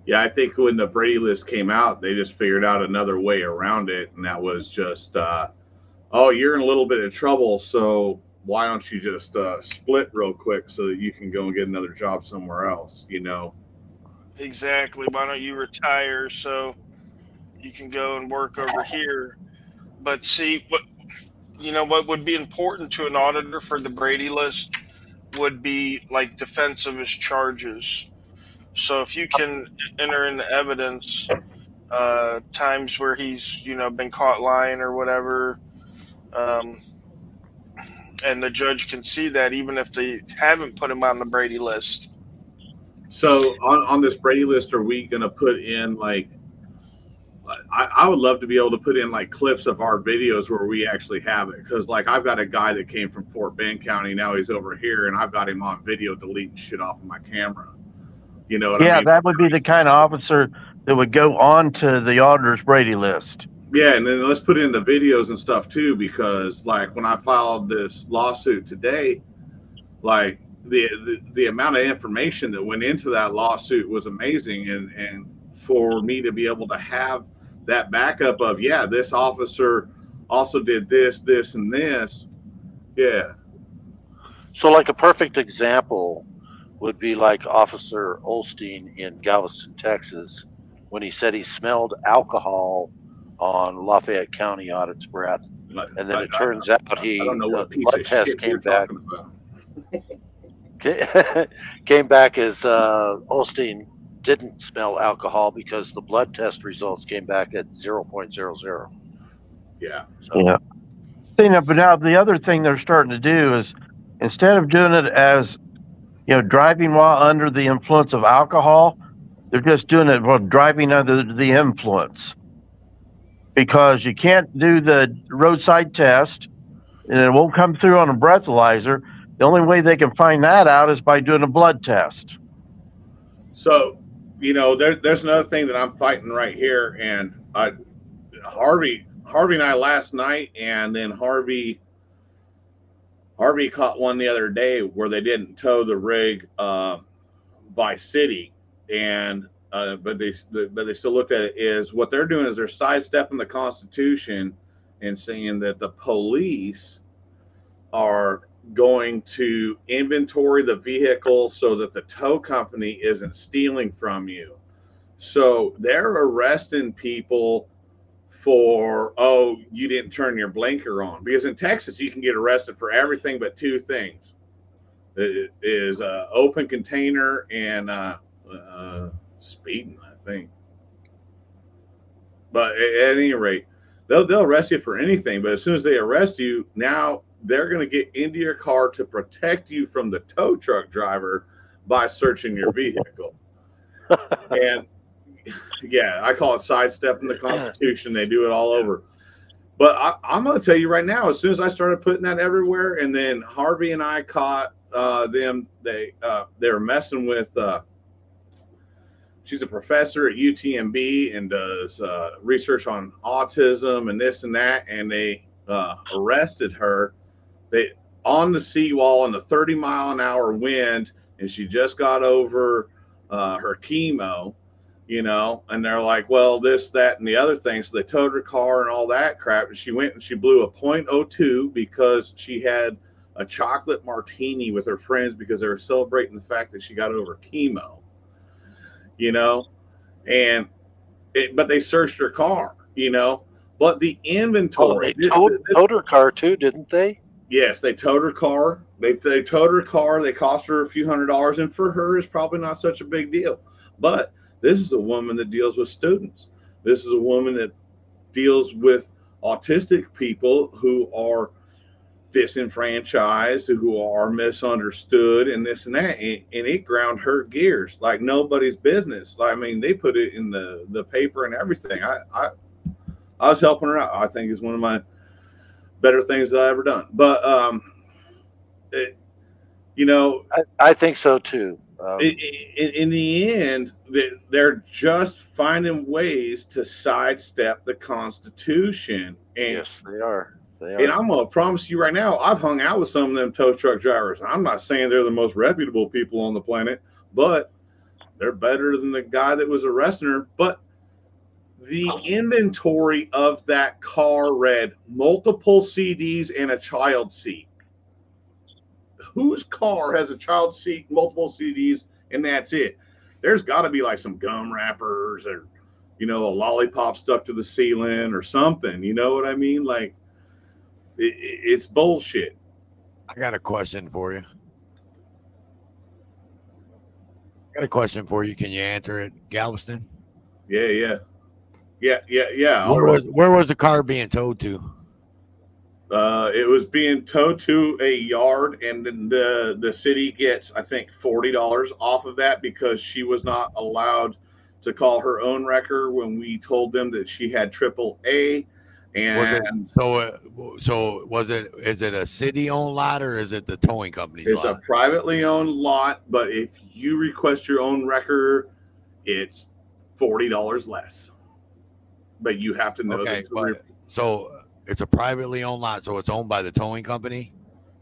Yeah, I think when the Brady list came out, they just figured out another way around it, and that was just, oh, you're in a little bit of trouble, so why don't you just split real quick so that you can go and get another job somewhere else, you know? Exactly. Why don't you retire so you can go and work over here? But see, what would be important to an auditor for the Brady list would be like defense of his charges. So if you can enter into evidence times where he's been caught lying or whatever, um, and the judge can see that even if they haven't put him on the Brady list. So on this Brady list, are we going to put in like, I would love to be able to put in like clips of our videos where we actually have it. Cause like I've got a guy that came from Fort Bend County. Now he's over here and I've got him on video deleting shit off of my camera. You know what I mean? That would be the kind of officer that would go on to the auditor's Brady list. Yeah, and then let's put in the videos and stuff too, because like when I filed this lawsuit today, like the amount of information that went into that lawsuit was amazing, and for me to be able to have that backup of, yeah, this officer also did this, this, and this. Yeah. So like a perfect example would be like Officer Olstein in Galveston, Texas, when he said he smelled alcohol on Lafayette County audits, Brad. And then it turns out I don't know what piece blood of test shit came you're back. talking about. Came back as Olstein didn't smell alcohol because the blood test results came back at 0.00. Yeah. So. Yeah. But now the other thing they're starting to do is, instead of doing it as, driving while under the influence of alcohol, they're just doing it while driving under the influence. Because you can't do the roadside test, and it won't come through on a breathalyzer. The only way they can find that out is by doing a blood test. So, there's another thing that I'm fighting right here, and Harvey and I last night, and then Harvey caught one the other day where they didn't tow the rig by city, and but they still looked at it. Is what they're doing is they're sidestepping the Constitution and saying that the police are going to inventory the vehicle so that the tow company isn't stealing from you. So they're arresting people for, oh, you didn't turn your blinker on. Because in Texas, you can get arrested for everything but two things. It is open container and speeding, I think. But at any rate, they'll arrest you for anything. But as soon as they arrest you, now they're going to get into your car to protect you from the tow truck driver by searching your vehicle. And yeah, I call it sidestepping the Constitution. They do it all over. But I'm going to tell you right now, as soon as I started putting that everywhere, and then Harvey and I caught them, they were messing with, she's a professor at UTMB and does research on autism and this and that, and they arrested her. They on the seawall in a 30-mile-an-hour wind, and she just got over her chemo, and they're like, well, this, that, and the other thing. So they towed her car and all that crap. And she went and she blew a .02 because she had a chocolate martini with her friends because they were celebrating the fact that she got over chemo, but they searched her car, but the inventory. Oh, they towed her car too, didn't they? Yes, they towed her car. They towed her car. They cost her a few $100s, and for her, it's probably not such a big deal. But this is a woman that deals with students. This is a woman that deals with autistic people who are disenfranchised, who are misunderstood, and this and that. And it ground her gears like nobody's business. I mean, they put it in the paper and everything. I was helping her out. I think it's one of my better things that I've ever done. But I think so too. In the end, they're just finding ways to sidestep the Constitution. And, yes, they are. And I'm going to promise you right now, I've hung out with some of them tow truck drivers. I'm not saying they're the most reputable people on the planet, but they're better than the guy that was arresting her. But the inventory of that car read multiple CDs and a child seat. Whose car has a child seat, multiple CDs, and that's it? There's got to be like some gum wrappers or, a lollipop stuck to the ceiling or something. You know what I mean? Like, it's bullshit. I got a question for you. Can you answer it, Galveston? Yeah. Where was the car being towed to? It was being towed to a yard, and then the city gets, I think, $40 off of that because she was not allowed to call her own wrecker when we told them that she had AAA. And is it a city-owned lot or is it the towing company's it's lot? a privately owned lot, but if you request your own wrecker, it's $40 less. But you have to know that. So it's a privately owned lot, so it's owned by the towing company?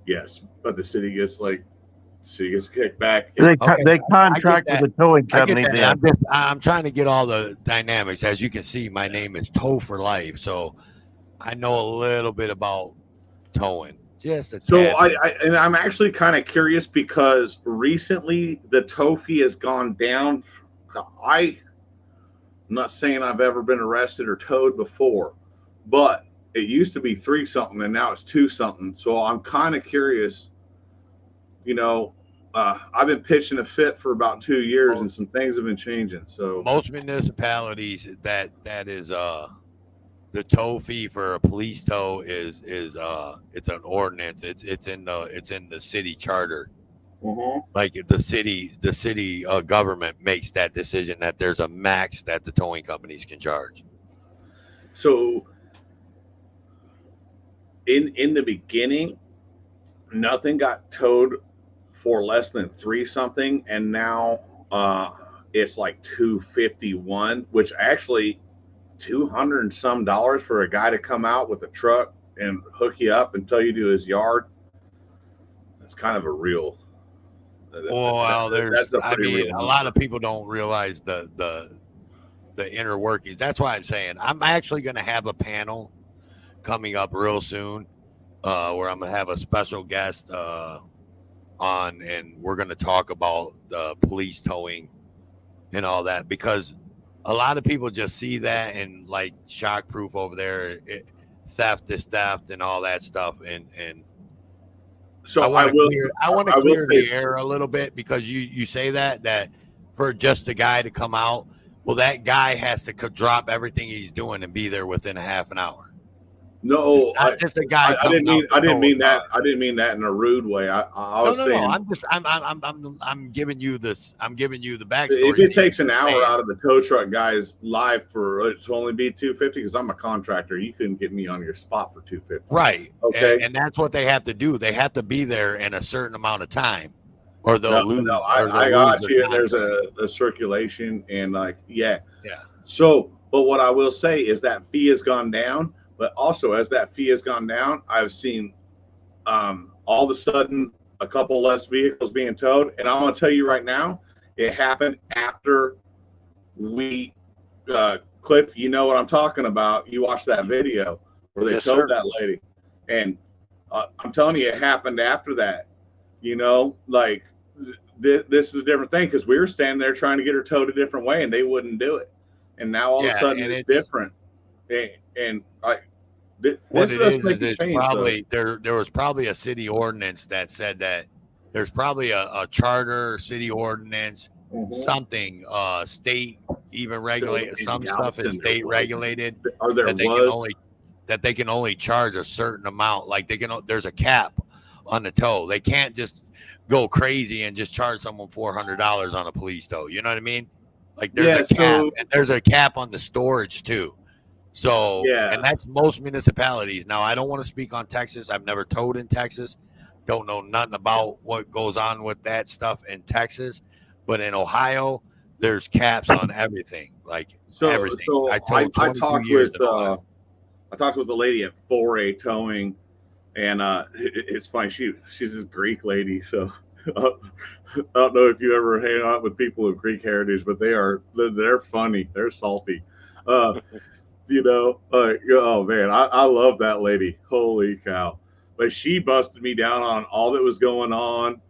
Yes, but the city gets kicked back. They contract with the towing company. I'm trying to get all the dynamics. As you can see, my name is Tow for Life, so I know a little bit about towing. I'm actually kind of curious because recently the tow fee has gone down. I'm not saying I've ever been arrested or towed before, but it used to be 3 something and now it's 2 something. So I'm kind of curious. I've been pitching a fit for about 2 years and some things have been changing. So most municipalities that is the tow fee for a police tow is it's an ordinance. It's in the city charter. Mm-hmm. Like the city government makes that decision that there's a max that the towing companies can charge. So in the beginning, nothing got towed for less than 3 something, and now it's like $251, which actually $200 and some for a guy to come out with a truck and hook you up and tow you to his yard. That's kind of a real. A lot of people don't realize the inner workings. That's why I'm saying I'm actually going to have a panel coming up real soon where I'm going to have a special guest on, and we're going to talk about police towing and all that, because a lot of people just see that and like shock proof over there, theft is theft and all that stuff. And so I want to clear the air a little bit, because you say that for just a guy to come out, well, that guy has to drop everything he's doing and be there within a half an hour. No, just a guy. I didn't mean that. I didn't mean that in a rude way. I was saying. I'm giving you this. I'm giving you the backstory. If it takes an hour out of the tow truck guy's life for it to only be $250, because I'm a contractor, you couldn't get me on your spot for $250. Right. Okay. And that's what they have to do. They have to be there in a certain amount of time, or they'll lose. I got you. And there's a circulation and yeah. So, but what I will say is that fee has gone down. But also, as that fee has gone down, I've seen all of a sudden a couple less vehicles being towed. And I'm going to tell you right now, it happened after we, Cliff, you know what I'm talking about. You watched that video where they towed that lady. And I'm telling you, it happened after that. This is a different thing, because we were standing there trying to get her towed a different way and they wouldn't do it. And now all of a sudden it's different. And what it is probably there was probably a city ordinance that said that there's probably a charter city ordinance, something state even regulated, some stuff is state regulated, that they can only charge a certain amount. Like there's a cap on the tow. They can't just go crazy and just charge someone $400 on a police tow. You know what I mean? Like there's a cap, and there's a cap on the storage too. So, and that's most municipalities. Now, I don't want to speak on Texas. I've never towed in Texas. Don't know nothing about what goes on with that stuff in Texas. But in Ohio, there's caps on everything, everything. So I talked with the lady at 4A Towing, and it's funny. She's a Greek lady, so I don't know if you ever hang out with people of Greek heritage, but they're funny. They're salty. Oh man, I love that lady. Holy cow! But she busted me down on all that was going on,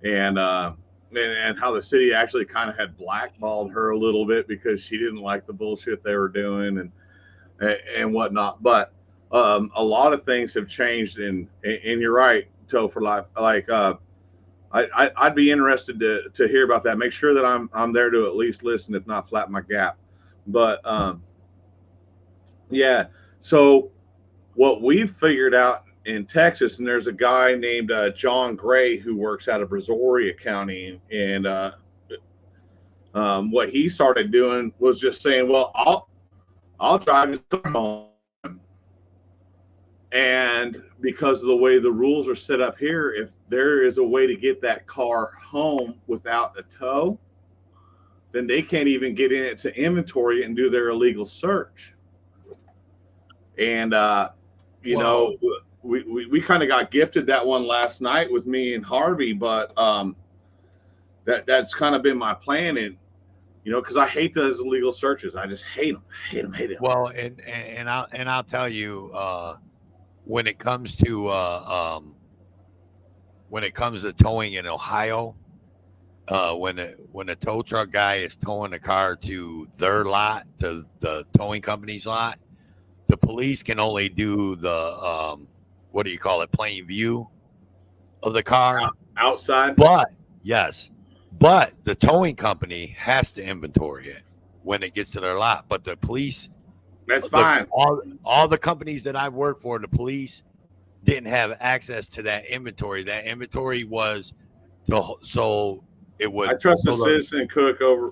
and how the city actually kind of had blackballed her a little bit because she didn't like the bullshit they were doing and whatnot. But a lot of things have changed, and you're right, Topher. I'd be interested to hear about that. Make sure that I'm there to at least listen, if not flatten my gap. But yeah. So what we've figured out in Texas, and there's a guy named John Gray who works out of Brazoria County, and what he started doing was just saying, "Well, I'll drive his car home." And because of the way the rules are set up here, if there is a way to get that car home without a tow, then they can't even get in it to inventory and do their illegal search. And we kind of got gifted that one last night with me and Harvey, but that's kind of been my plan, and because I hate those illegal searches. I just hate them. Well, and I'll tell you, when it comes to towing in Ohio, when a tow truck guy is towing a car to their lot, to the towing company's lot, the police can only do the what do you call it, plain view of the car outside. But the towing company has to inventory it when it gets to their lot. But the police, that's fine. All the companies that I've worked for, the police didn't have access to that inventory. That inventory was so it would. I trust the citizen cook over.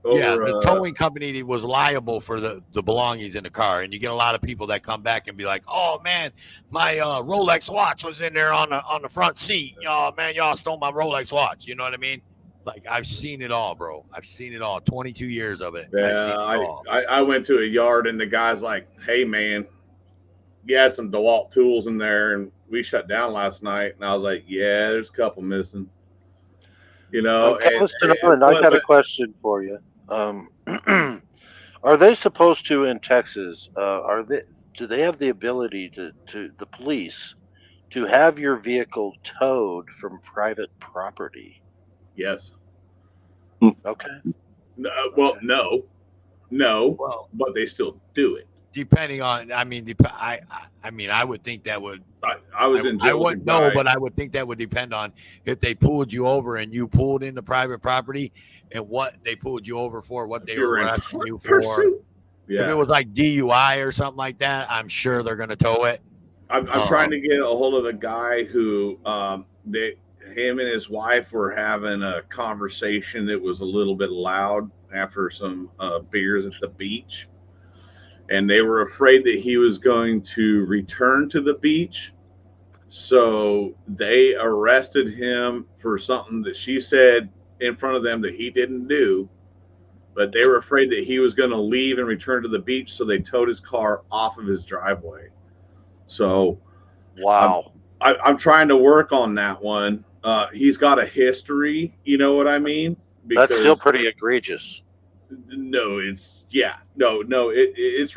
Yeah, the towing company was liable for the belongings in the car, and you get a lot of people that come back and be like, "Oh man, my Rolex watch was in there on the front seat. Oh man, y'all stole my Rolex watch." You know what I mean? Like, I've seen it all, bro. I've seen it all. 22 years of it. Yeah, I went to a yard and the guy's like, "Hey man, you had some DeWalt tools in there, and we shut down last night." And I was like, "Yeah, there's a couple missing." I got a question for you. Are they supposed to, in Texas? Do they have the ability to the police to have your vehicle towed from private property? Yes. Okay. Well, no, but they still do it. Depending on, I mean, I would think that would. I was in jail. I wouldn't know, but I would think that would depend on if they pulled you over and you pulled into private property and what they pulled you over for, what they were arresting you for. Yeah. If it was like DUI or something like that, I'm sure they're going to tow it. I'm trying to get a hold of a guy who him and his wife were having a conversation that was a little bit loud after some beers at the beach. And they were afraid that he was going to return to the beach. So they arrested him for something that she said in front of them that he didn't do. But they were afraid that he was going to leave and return to the beach. So they towed his car off of his driveway. So, wow. I'm trying to work on that one. He's got a history. You know what I mean? Because that's still pretty egregious. No, it's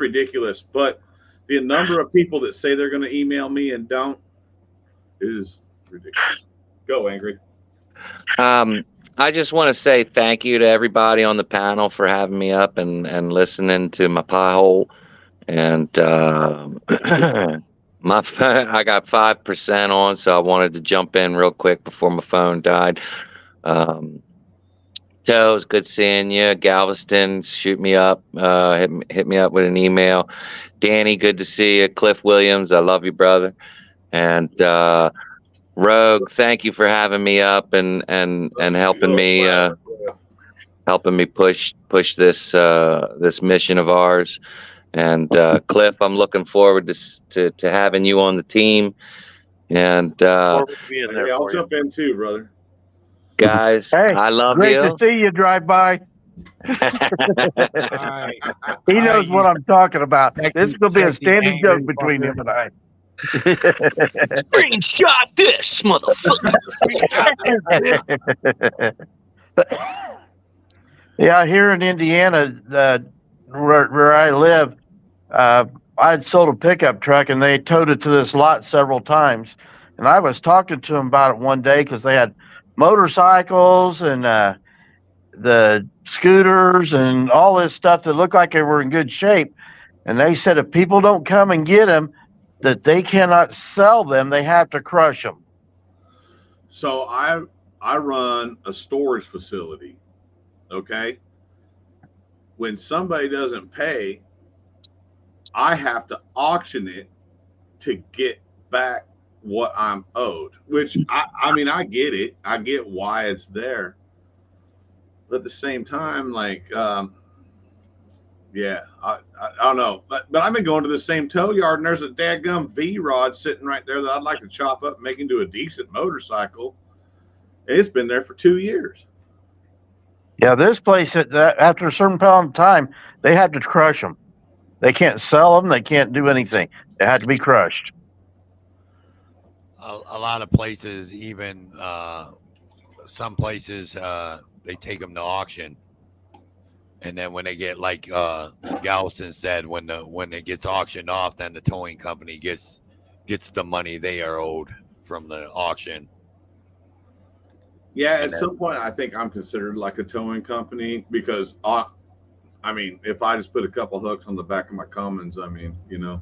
ridiculous. But the number of people that say they're going to email me and don't is ridiculous. Go, Angry. I just want to say thank you to everybody on the panel for having me up and listening to my pie hole. And I got 5% on, so I wanted to jump in real quick before my phone died. Toes, good seeing you. Galveston, shoot me up. Hit me up with an email. Danny, good to see you. Cliff Williams, I love you, brother. And Rogue, thank you for having me up and helping me push this mission of ours. And Cliff, I'm looking forward to having you on the team. And I'll jump in too, brother. Guys, hey, I love great you. Great to see you drive by. Right. He knows what I'm talking about. This is going to be a standing joke between him and I. Screenshot this, motherfucker. Yeah, here in Indiana, where I live, I had sold a pickup truck and they towed it to this lot several times. And I was talking to them about it one day because they had motorcycles and the scooters and all this stuff that looked like they were in good shape. And they said if people don't come and get them, that they cannot sell them. They have to crush them. So I run a storage facility. Okay. When somebody doesn't pay, I have to auction it to get back what I'm owed, which I mean, I get it. I get why it's there. But at the same time, like, yeah, I don't know. But I've been going to the same tow yard, and there's a dadgum V-rod sitting right there that I'd like to chop up and make into a decent motorcycle. And it's been there for 2 years. Yeah, this place, after a certain amount of time, they have to crush them. They can't sell them. They can't do anything. They have to be crushed. A lot of places, even some places, they take them to auction, and then when they get, like Galveston said, when it gets auctioned off, then the towing company gets the money they are owed from the auction. Yeah, at some point, I think I'm considered like a towing company because, I mean, if I just put a couple hooks on the back of my Cummins, I mean, you know,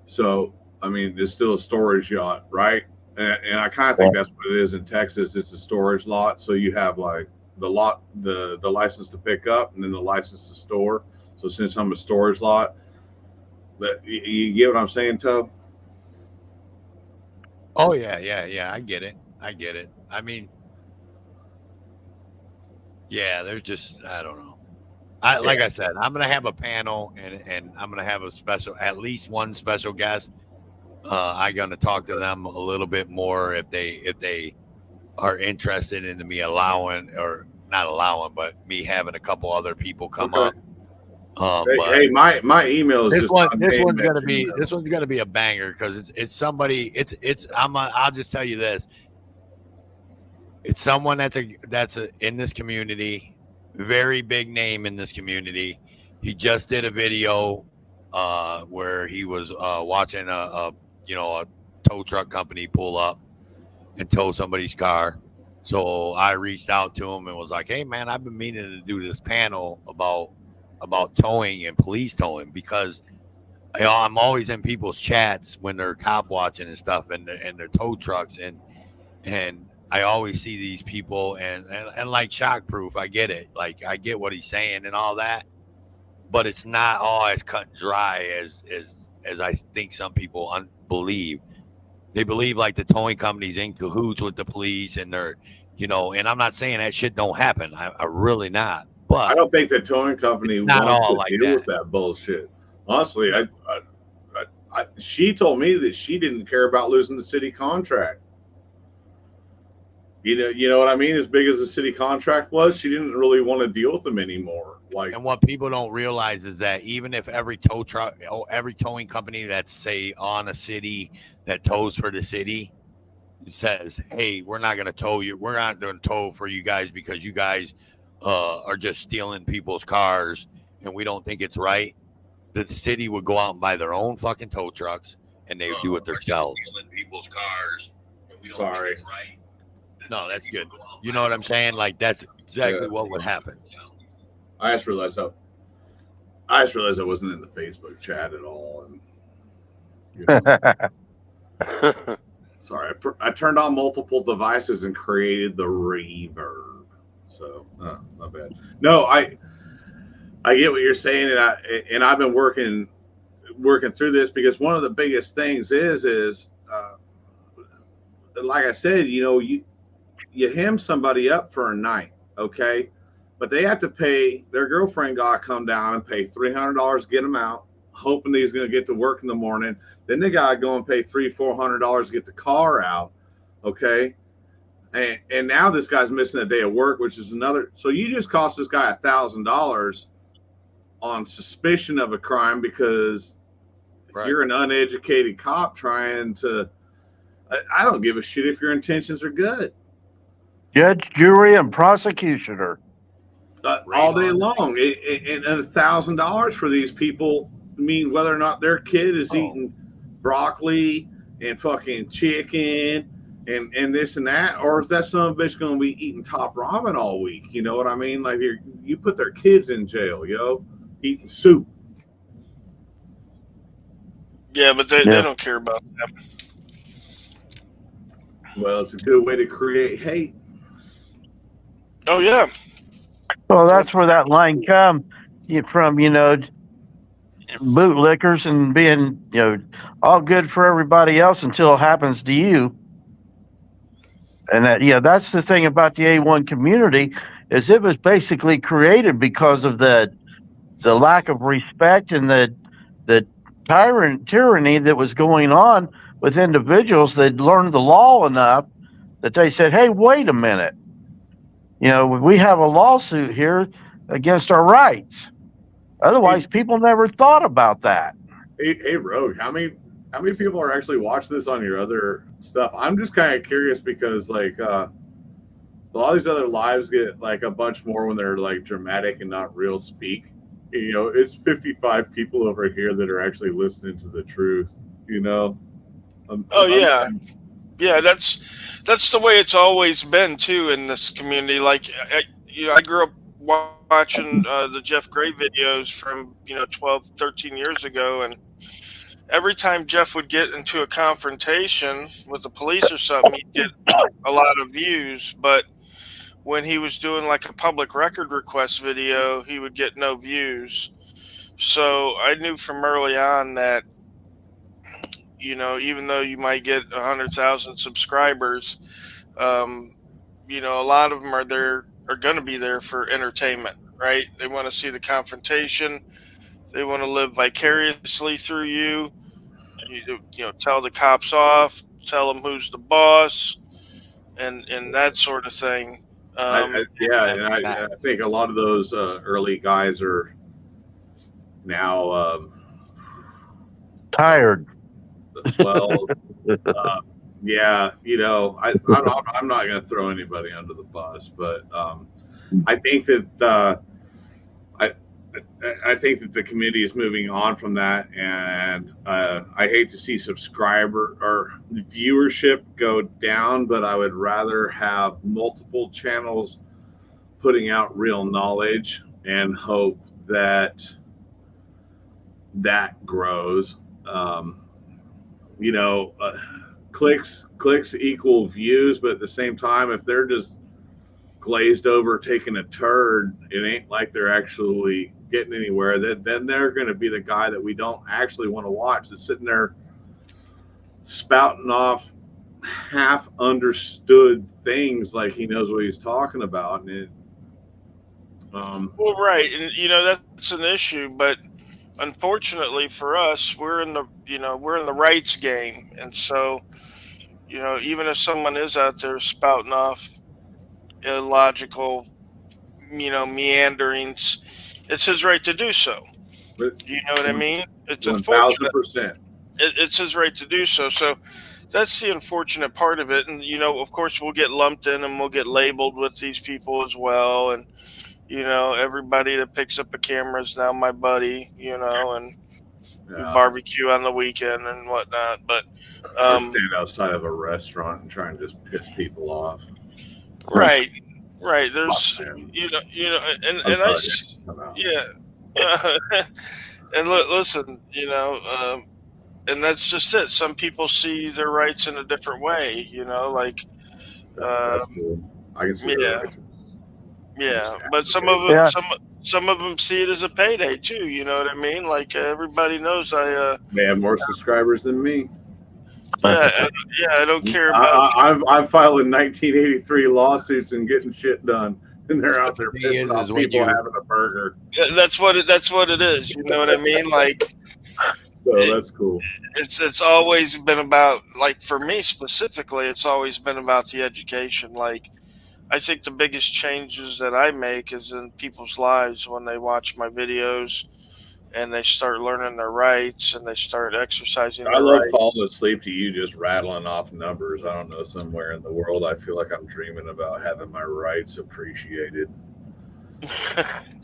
so, I mean, it's still a storage yacht, right? And I kind of think that's what it is in Texas. It's a storage lot. So you have like the lot, the license to pick up and then the license to store. So since I'm a storage lot, but you get what I'm saying, Toe? Oh, yeah. I get it. I mean, yeah, there's just, I don't know. Like I said, I'm going to have a panel and I'm going to have at least one special guest. I'm going to talk to them a little bit more if they are interested in me not allowing, but me having a couple other people come up. Hey, my email is this one's gonna be a banger because it's somebody. I'll just tell you this. It's someone that's in this community, very big name in this community. He just did a video where he was watching a tow truck company pull up and tow somebody's car. So I reached out to him and was like, "Hey man, I've been meaning to do this panel about towing and police towing because I'm always in people's chats when they're cop watching and stuff and their tow trucks and I always see these people and like Shockproof, I get it. Like I get what he's saying and all that, but it's not all as cut and dry as I think some people believe. They believe like the towing company's in cahoots with the police and they're, and I'm not saying that shit don't happen. I really not. But I don't think the towing company wants to deal with that bullshit. Honestly, she told me that she didn't care about losing the city contract. You know what I mean? As big as the city contract was, she didn't really want to deal with them anymore. And what people don't realize is that even if every towing company that's say on a city that tows for the city says, "Hey, we're not going to tow you. We're not going to tow for you guys because you guys are just stealing people's cars and we don't think it's right," the city would go out and buy their own fucking tow trucks and they would do it themselves. People's cars. Sorry. No, that's good. You know what I'm saying? Like that's exactly what would happen. I just realized I wasn't in the Facebook chat at all. And, sorry, I turned on multiple devices and created the reverb. So, not bad. No, I get what you're saying, and I've been working through this because one of the biggest things is like I said, you hem somebody up for a night, okay? But they have to pay, their girlfriend got to come down and pay $300 to get them out, hoping that he's going to get to work in the morning. Then they got to go and pay $300-400 to get the car out, okay? And now this guy's missing a day of work, which is another. So you just cost this guy $1,000 on suspicion of a crime because You're an uneducated cop trying to. I don't give a shit if your intentions are good. Judge, jury, and prosecutioner. All day long. And $1,000 for these people mean whether or not their kid is eating broccoli and fucking chicken and this and that, or if that son of a bitch going to be eating top ramen all week. You know what I mean? Like you put their kids in jail, eating soup. Yeah, but they don't care about that. Well, it's a good way to create hate. Oh yeah. Well, that's where that line comes from, bootlickers and being, all good for everybody else until it happens to you. And that's the thing about the A1 community is it was basically created because of the lack of respect and the tyranny that was going on with individuals that learned the law enough that they said, hey, wait a minute. We have a lawsuit here against our rights. Otherwise, people never thought about that. Hey, Rogue, how many people are actually watching this on your other stuff? I'm just kind of curious because a lot of these other lives get like a bunch more when they're like dramatic and not real speak. It's 55 people over here that are actually listening to the truth. Yeah, that's the way it's always been too in this community. Like I grew up watching the Jeff Gray videos from 12, 13 years ago, and every time Jeff would get into a confrontation with the police or something, he'd get a lot of views. But when he was doing like a public record request video, he would get no views. So I knew from early on that, even though you might get 100,000 subscribers, a lot of them are going to be there for entertainment, right? They want to see the confrontation. They want to live vicariously through you. Tell the cops off, tell them who's the boss, and that sort of thing. I think a lot of those early guys are now tired. Well, yeah, I'm not going to throw anybody under the bus, but I think that I think that the committee is moving on from that, and I hate to see subscriber or viewership go down, but I would rather have multiple channels putting out real knowledge and hope that grows. Clicks equal views, but at the same time, if they're just glazed over taking a turd, it ain't like they're actually getting anywhere. Then they're going to be the guy that we don't actually want to watch, that's sitting there spouting off half understood things like he knows what he's talking about. And well, right, and that's an issue, but unfortunately for us, we're in the rights game, and so even if someone is out there spouting off illogical meanderings, it's his right to do so. You know what I mean? It's 1,000%. It's his right to do so. So that's the unfortunate part of it, and of course we'll get lumped in and we'll get labeled with these people as well, and everybody that picks up a camera is now my buddy, and we barbecue on the weekend and whatnot. But stand outside of a restaurant and try and just piss people off. Right. There's and listen, and that's just it. Some people see their rights in a different way, like I can see but some of them some of them see it as a payday too, you know what I mean? Like everybody knows they have more subscribers than me. I don't care about. I've filed in 1983 lawsuits and getting shit done, and they're out there pissing off people having a burger. That's what it is. You know what I mean? Like, so that's cool. It's always been about, like, for me specifically, it's always been about the education. Like, I think the biggest changes that I make is in people's lives when they watch my videos, and they start learning their rights and they start exercising I their love rights. falling asleep to you just rattling off numbers. I don't know, somewhere in the world, I feel like I'm dreaming about having my rights appreciated.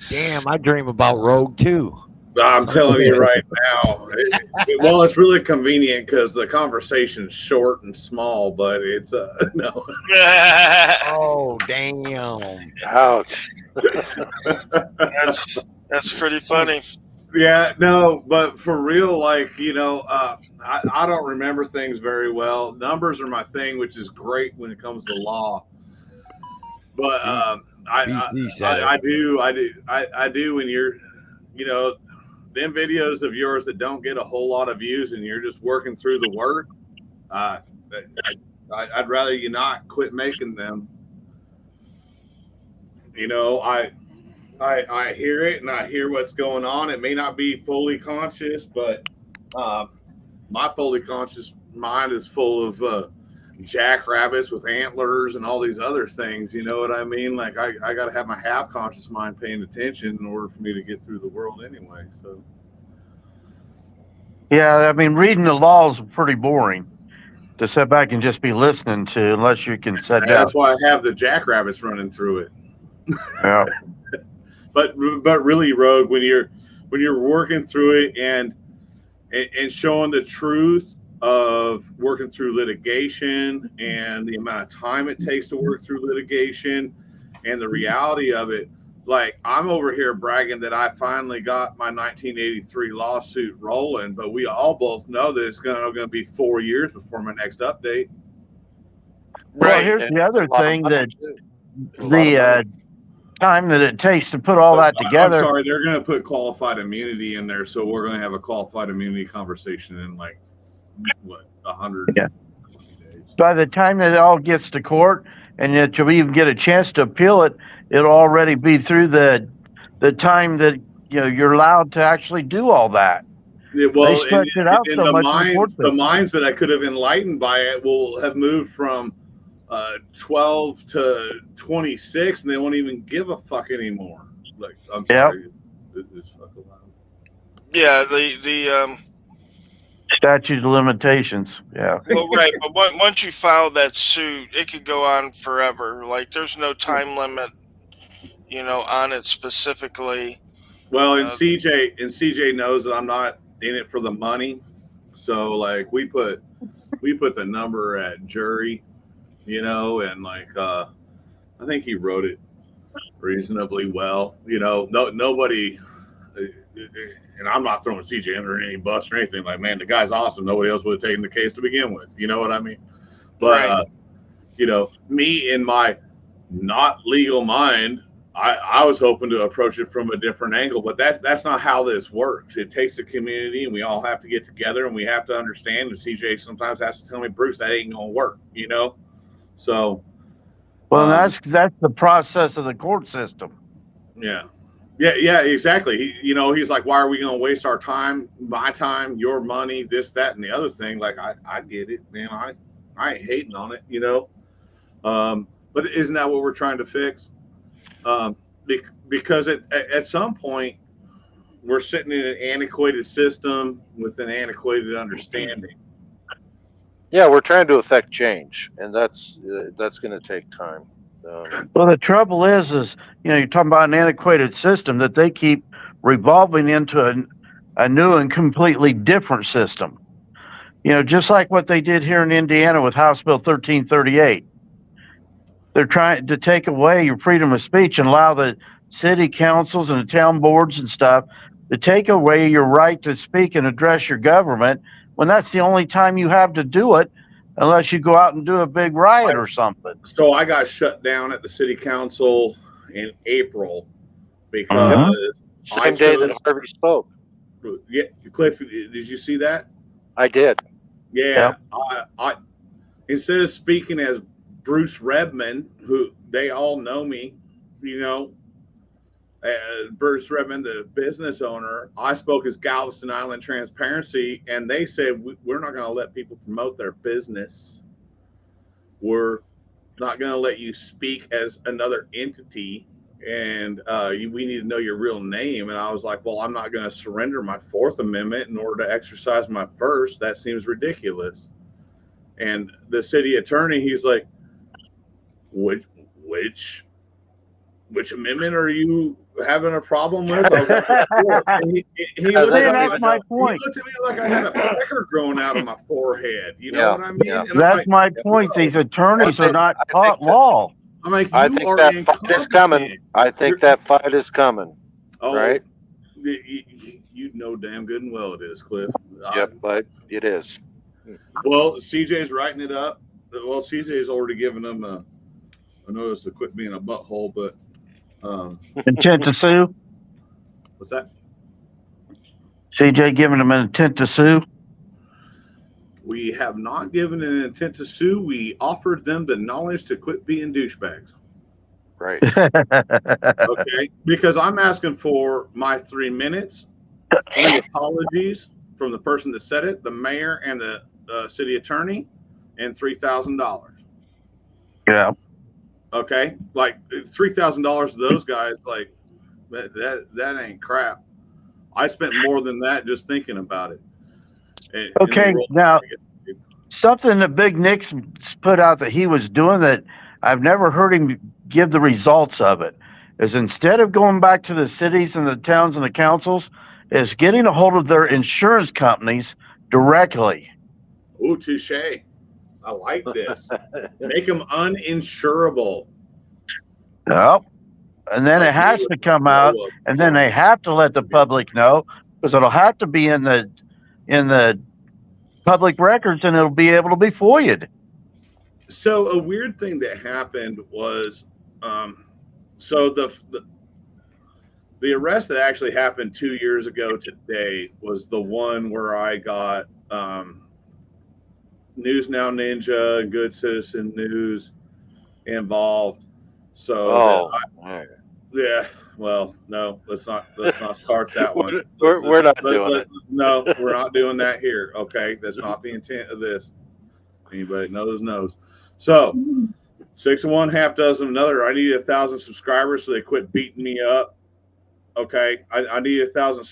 Damn, I dream about Rogue too. I'm telling you right now. Well, it's really convenient because the conversation's short and small, but it's no. Oh damn! Ouch. That's pretty funny. Yeah, no, but for real, like, I don't remember things very well. Numbers are my thing, which is great when it comes to law. But BC said it. I do when you're, them videos of yours that don't get a whole lot of views and you're just working through the work. I'd rather you not quit making them. I hear it and I hear what's going on. It may not be fully conscious, but my fully conscious mind is full of jackrabbits with antlers and all these other things. You know what I mean? Like I got to have my half conscious mind paying attention in order for me to get through the world anyway. So. Yeah, I mean, reading the law is pretty boring to sit back and just be listening to, unless you can sit down. That's why I have the jackrabbits running through it. Yeah. But really, Rogue, when you're working through it and showing the truth of working through litigation and the amount of time it takes to work through litigation and the reality of it, like I'm over here bragging that I finally got my 1983 lawsuit rolling, but we all both know that it's going to be 4 years before my next update. Well, here's the other thing, that the time that it takes to put all that together. I'm sorry, they're going to put qualified immunity in there, so we're going to have a qualified immunity conversation in 100 days. By the time that it all gets to court and that you'll even get a chance to appeal it, it'll already be through the time that you're allowed to actually do all that. Yeah, well, they stretch it out so much. The minds that I could have enlightened by it will have moved from 12 to 26, and they won't even give a fuck anymore. Like, I'm sorry. It's fucking loud. Yeah, the statute of limitations. Yeah. Well, right, but once you file that suit, it could go on forever. Like, there's no time limit, on it specifically. Well, and CJ knows that I'm not in it for the money, so like we put the number at jury, and like I think he wrote it reasonably well. Nobody. And I'm not throwing CJ under any bus or anything. Like, man, the guy's awesome. Nobody else would have taken the case to begin with. You know what I mean? But, me in my not legal mind, I was hoping to approach it from a different angle. But that's not how this works. It takes a community, and we all have to get together, and we have to understand. And CJ sometimes has to tell me, Bruce, that ain't going to work, So. Well, that's the process of the court system. Yeah. Yeah, exactly. He's like, why are we going to waste our time, my time, your money, this, that, and the other thing? Like, I get it, man. I ain't hating on it, But isn't that what we're trying to fix? Because at some point, we're sitting in an antiquated system with an antiquated understanding. Yeah, we're trying to affect change, and that's going to take time. Well, the trouble is you're talking about an antiquated system that they keep revolving into a new and completely different system. Just like what they did here in Indiana with House Bill 1338. They're trying to take away your freedom of speech and allow the city councils and the town boards and stuff to take away your right to speak and address your government, when that's the only time you have to do it, unless you go out and do a big riot or something. So I got shut down at the city council in April because same day that Harvey spoke. Yeah, Cliff, did you see that? I did. Yeah, I instead of speaking as Bruce Redmond, who they all know me, Bruce Redmond, the business owner, I spoke as Galveston Island Transparency, and they said, we're not going to let people promote their business. We're not going to let you speak as another entity. and we need to know your real name. And I was like, well, I'm not going to surrender my Fourth Amendment in order to exercise my First. That seems ridiculous. And the city attorney, he's like, which amendment are you having a problem with? I was like, he looked that's my point. He looked at me like I had a pecker growing out of my forehead. You know what I mean? Yeah. That's my point. These attorneys are not taught law. I'm like, I think that fight is coming. I think that fight is coming. Oh, right? You know damn good and well it is, Cliff. Yep, but it is. Well, CJ's writing it up. Well, CJ's already given them a notice to quit being a butthole, but intent to sue. What's that? CJ giving them an intent to sue. We have not given an intent to sue. We offered them the knowledge to quit being douchebags. Right. Okay. Because I'm asking for my 3 minutes, 3 apologies from the person that said it, the mayor and the city attorney, and $3,000. Yeah. Okay. Like $3,000 to those guys, like that ain't crap. I spent more than that just thinking about it. Okay, now something that Big Nick's put out that he was doing that I've never heard him give the results of it is instead of going back to the cities and the towns and the councils, is getting a hold of their insurance companies directly. Ooh, touche. I like this. Make them uninsurable. Yep. And then it has to come out, and then they have to let the public know because it'll have to be in the public records, and it'll be able to be FOIA'd. So a weird thing that happened was, so the arrest that actually happened 2 years ago today was the one where I got News Now Ninja and Good Citizen News involved. So yeah, well, no, let's not start that one. We're not doing it. No, we're not doing that here. Okay, that's not the intent of this. Anybody knows. So 6 of one, half dozen of another. I need 1,000 subscribers so they quit beating me up. Okay, I need 1,000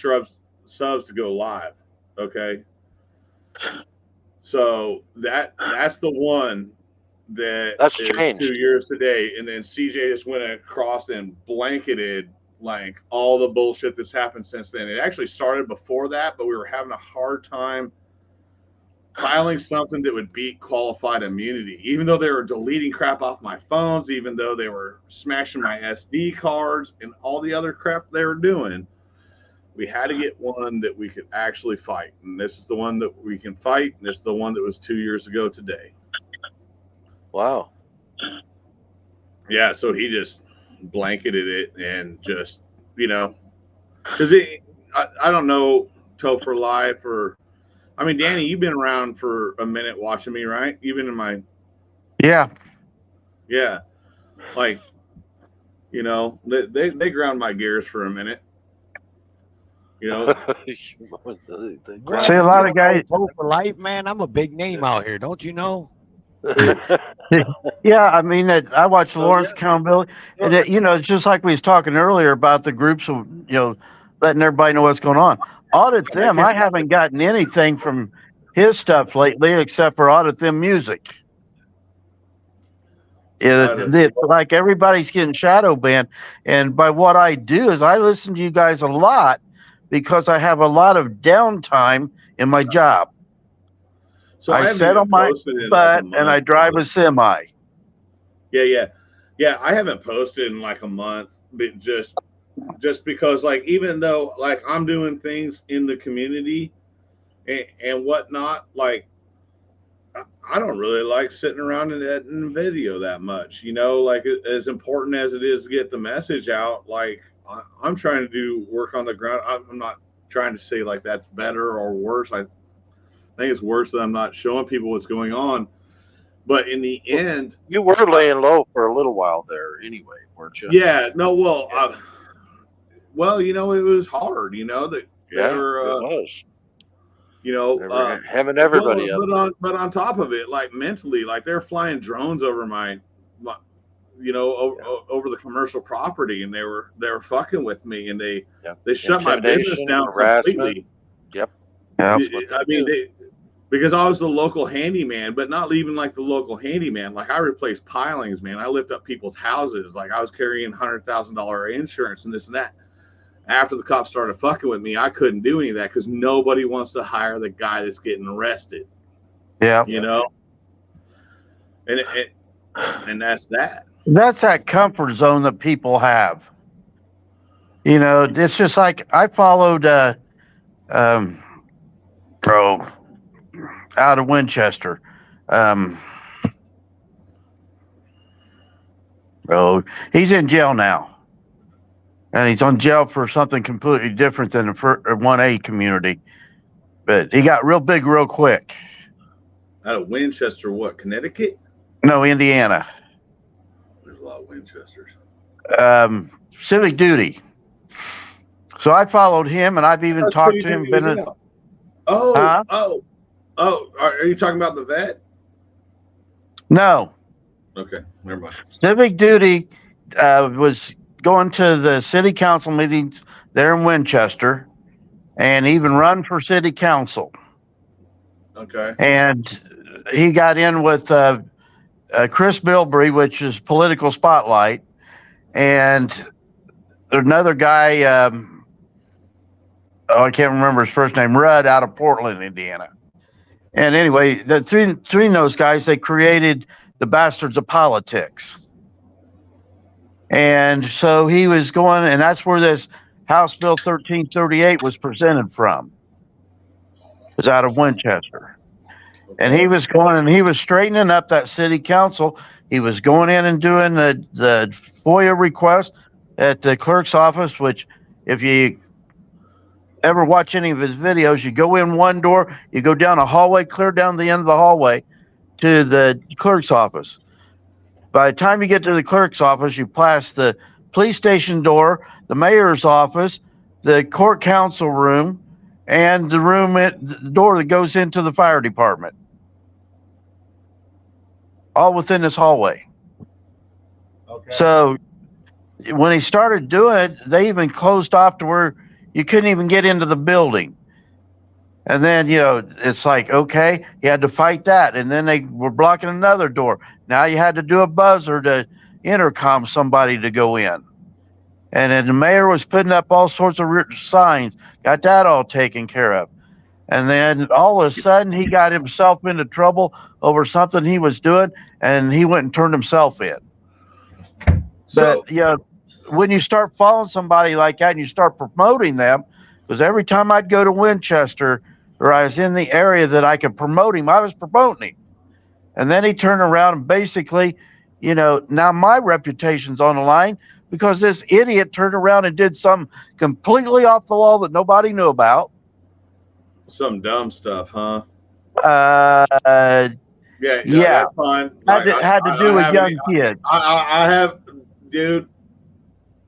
subs to go live. Okay, so that's the one that's is changed. 2 years today, and then CJ just went across and blanketed like all the bullshit that's happened since then. It actually started before that, but we were having a hard time filing something that would beat qualified immunity, even though they were deleting crap off my phones, even though they were smashing my SD cards and all the other crap they were doing. We had to get one that we could actually fight, and this is the one that we can fight, and this is the one that was 2 years ago today. Wow. Yeah, so he just blanketed it and just, because I don't know Topher Live or, I mean, Danny, you've been around for a minute watching me, right? You've been in my. Yeah. Yeah. Like, they ground my gears for a minute. See, a lot of guys. For life, man. I'm a big name out here, don't you know? Yeah, I mean, I watch Lawrence Accountability, and it's just like we was talking earlier about the groups of letting everybody know what's going on. Audit them. I haven't gotten anything from his stuff lately except for Audit Them music. It's like everybody's getting shadow banned, and by what I do is I listen to you guys a lot because I have a lot of downtime in my job. So I sit on my butt and I drive a semi. Yeah. I haven't posted in like a month, but just because, like, even though like I'm doing things in the community and whatnot, like I don't really like sitting around and editing video that much. Like as important as it is to get the message out, like I'm trying to do work on the ground. I'm not trying to say like that's better or worse. I think it's worse that I'm not showing people what's going on. But in the end, you were laying low for a little while there, anyway, weren't you? Yeah. No. Well, it was hard. It was. Having everybody but on top of it, like mentally, like they're flying drones over my over the commercial property, and they were fucking with me, and they shut my business down completely. Yep. I mean, because I was the local handyman, but not even like the local handyman. Like, I replaced pilings, man. I lift up people's houses. Like, I was carrying $100,000 insurance and this and that. After the cops started fucking with me, I couldn't do any of that because nobody wants to hire the guy that's getting arrested. Yeah. And that's that. That's that comfort zone that people have. It's just like I followed out of Winchester. He's in jail now. And he's on jail for something completely different than the 1A community. But he got real big real quick. Out of Winchester, what, Connecticut? No, Indiana. There's a lot of Winchesters. Civic duty. So I followed him, and I've even talked to him. Are you talking about the vet? No. Okay, never mind. Civic duty was going to the city council meetings there in Winchester, and even run for city council. Okay. And he got in with Chris Bilbrey, which is Political Spotlight, and another guy, I can't remember his first name, Rudd, out of Portland, Indiana. And anyway, the three of those guys, they created the Bastards of Politics. And so he was going, and that's where this House Bill 1338 was presented from. It was out of Winchester. And he was going, and he was straightening up that city council. He was going in and doing the FOIA request at the clerk's office, which if you ever watch any of his videos, you go in one door, you go down a hallway, clear down the end of the hallway to the clerk's office. By the time you get to the clerk's office, you pass the police station door, the mayor's office, the court counsel room, and the door that goes into the fire department. All within this hallway. Okay. So when he started doing it, they even closed off to where you couldn't even get into the building. And then, it's like, okay, you had to fight that. And then they were blocking another door. Now you had to do a buzzer to intercom somebody to go in. And then the mayor was putting up all sorts of signs, got that all taken care of. And then all of a sudden he got himself into trouble over something he was doing, and he went and turned himself in. But, when you start following somebody like that and you start promoting them, because every time I'd go to Winchester or I was in the area that I could promote him, I was promoting him. And then he turned around and basically, now my reputation's on the line because this idiot turned around and did something completely off the wall that nobody knew about. Some dumb stuff, huh? Yeah, that's fine. Had to do with young kids. I have, dude.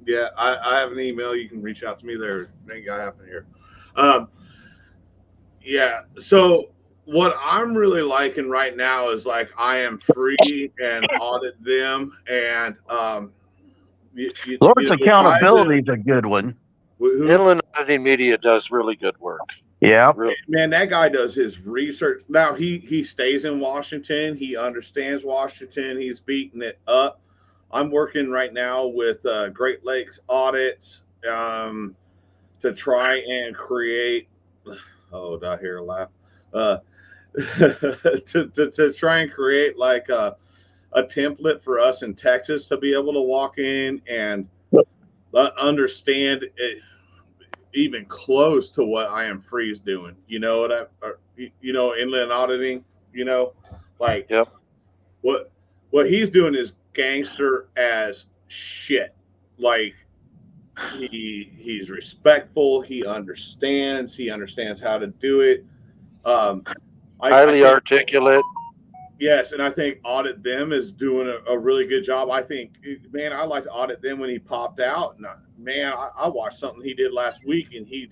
Yeah, I have an email. You can reach out to me there. Ain't gonna happen here. Yeah. So what I'm really liking right now is like I am free and audit them, and Lord's accountability is a good one. Inland Auditing Media does really good work. Yeah, man, that guy does his research. Now he stays in Washington. He understands Washington. He's beating it up. I'm working right now with Great Lakes Audits to try and create. Oh, did I hear a laugh? To try and create like a template for us in Texas to be able to walk in and understand it, even close to what I am Free's doing. You know what inland auditing. Yep. What he's doing is gangster as shit. Like he's respectful. He understands how to do it. Highly articulate. Yes, and I think Audit Them is doing a really good job. I think, man, I like to Audit Them when he popped out. And I watched something he did last week, and he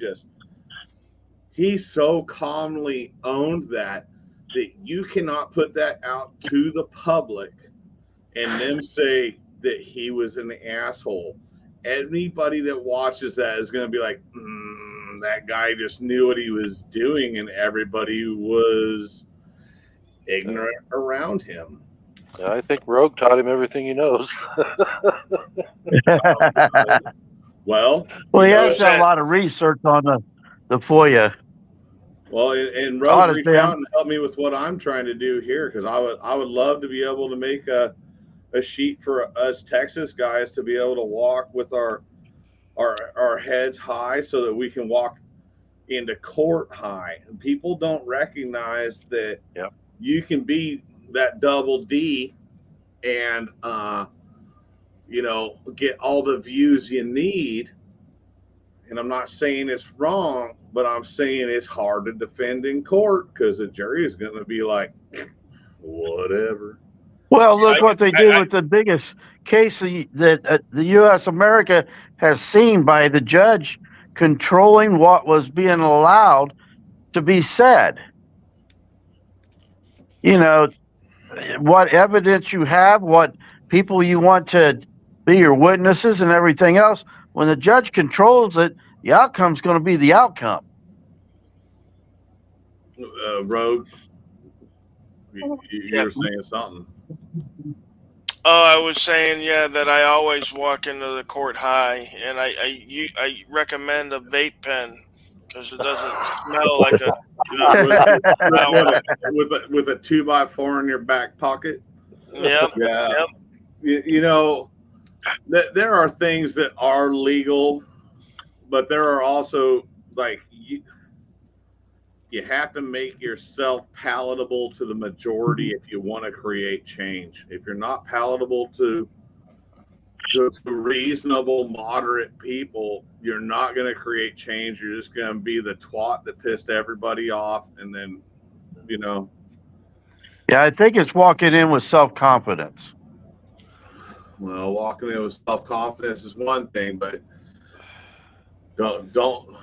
so calmly owned that you cannot put that out to the public and them say, that he was an asshole. Anybody that watches that is going to be like, that guy just knew what he was doing, and everybody was ignorant around him. I think Rogue taught him everything he knows. Well, he has done a lot of research on the FOIA. Well, and Rogue reached out and helped me with what I'm trying to do here, because I would love to be able to make a sheet for us Texas guys to be able to walk with our heads high, so that we can walk into court high. And people don't recognize that you can be that double D and get all the views you need. And I'm not saying it's wrong, but I'm saying it's hard to defend in court, because the jury is going to be like, whatever. Well, look what they did with the biggest case that the U.S. America has seen by the judge controlling what was being allowed to be said. What evidence you have, what people you want to be your witnesses and everything else. When the judge controls it, the outcome's going to be the outcome. Rogue, you were saying something. Oh, I was saying, that I always walk into the court high, and I recommend a vape pen, because it doesn't smell like a with a 2x4 in your back pocket. Yep. Yeah. Yep. There are things that are legal, but there are also, like, you have to make yourself palatable to the majority if you want to create change. If you're not palatable to reasonable, moderate people, you're not going to create change. You're just going to be the twat that pissed everybody off, and then, Yeah, I think it's walking in with self-confidence. Well, walking in with self-confidence is one thing, but don't.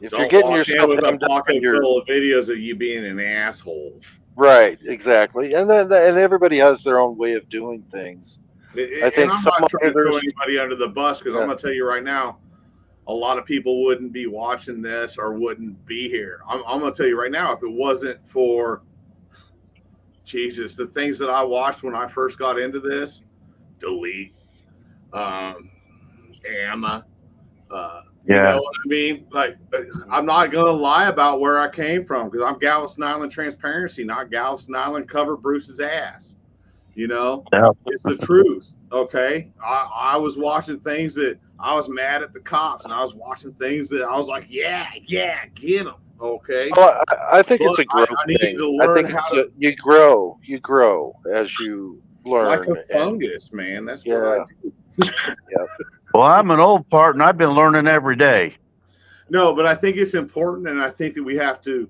If you're getting yourself with a pocket full of videos of you being an asshole. Right, exactly, and everybody has their own way of doing things. I think I'm not trying to throw anybody under the bus, because I'm going to tell you right now, a lot of people wouldn't be watching this or wouldn't be here. I'm going to tell you right now, if it wasn't for Jesus, the things that I watched when I first got into this, delete, Amma. You know what I mean? Like, I'm not going to lie about where I came from, because I'm Galveston Island Transparency, not Galveston Island Cover Bruce's Ass. It's the truth. Okay. I was watching things that I was mad at the cops, and I was watching things that I was like, yeah, get them. Okay. Well, I think it's a growth I need thing. to learn how to. You grow as you learn. Like a fungus, man. That's what I do. Well, I'm an old part, and I've been learning every day. No, but I think it's important, and I think that we have to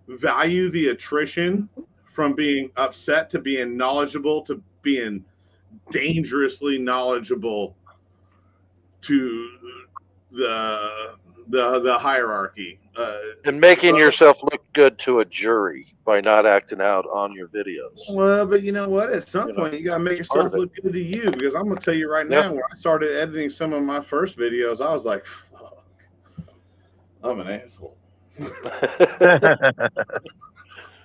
value the attrition from being upset to being knowledgeable to being dangerously knowledgeable to the hierarchy. And making yourself look good to a jury by not acting out on your videos. Well, but you know what? At some point, you got to make yourself look good to you, because I'm going to tell you right now, when I started editing some of my first videos, I was like, fuck, I'm an asshole.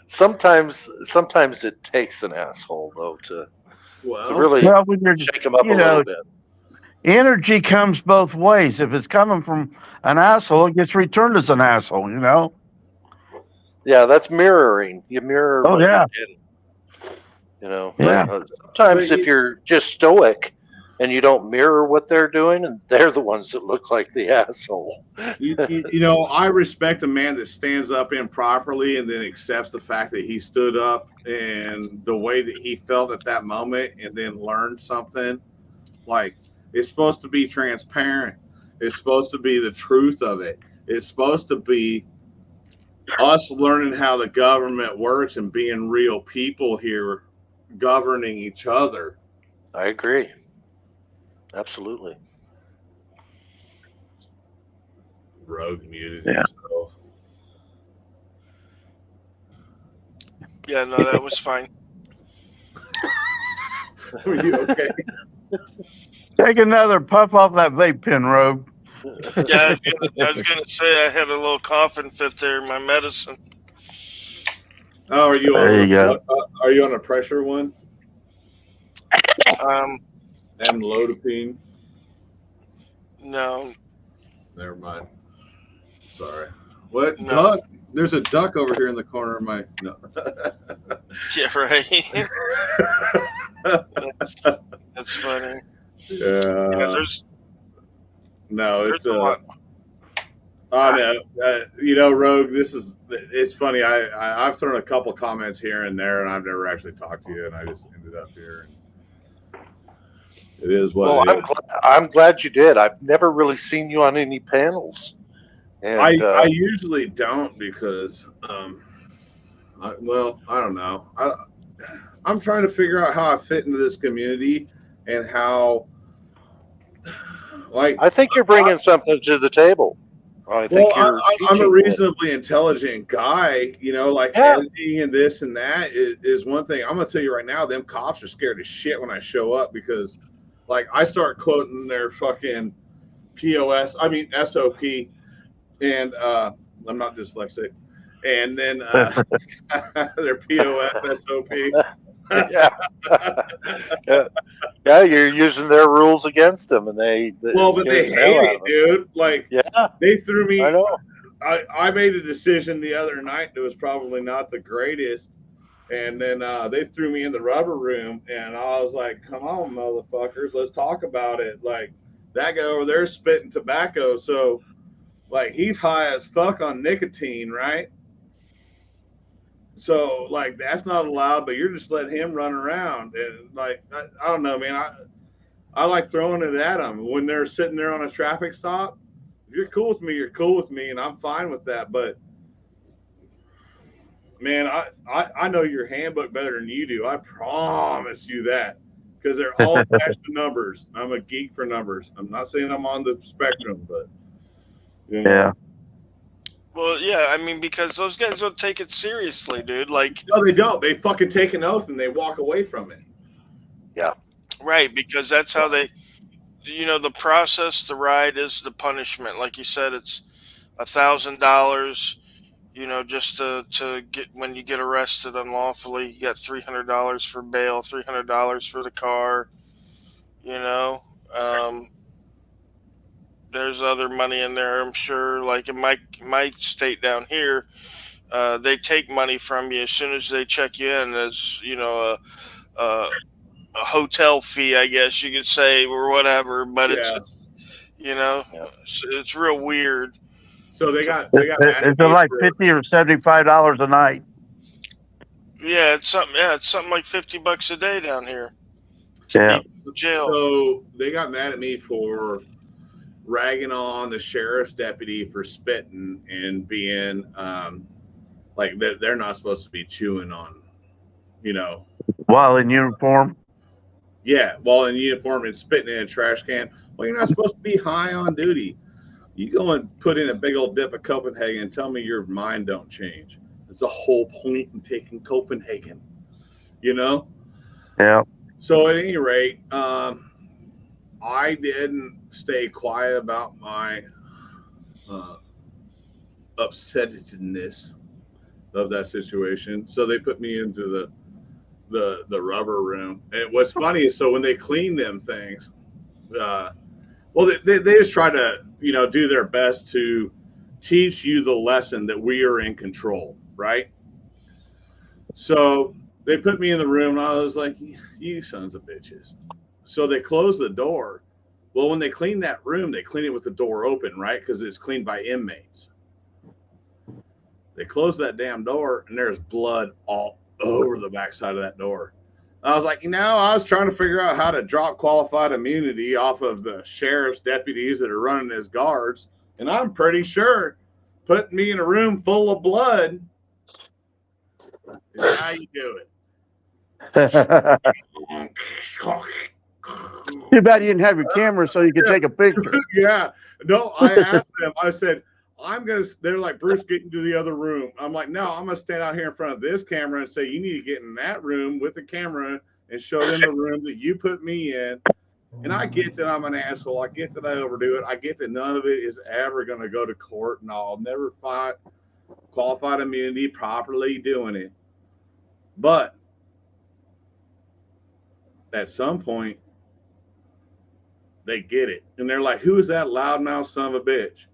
Sometimes it takes an asshole, though, to really shake them up a little bit. Energy comes both ways. If it's coming from an asshole, it gets returned as an asshole, Yeah, that's mirroring. You mirror what you're getting. Sometimes if you're just stoic and you don't mirror what they're doing, and they're the ones that look like the asshole. I respect a man that stands up improperly and then accepts the fact that he stood up and the way that he felt at that moment, and then learned something. Like, it's supposed to be transparent. It's supposed to be the truth of it. It's supposed to be us learning how the government works and being real people here governing each other. I agree. Absolutely. Rogue muted himself. Yeah, no, that was fine. Are you okay? Take another puff off that vape pen, Rogue. Yeah, I was gonna say I had a little coughing fit there in my medicine. Oh, are you There you go. are you on a pressure one? Amlodipine? No. Never mind. Sorry. What No. duck? There's a duck over here in the corner of my. No. Yeah, right. That's funny. Yeah. There's it's a lot. Oh no, you know, Rogue. It's funny. I've thrown a couple comments here and there, and I've never actually talked to you, and I just ended up here. And it is what it is. I'm glad you did. I've never really seen you on any panels. And I usually don't because, I don't know. I'm trying to figure out how I fit into this community and how, I think you're bringing something to the table. I think I'm a reasonably intelligent guy, you know, like editing and this and that is one thing. I'm going to tell you right now, them cops are scared as shit when I show up because, like, I start quoting their fucking SOP, and I'm not dyslexic, and then their POS SOP. Yeah, you're using their rules against them, and they but they hate it, dude. Like, they threw me. I know. I made a decision the other night that was probably not the greatest, and then they threw me in the rubber room, and I was like, "Come on, motherfuckers, let's talk about it." Like, that guy over there is spitting tobacco, so like he's high as fuck on nicotine, right? So, like, that's not allowed, but you're just letting him run around. And, like, I don't know, man. I like throwing it at them when they're sitting there on a traffic stop. If you're cool with me, you're cool with me, and I'm fine with that. But, man, I know your handbook better than you do. I promise you that. Because they're all attached to numbers. I'm a geek for numbers. I'm not saying I'm on the spectrum, but, you know. Yeah. Well, yeah, I mean, because those guys don't take it seriously, dude. Like, no, they don't. They fucking take an oath and they walk away from it. Yeah. Right, because that's how they, the process, the ride is the punishment. Like you said, it's $1,000. Just to get, when you get arrested unlawfully, you got $300 for bail, $300 for the car. There's other money in there, I'm sure. Like in my state down here, they take money from you as soon as they check you in, as a hotel fee, I guess you could say, or whatever. But it's real weird. So they got. It's like $50 or $75 a night. Yeah, it's something like $50 a day down here. Yeah. Jail. So they got mad at me for ragging on the sheriff's deputy for spitting and being like they're not supposed to be chewing on, while in uniform. Yeah, while in uniform and spitting in a trash can. Well, you're not supposed to be high on duty. You go and put in a big old dip of Copenhagen and tell me your mind don't change. It's the whole point in taking Copenhagen, Yeah. So at any rate, I didn't stay quiet about my upsetness of that situation. So they put me into the rubber room. And what's funny is, so when they clean them things, they just try to, do their best to teach you the lesson that we are in control, right? So they put me in the room, and I was like, you sons of bitches. So they closed the door. Well, when they clean that room, they clean it with the door open, right? Because it's cleaned by inmates. They close that damn door, and there's blood all over the backside of that door. I was like, I was trying to figure out how to drop qualified immunity off of the sheriff's deputies that are running as guards, and I'm pretty sure putting me in a room full of blood is how you do it. Too bad you didn't have your camera so you could take a picture. Yeah. No, I asked them. I said, they're like, Bruce, get into the other room. I'm like, no, I'm going to stand out here in front of this camera and say, you need to get in that room with the camera and show them the room that you put me in. And I get that I'm an asshole. I get that I overdo it. I get that none of it is ever going to go to court, and I'll never fight qualified immunity properly doing it. But at some point, they get it. And they're like, who is that loudmouth son of a bitch?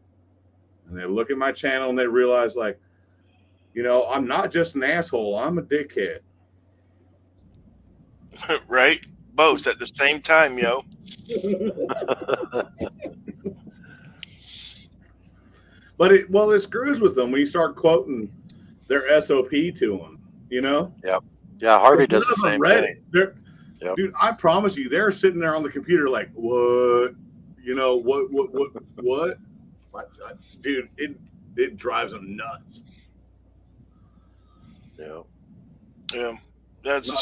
And they look at my channel and they realize, like, you know, I'm not just an asshole. I'm a dickhead. Right? Both at the same time, yo. But it screws with them when you start quoting their SOP to them, you know? Yep. Yeah, Harvey does the same thing. Yep. Dude, I promise you, they're sitting there on the computer like, what? You know, what? Dude, it drives them nuts. Yeah. Yeah. That's the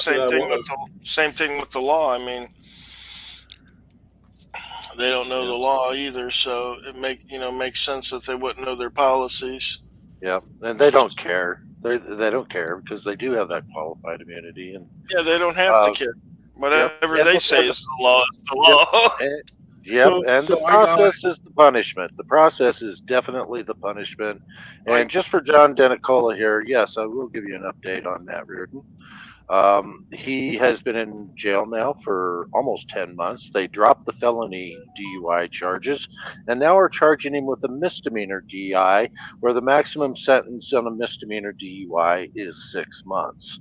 same thing with the law. I mean, they don't know the law either, so it makes sense that they wouldn't know their policies. Yeah, and they don't care. They don't care because they do have that qualified immunity, and yeah, they don't have to care. Whatever they say is the law. Is the law. Yep, and the process is the punishment. The process is definitely the punishment. And just for John Denicola here, yes, I will give you an update on that, Reardon. He has been in jail now for almost 10 months. They dropped the felony DUI charges and now are charging him with a misdemeanor DI, where the maximum sentence on a misdemeanor DUI is 6 months.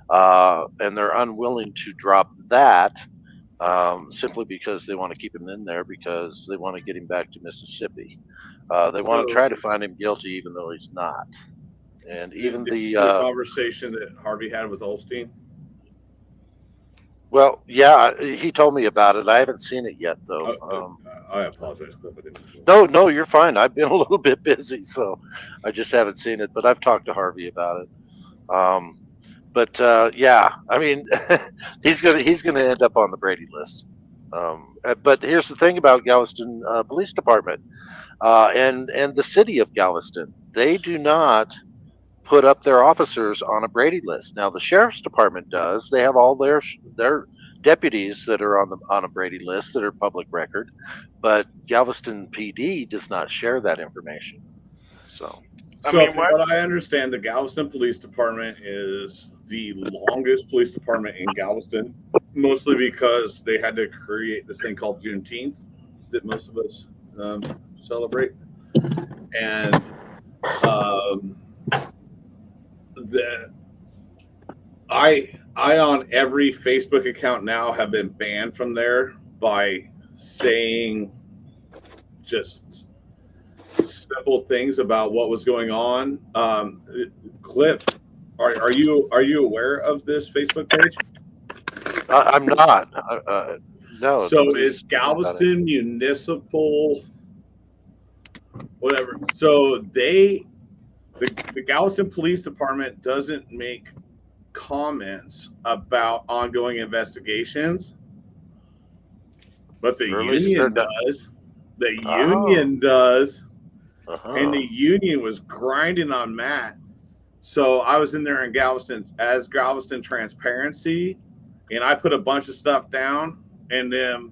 And they're unwilling to drop that simply because they want to keep him in there because they want to get him back to Mississippi. They want to try to find him guilty even though he's not. And even the conversation that Harvey had with Olstein. Well, yeah, he told me about it. I haven't seen it yet, though. I apologize, Cliff. I didn't. No, you're fine. I've been a little bit busy, so I just haven't seen it. But I've talked to Harvey about it. Yeah, I mean, he's gonna end up on the Brady list. But here's the thing about Galveston Police Department and the city of Galveston. They do not put up their officers on a Brady list. Now the sheriff's department does. They have all their deputies that are on a Brady list that are public record, but Galveston PD does not share that information. So from what I understand, the Galveston Police Department is the longest police department in Galveston, mostly because they had to create this thing called Juneteenth that most of us celebrate, and I on every Facebook account now have been banned from there by saying just simple things about what was going on. Cliff, are you aware of this Facebook page? I'm not. No. So it's Galveston Municipal, whatever. So the Galveston Police Department doesn't make comments about ongoing investigations, but the union does. The union does. And the union was grinding on Matt. So I was in there in Galveston as Galveston Transparency, and I put a bunch of stuff down, and then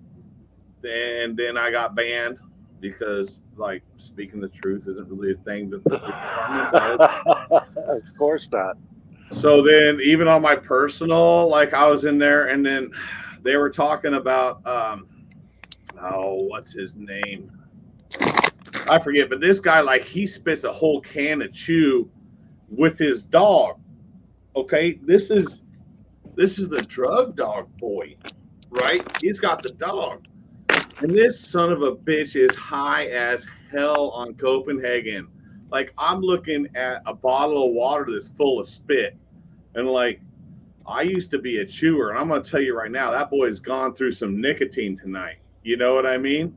I got banned because, like, speaking the truth isn't really a thing that the department does. Of course not. So then, even on my personal, like, I was in there, and then they were talking about, what's his name? I forget, but this guy, like, he spits a whole can of chew with his dog. Okay, this is the drug dog boy, right? He's got the dog. And this son of a bitch is high as hell on Copenhagen. Like, I'm looking at a bottle of water that's full of spit. And, like, I used to be a chewer. And I'm going to tell you right now, that boy's gone through some nicotine tonight. You know what I mean?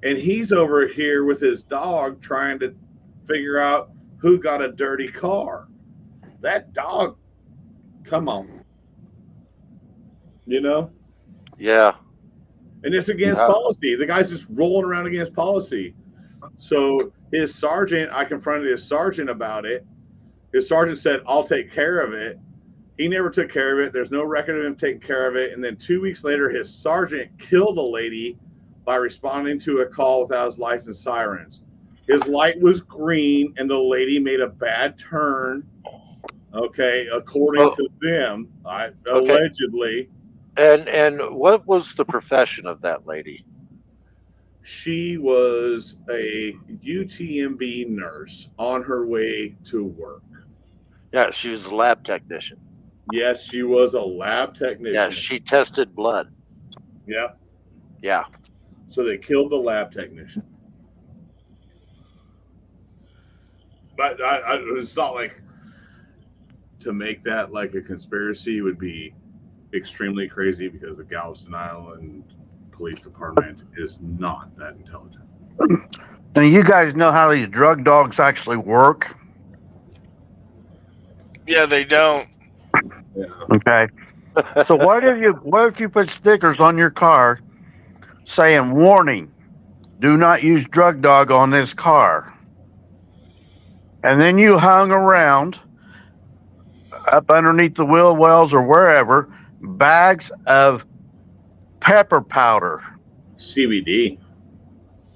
And he's over here with his dog trying to figure out who got a dirty car. That dog, come on. You know? Yeah. And it's against policy. The guy's just rolling around against policy. So his sergeant, I confronted his sergeant about it. His sergeant said, I'll take care of it. He never took care of it. There's no record of him taking care of it. And then 2 weeks later, his sergeant killed a lady by responding to a call without his lights and sirens. His light was green, and the lady made a bad turn. Okay, according to them, allegedly. And what was the profession of that lady? She was a UTMB nurse on her way to work. Yeah, she was a lab technician. Yes, she was a lab technician. Yeah, she tested blood. Yep. Yeah. So they killed the lab technician. But it's not like, to make that like a conspiracy would be extremely crazy, because the Galveston Island Police Department is not that intelligent. Now, you guys know how these drug dogs actually work? Yeah, they don't. Yeah. Okay. So what if you put stickers on your car saying, warning, do not use drug dog on this car? And then you hung around up underneath the wheel wells or wherever bags of pepper powder. CBD.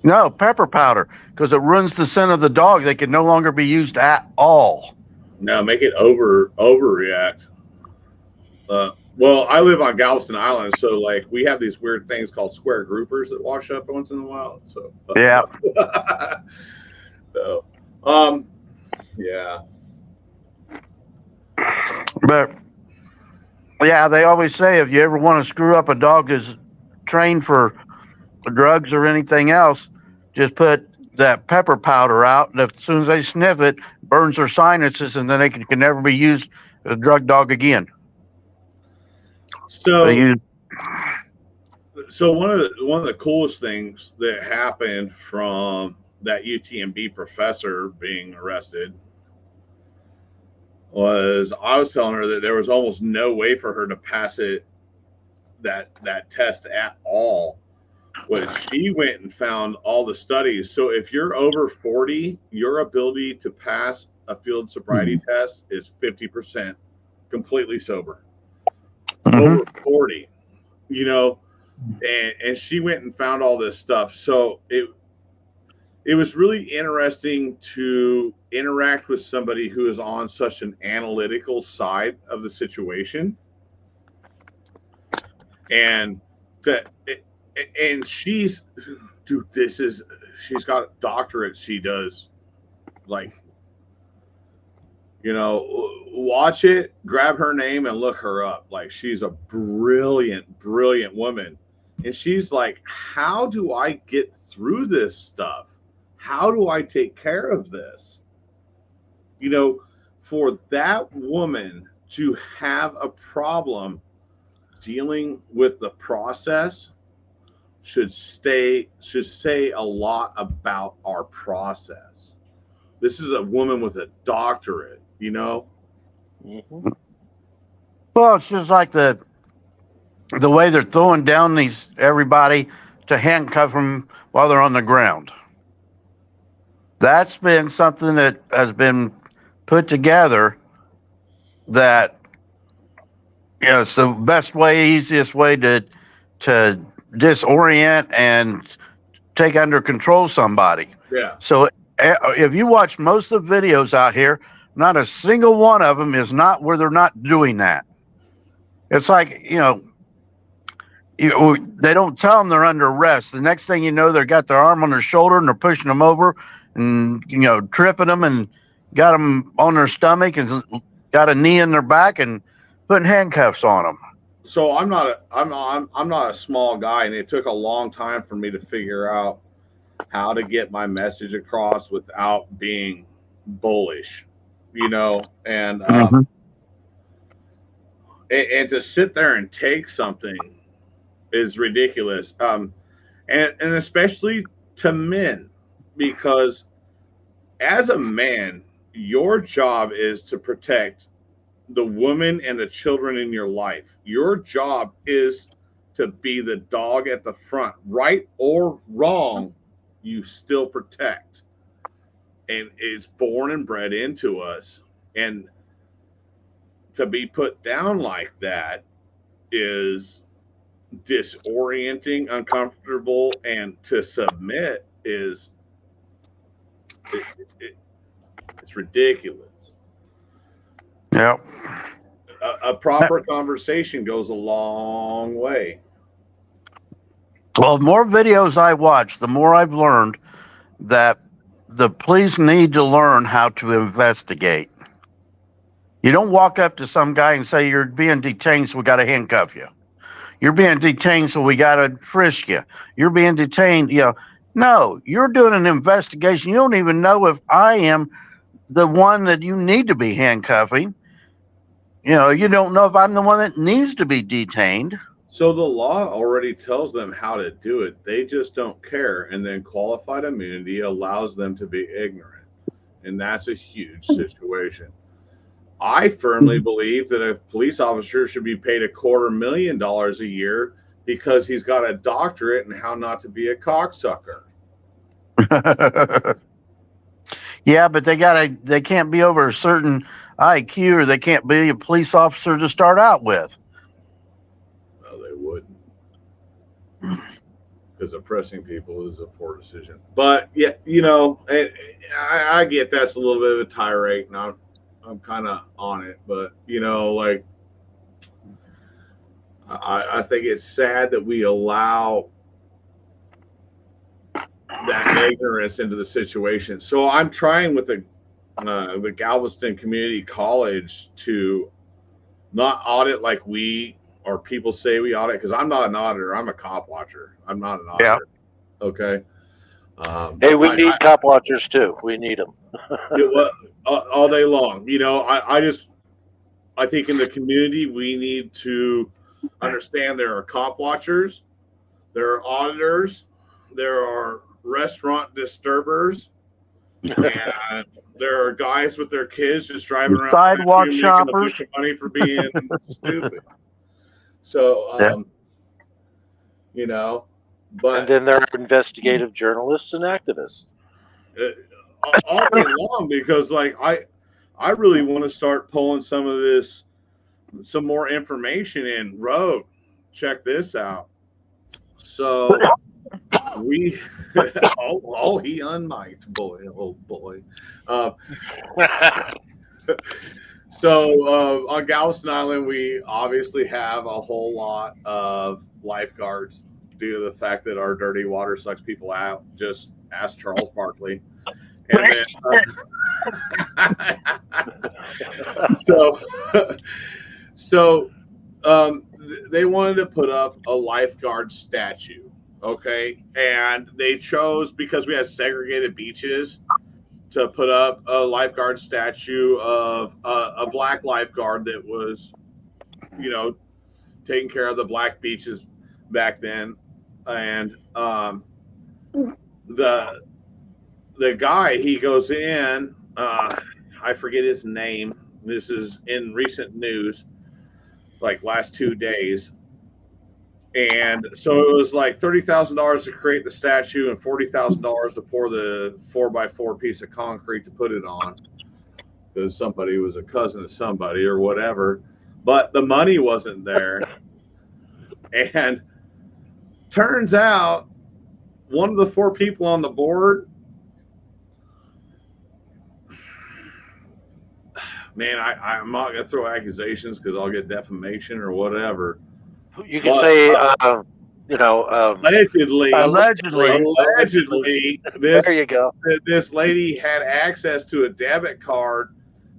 No, pepper powder, because it ruins the scent of the dog. They can no longer be used at all. No, make it overreact. Well, I live on Galveston Island, so like we have these weird things called square groupers that wash up once in a while. So yeah. So, yeah. But yeah, they always say if you ever want to screw up a dog that's trained for drugs or anything else, just put that pepper powder out, and as soon as they sniff it, burns their sinuses, and then they can never be used as a drug dog again. So one of the coolest things that happened from that UTMB professor being arrested was, I was telling her that there was almost no way for her to pass that test at all. Was she went and found all the studies. So if you're over 40, your ability to pass a field sobriety test is 50% completely sober. Over 40, you know, and she went and found all this stuff. So it was really interesting to interact with somebody who is on such an analytical side of the situation. And she's, dude, she's got a doctorate. She does, like, you know, watch it, grab her name and look her up. Like, she's a brilliant, brilliant woman. And she's like, how do I get through this stuff? How do I take care of this? You know, for that woman to have a problem dealing with the process should say a lot about our process. This is a woman with a doctorate, you know? Mm-hmm. Well, it's just like the way they're throwing down everybody to handcuff them while they're on the ground. That's been something that has been put together that, you know, it's the best way, easiest way to disorient and take under control somebody. Yeah. So if you watch most of the videos out here, not a single one of them is not where they're not doing that. It's like, you know, they don't tell them they're under arrest. The next thing you know, they got their arm on their shoulder and they're pushing them over and, you know, tripping them and got them on their stomach and got a knee in their back and putting handcuffs on them. So I'm not a small guy, and it took a long time for me to figure out how to get my message across without being bullish, you know, and and to sit there and take something is ridiculous, and especially to men, because as a man, your job is to protect the woman and the children in your life. Your job is to be the dog at the front. Right or wrong, you still protect. And it's born and bred into us. And to be put down like that is disorienting, uncomfortable, and to submit is it's ridiculous. Yep. A proper conversation goes a long way. Well, the more videos I watch, the more I've learned that the police need to learn how to investigate. You don't walk up to some guy and say, you're being detained, so we got to handcuff you. You're being detained, so we got to frisk you. You're being detained. No, you're doing an investigation. You don't even know if I am the one that you need to be handcuffing. You don't know if I'm the one that needs to be detained. So the law already tells them how to do it. They just don't care. And then qualified immunity allows them to be ignorant. And that's a huge situation. I firmly believe that a police officer should be paid $250,000 a year because he's got a doctorate in how not to be a cocksucker. Yeah, but they can't be over a certain IQ, or they can't be a police officer to start out with. No, they wouldn't. Because oppressing people is a poor decision. But yeah, I get that's a little bit of a tirade, and I'm kind of on it. But I think it's sad that we allow that ignorance into the situation. So I'm trying with the Galveston Community College to not audit like we or people say we audit, because I'm not an auditor. I'm a cop watcher. I'm not an auditor. Yeah. Okay. Hey, we need cop watchers too. We need them. All day long. I think in the community we need to understand there are cop watchers, there are auditors, there are restaurant disturbers, and there are guys with their kids just driving around sidewalk making shoppers, a bunch of money for being stupid. So, but and then there are investigative journalists and activists all day long, because I really want to start pulling some more information in. Rogue, check this out. So we he unmiked, boy, oh boy. So on Galveston Island, we obviously have a whole lot of lifeguards due to the fact that our dirty water sucks people out. Just ask Charles Barkley. And then, so they wanted to put up a lifeguard statue. Okay, and they chose, because we had segregated beaches, to put up a lifeguard statue of a black lifeguard that was, taking care of the black beaches back then. And the guy, he goes in, I forget his name. This is in recent news, like last 2 days. And so it was like $30,000 to create the statue and $40,000 to pour the 4x4 piece of concrete to put it on, because somebody was a cousin of somebody or whatever. But the money wasn't there. And turns out one of the 4 people on the board, man, I'm not going to throw accusations because I'll get defamation or whatever. You can say, allegedly, there you go. This lady had access to a debit card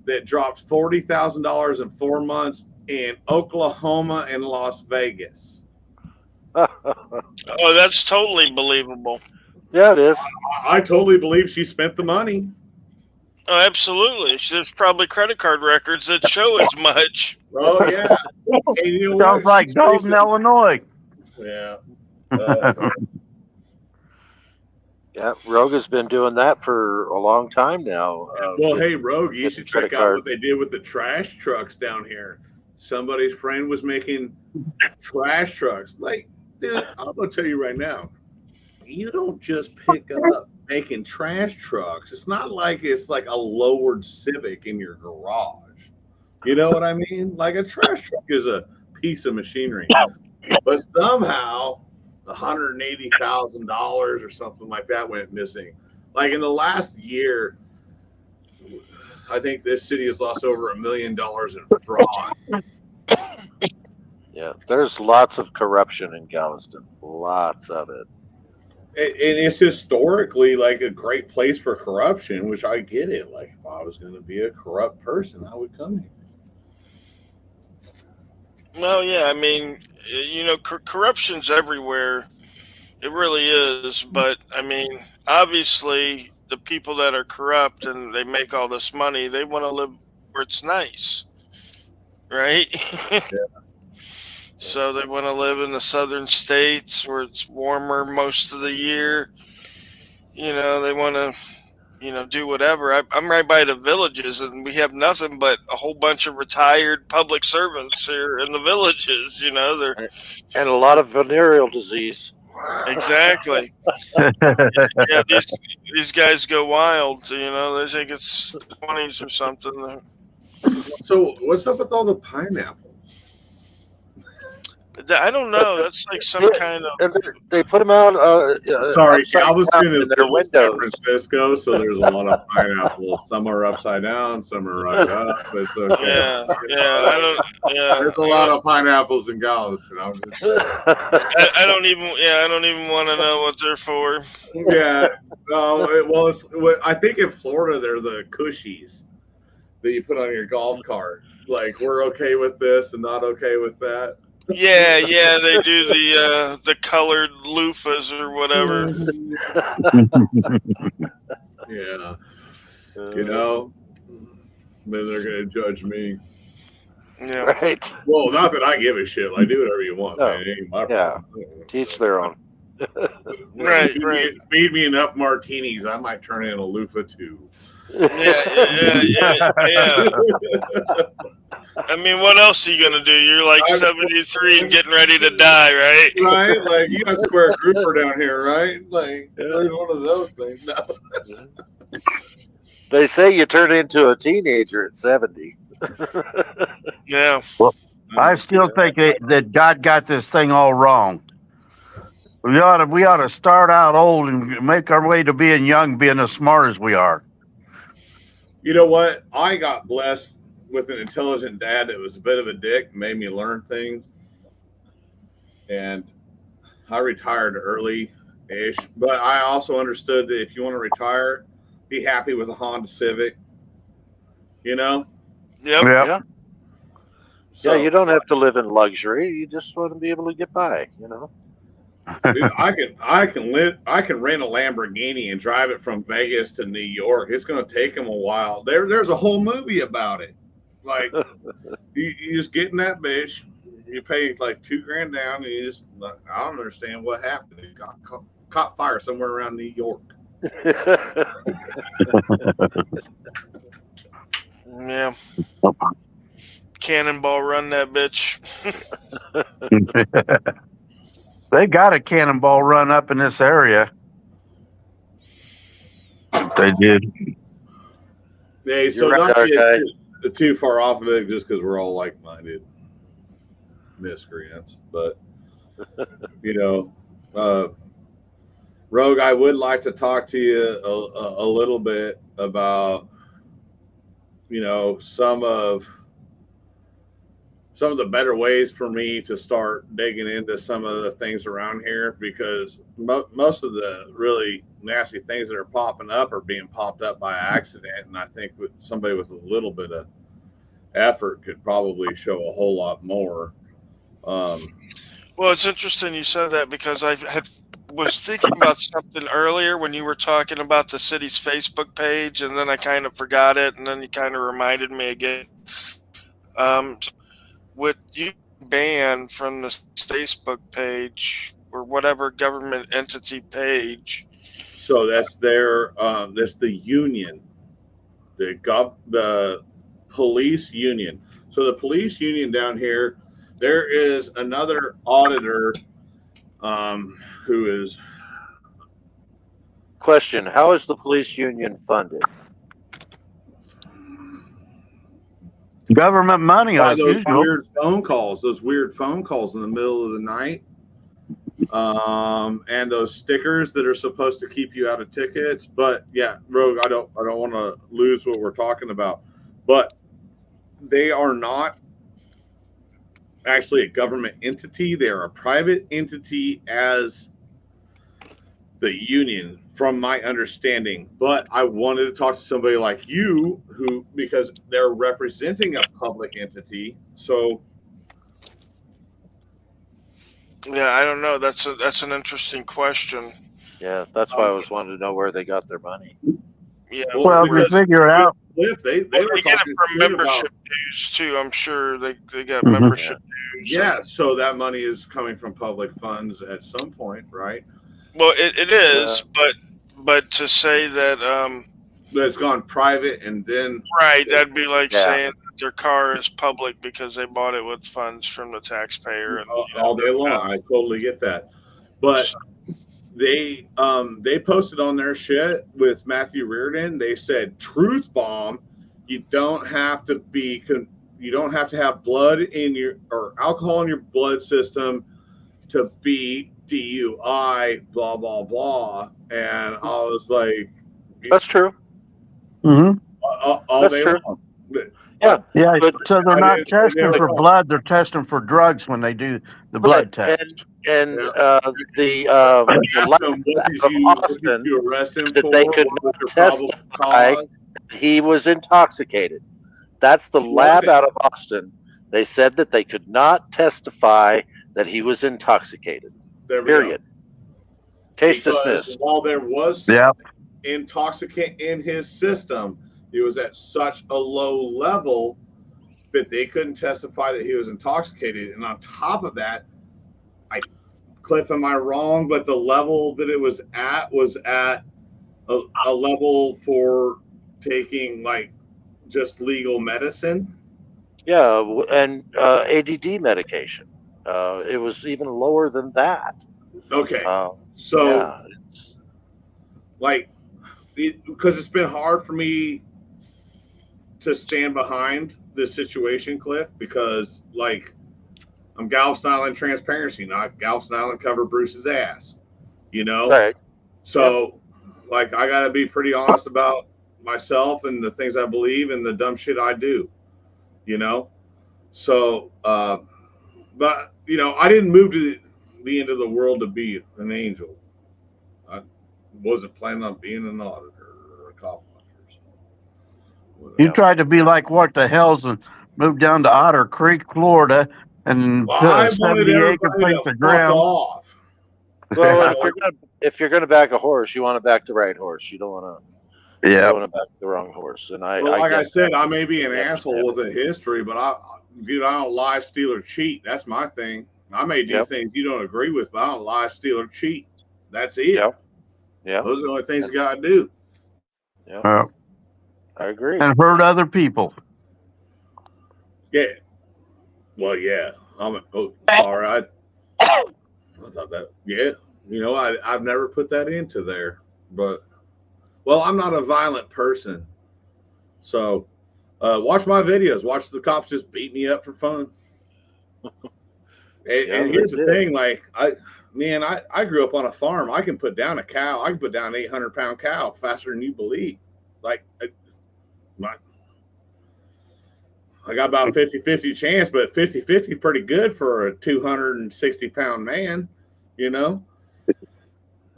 that dropped $40,000 in 4 months in Oklahoma and Las Vegas. Oh, that's totally believable. Yeah, it is. I totally believe she spent the money. Oh, absolutely. There's probably credit card records that show as much. Oh, yeah. Sounds like Dalton, Illinois. Yeah. Yeah, Rogue has been doing that for a long time now. Well, hey, Rogue, you should check out what they did with the trash trucks down here. Somebody's friend was making trash trucks. Like, dude, I'm going to tell you right now, you don't just pick up making trash trucks. It's not like it's like a lowered Civic in your garage. You know what I mean? Like a trash truck is a piece of machinery, but somehow $180,000 or something like that went missing. Like in the last year, I think this city has lost over $1 million in fraud. Yeah, there's lots of corruption in Galveston. Lots of it. And it's historically like a great place for corruption, which I get it. Like if I was going to be a corrupt person, I would come here. Well, yeah, I mean, corruption's everywhere. It really is. But I mean, obviously, the people that are corrupt and they make all this money, they want to live where it's nice, right? So they want to live in the southern states where it's warmer most of the year. They want to, do whatever. I'm right by the villages, and we have nothing but a whole bunch of retired public servants here in the villages. They're and a lot of venereal disease. Exactly. Yeah, these guys go wild. They think it's 20s or something. So what's up with all the pineapple? I don't know. That's like some kind of. They put them out. Sorry, Galveston is close to San Francisco, so there's a lot of pineapples. Some are upside down, some are right up. It's okay. Yeah. There's a lot of pineapples in Galveston. I don't even want to know what they're for. Yeah. No. I think in Florida they're the cushies that you put on your golf cart. Like we're okay with this and not okay with that. Yeah, they do the colored loofahs or whatever. Yeah. Then they're gonna judge me. Yeah. Right. Well, not that I give a shit. Like, do whatever you want, man. It ain't my problem. Teach their own. Right. Feed me enough martinis, I might turn in a loofah too. Yeah. I mean, what else are you gonna do? You're like 73 and getting ready to die, right? Right? Like you got square grouper down here, right? Like one of those things. No. They say you turn into a teenager at 70. Yeah. Well, I still think that God got this thing all wrong. We ought to start out old and make our way to being young, being as smart as we are. You know what? I got blessed with an intelligent dad that was a bit of a dick, made me learn things. And I retired early-ish. But I also understood that if you want to retire, be happy with a Honda Civic. Yep. Yeah. So, you don't have to live in luxury. You just want to be able to get by, Dude, I can rent a Lamborghini and drive it from Vegas to New York. It's going to take them a while. There's a whole movie about it. Like you just get in that bitch, you pay like $2,000 down, and you just I don't understand what happened. It caught fire somewhere around New York. Yeah. Cannonball run that bitch. They got a cannonball run up in this area. They did. Yeah, so not to get too far off of it, just because we're all like-minded miscreants. But Rogue, I would like to talk to you a little bit about some of the better ways for me to start digging into some of the things around here, because most of the really nasty things that are popping up are being popped up by accident. And I think somebody with a little bit of effort could probably show a whole lot more. Well, it's interesting you said that, because I was thinking about something earlier when you were talking about the city's Facebook page, and then I kind of forgot it, and then you kind of reminded me again. With you banned from the Facebook page or whatever government entity page. So that's that's the union, the police union. So the police union down here, there is another auditor who is. Question: how is the police union funded? Government money, By as those usual. weird phone calls in the middle of the night, and those stickers that are supposed to keep you out of tickets. But yeah, Rogue, I don't want to lose what we're talking about, but they are not actually a government entity. They are a private entity as the union, from my understanding. But I wanted to talk to somebody like you, who, because they're representing a public entity. So Yeah, I don't know. That's an interesting question. Yeah, that's why I was wanting to know where they got their money. Yeah, Well, if you figure out, Cliff, they well, were they get it talking from to me membership about, dues too. I'm sure they got Mhm. membership dues. yeah, so that money is coming from public funds at some point, right? Well, it is, but to say that That's gone private and then right, that'd be like Yeah. saying that their car is public because they bought it with funds from the taxpayer, and all day long. I totally get that, but they posted on their shit with Matthew Reardon. They said truth bomb. You don't have to be you don't have to have blood in your or alcohol in your blood system to be DUI. Blah blah blah. And I was like, That's true. Mhm. All That's day true. long. Yeah. Yeah, But so they're I not didn't- they testing were for wrong. blood; they're testing for drugs when they do the blood test. And Yeah. the Asked them, what lab did of you Austin arrest him that for? they could What was not your probable testify cause? that he was intoxicated. That's the He lab wasn't. out of Austin. They said that they could not testify that he was intoxicated. There we Period. Case Because dismissed. while there was Yep. intoxicant in his system, he was at such a low level that they couldn't testify that he was intoxicated. And on top of that, Cliff, am I wrong? But the level that it was at a level for taking like just legal medicine. Yeah, and ADD medication. It was even lower than that. Okay, so Yeah. like, because it's been hard for me to stand behind this situation, Cliff, because like I'm Galveston Island transparency, not Galveston Island cover Bruce's ass, you know? Right. So like I gotta be pretty honest about myself and the things I believe and the dumb shit I do, you know? So but you know, I didn't move to the end of the world to be an angel. I wasn't planning on being an auditor or a cop. You tried to be like what the hell's and moved down to Otter Creek, Florida, and Well, put I a wanted 70-acre everybody piece to of fuck ground. off. Well, if you're gonna back a horse, you want to back the right horse. You don't want to. Yeah. You don't want to back the wrong horse. And Well, like I said, I may be an I asshole with a history, but dude, I don't lie, steal, or cheat. That's my thing. I may do things you don't agree with, but I don't lie, steal, or cheat. That's it. Yeah. Those are the only things you gotta do. Yeah. I agree. And hurt other people. Yeah. Well, yeah. Sorry. I thought that. Yeah. You know, I've never put that into there, but well, I'm not a violent person, so watch my videos. Watch the cops just beat me up for fun. And here's the thing: like I grew up on a farm. I can put down a cow. I can put down an 800-pound cow faster than you believe. Like I got about a 50-50 chance, but 50-50 pretty good for a 260-pound man, you know?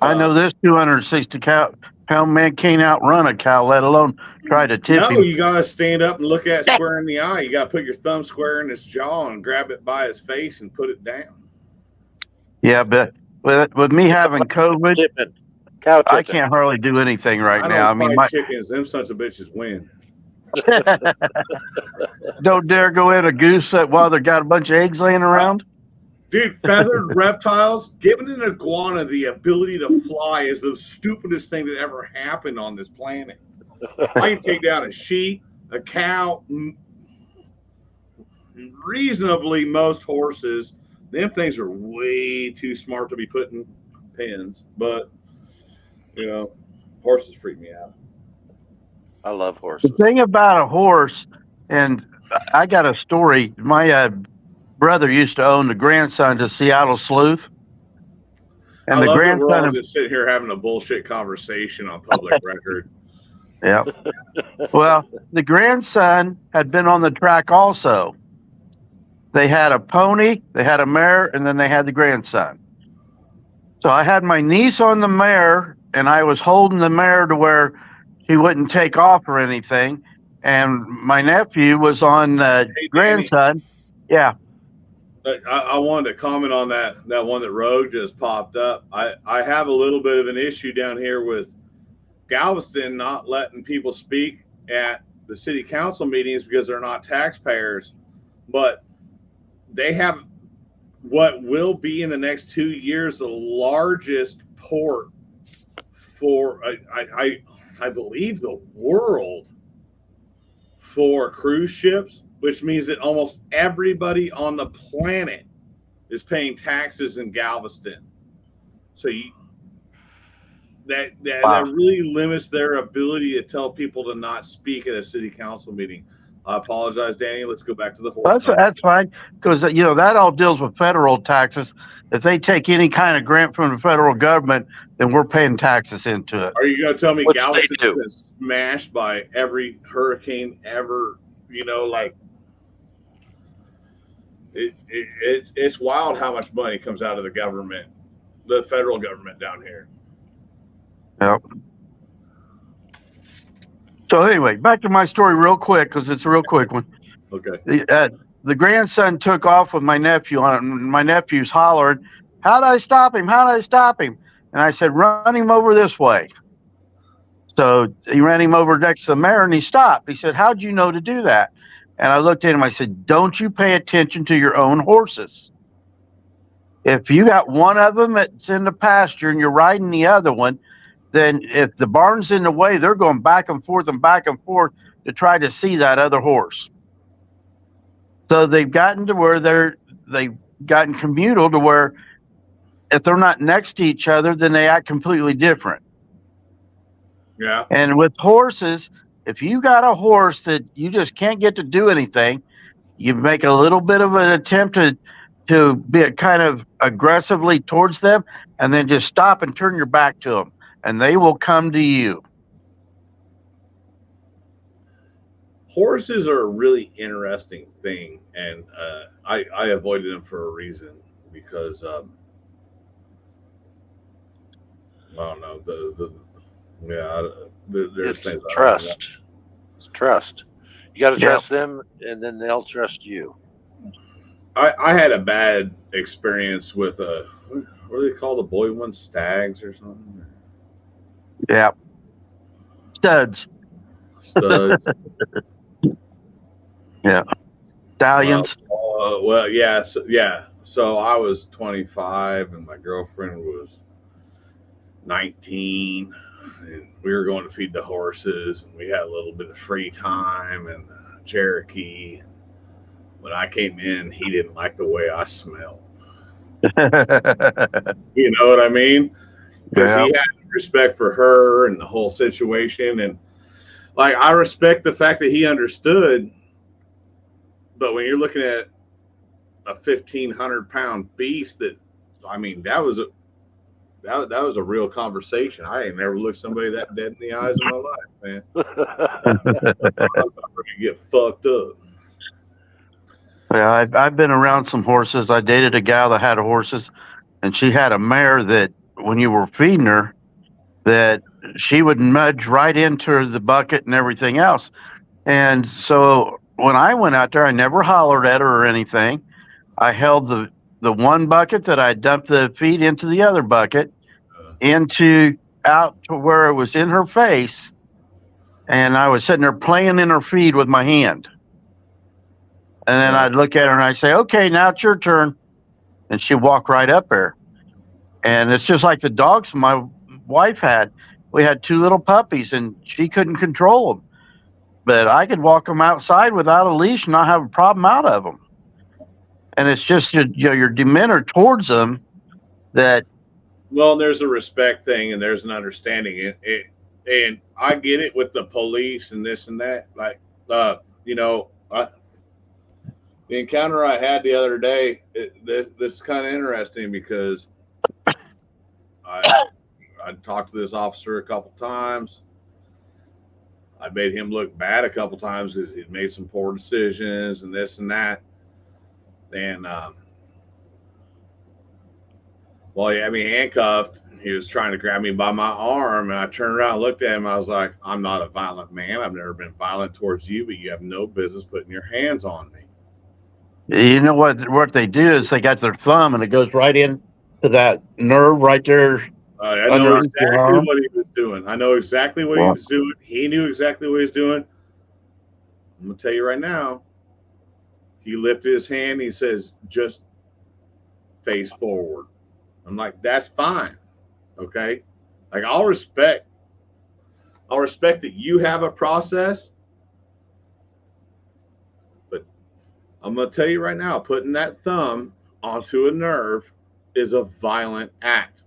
I know this 260-pound man can't outrun a cow, let alone try to tip him. No, you got to stand up and look at it square in the eye. You got to put your thumb square in his jaw and grab it by his face and put it down. Yeah, but with me having COVID, I can't hardly do anything right now. I mean, chickens, them sons of bitches win. Don't dare go in a goose while they got a bunch of eggs laying around. Dude, feathered reptiles, giving an iguana the ability to fly is the stupidest thing that ever happened on this planet. I can take down a sheep, a cow, reasonably most horses. Them things are way too smart to be put in pens, but you know, horses freak me out. I love horses. The thing about a horse, and I got a story. My brother used to own the grandson to Seattle Sleuth. And I love that we're all just sitting here having a bullshit conversation on public record. Yeah. Well, the grandson had been on the track also. They had a pony, they had a mare, and then they had the grandson. So I had my niece on the mare, and I was holding the mare to where she wouldn't take off or anything. And my nephew was on grandson. Yeah. I wanted to comment on that one that Rogue just popped up. I have a little bit of an issue down here with Galveston not letting people speak at the city council meetings because they're not taxpayers, but they have what will be in the next 2 years the largest port for I believe the world for cruise ships, which means that almost everybody on the planet is paying taxes in Galveston. So that really limits their ability to tell people to not speak at a city council meeting. I apologize, Danny. Let's go back to the horse. That's fine, because that all deals with federal taxes. If they take any kind of grant from the federal government, then we're paying taxes into it. Are you going to tell me Galveston's been smashed by every hurricane ever? It's wild how much money comes out of the government, the federal government down here. Yep. So anyway, back to my story real quick, because it's a real quick one. Okay. The grandson took off with my nephew on it, and my nephew's hollering, "How'd I stop him? How'd I stop him?" And I said, "Run him over this way." So he ran him over next to the mare, and he stopped. He said, "How'd you know to do that?" And I looked at him, I said, "Don't you pay attention to your own horses? If you got one of them that's in the pasture and you're riding the other one, then if the barn's in the way, they're going back and forth to try to see that other horse." So they've gotten to where they've gotten communal to where if they're not next to each other, then they act completely different. Yeah. And with horses, if you got a horse that you just can't get to do anything, you make a little bit of an attempt to be kind of aggressively towards them, and then just stop and turn your back to them, and they will come to you. Horses are a really interesting thing, and I avoided them for a reason, because I don't know, there's things. Trust. It's trust. You got to trust them, and then they'll trust you. I had a bad experience with what do they call the boy ones, stags or something? Yeah. Studs. Yeah. Stallions. Well, yeah. So I was 25 and my girlfriend was 19, and we were going to feed the horses, and we had a little bit of free time, and Cherokee, when I came in, he didn't like the way I smelled. You know what I mean? Because he had respect for her and the whole situation, and I respect the fact that he understood. But when you're looking at a 1,500-pound beast, that was a real conversation. I ain't never looked somebody that dead in the eyes in my life, man. I'm about to get fucked up. Yeah, I've been around some horses. I dated a gal that had horses, and she had a mare that when you were feeding her, that she would nudge right into the bucket and everything else. And so when I went out there, I never hollered at her or anything. I held the one bucket that I dumped the feed into the other bucket, out to where it was in her face, and I was sitting there playing in her feed with my hand. And then I'd look at her and I'd say, "Okay, now it's your turn." And she'd walk right up there. And it's just like the dogs my wife had. We had 2 little puppies, and she couldn't control them. But I could walk them outside without a leash and not have a problem out of them. And it's just your demeanor towards them that. Well, there's a respect thing, and there's an understanding. And I get it with the police and this and that. The encounter I had the other day, this is kind of interesting because I talked to this officer a couple times. I made him look bad a couple times because he'd made some poor decisions and this and that. And well, he had me handcuffed. He was trying to grab me by my arm, and I turned around and looked at him. I was like, I'm not a violent man. I've never been violent towards you, but you have no business putting your hands on me. You know what they do is they got their thumb and it goes right in to that nerve right there. I know exactly what he was doing. I know exactly what he was doing. He knew exactly what he was doing. I'm going to tell you right now. He lifted his hand. He says, just face forward. I'm like, that's fine. Okay. Like, I'll respect that you have a process. But I'm going to tell you right now, putting that thumb onto a nerve is a violent act.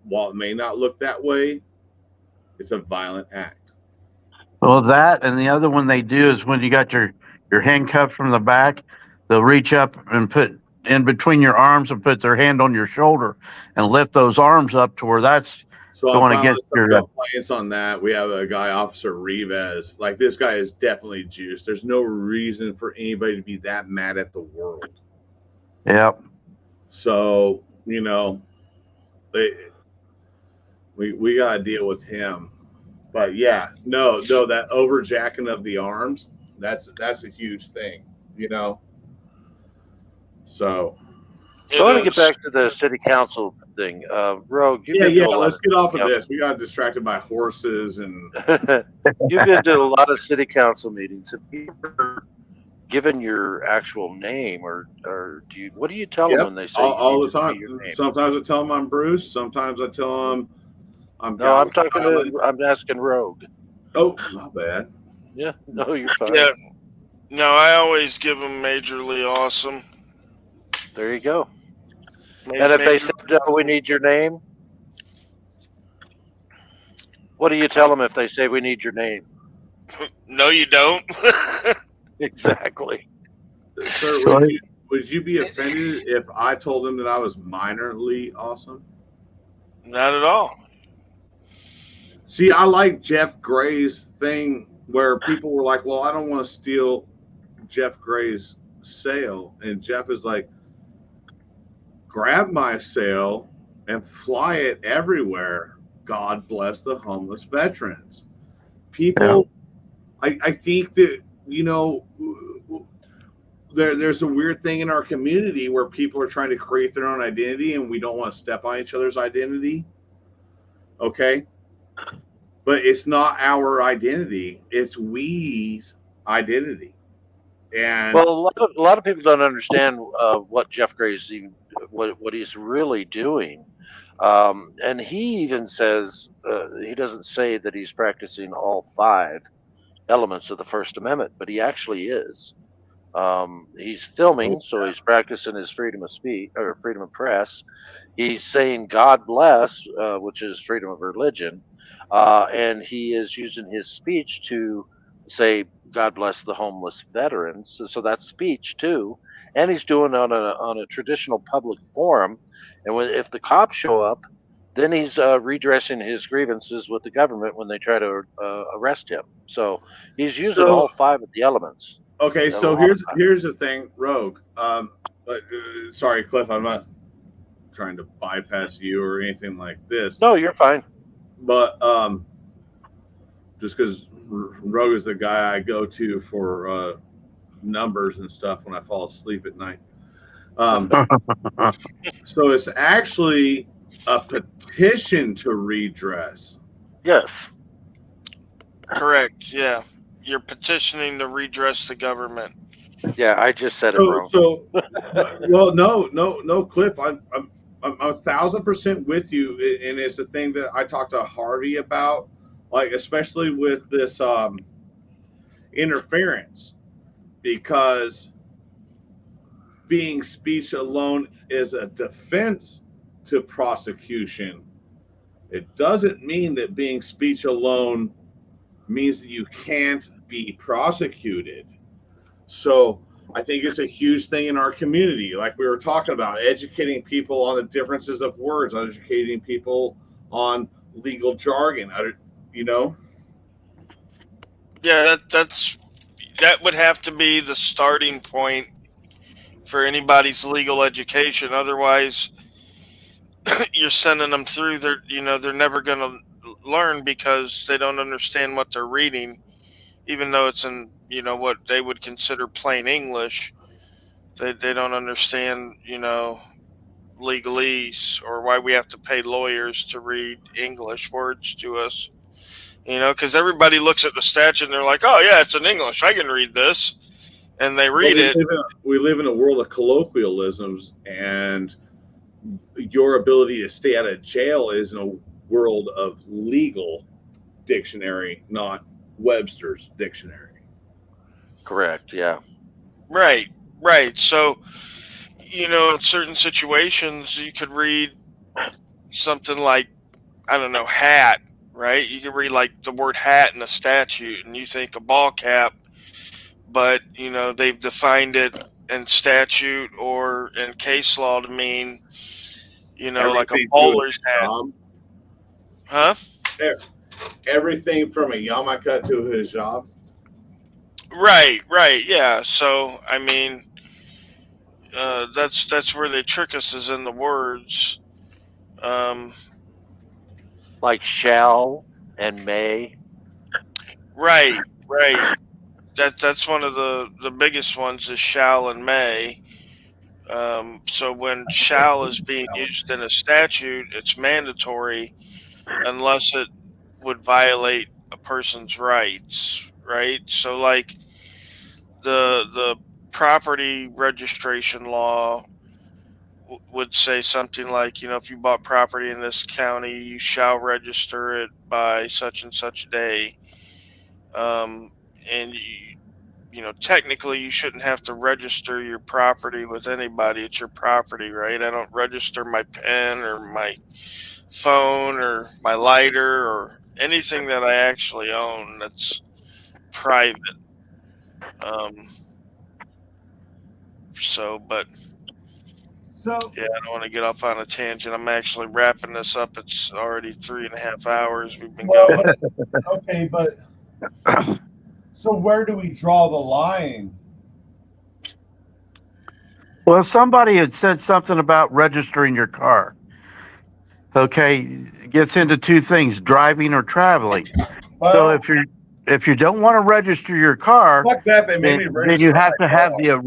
While it may not look that way, it's a violent act. Well, that and the other one they do is when you got your handcuffed from the back, they'll reach up and put in between your arms and put their hand on your shoulder and lift those arms up to where that's going against your complaints on that. We have a guy, Officer Rivas. Like, this guy is definitely juiced. There's no reason for anybody to be that mad at the world. Yep. So, you know, we got to deal with him. But yeah, no, that overjacking of the arms, that's a huge thing, you know. So I want to get back to the city council thing. Rogue, let's get off of this. We got distracted by horses and you've been to a lot of city council meetings. Have you ever given your actual name, or do you? What do you tell them when they say all the time? Sometimes I tell them I'm Bruce. Sometimes I tell them I'm. No, I'm talking to. I'm asking Rogue. Oh, not bad. Yeah, no, you're fine. Yeah, no, I always give them majorly awesome. There you go. And if they said, we need your name, what do you tell them if they say we need your name? No, you don't. Exactly. Sir, would you be offended if I told them that I was minorly awesome? Not at all. See, I like Jeff Gray's thing where people were like, well, I don't want to steal Jeff Gray's sale. And Jeff is like, grab my sale and fly it everywhere. God bless the homeless veterans. People, I think that, you know, there's a weird thing in our community where people are trying to create their own identity and we don't want to step on each other's identity. Okay. But it's not our identity. It's we's identity. And well, a lot of people don't understand what Jeff Gray's what he's really doing, and he even says he doesn't say that he's practicing all 5 elements of the First Amendment, but he actually is. He's filming, so he's practicing his freedom of speech or freedom of press. He's saying "God bless," which is freedom of religion, and he is using his speech to say God bless the homeless veterans. So that's speech too, and he's doing it on a traditional public forum. And if the cops show up, then he's redressing his grievances with the government when they try to arrest him. So he's using all 5 of the elements. Okay, so here's the thing, Rogue. Sorry, Cliff, I'm not trying to bypass you or anything like this. No, you're fine. But just because Rogue is the guy I go to for numbers and stuff when I fall asleep at night. So it's actually a petition to redress. Yes. Correct. Yeah. You're petitioning to redress the government. Yeah, I just said it wrong. So, well, no, Cliff, I'm 1,000% with you, and it's the thing that I talked to Harvey about, like especially with this interference, because being speech alone is a defense to prosecution. It doesn't mean that being speech alone means that you can't be prosecuted. So I think it's a huge thing in our community, like we were talking about, educating people on the differences of words, educating people on legal jargon. You know. Yeah, that would have to be the starting point for anybody's legal education. Otherwise, you're sending them through. They're never going to learn because they don't understand what they're reading, even though it's in what they would consider plain English. They don't understand legalese or why we have to pay lawyers to read English words to us. Because everybody looks at the statute and they're like, "Oh yeah, it's in English. I can read this," and they read it. We live in a world of colloquialisms, and your ability to stay out of jail is in a world of legal dictionary, not Webster's dictionary. Correct. Yeah. Right. So, in certain situations, you could read something like, I don't know, hat, right? You could read like the word hat in a statute and you think a ball cap, but, they've defined it in statute or in case law to mean, like a bowler's hat. Huh? Everything from a yarmulke to a hijab. Right, yeah. So, I mean, that's where they trick us, is in the words. Like shall and may. Right. That's one of the biggest ones, is shall and may. So when shall is being used in a statute, it's mandatory unless it would violate a person's rights, right? So like the property registration law would say something like, if you bought property in this county, you shall register it by such and such day. And technically you shouldn't have to register your property with anybody. It's your property, right? I don't register my pen or my phone or my lighter or anything that I actually own that's private. Yeah, I don't want to get off on a tangent. I'm actually wrapping this up. It's already 3.5 hours we've been going. Okay, but so where do we draw the line? Well, somebody had said something about registering your car. Okay, it gets into two things: driving or traveling. So if you don't want to register your car, then you have to have the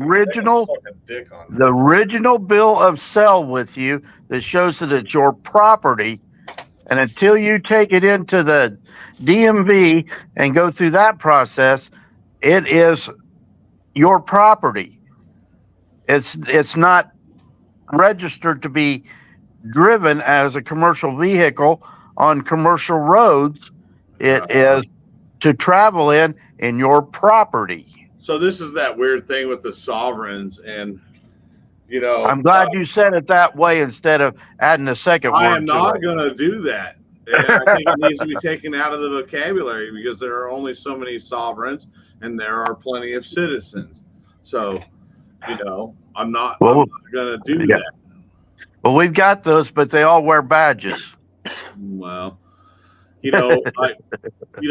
original bill of sale with you that shows that it's your property. And until you take it into the DMV and go through that process, it is your property. It's not registered to be driven as a commercial vehicle on commercial roads. It is to travel in your property. So this is that weird thing with the sovereigns, and I'm glad you said it that way instead of adding a second word. I am not going to do that. And I think it needs to be taken out of the vocabulary because there are only so many sovereigns and there are plenty of citizens. So, I'm not going to do that. Well, we've got those, but they all wear badges. Well, you know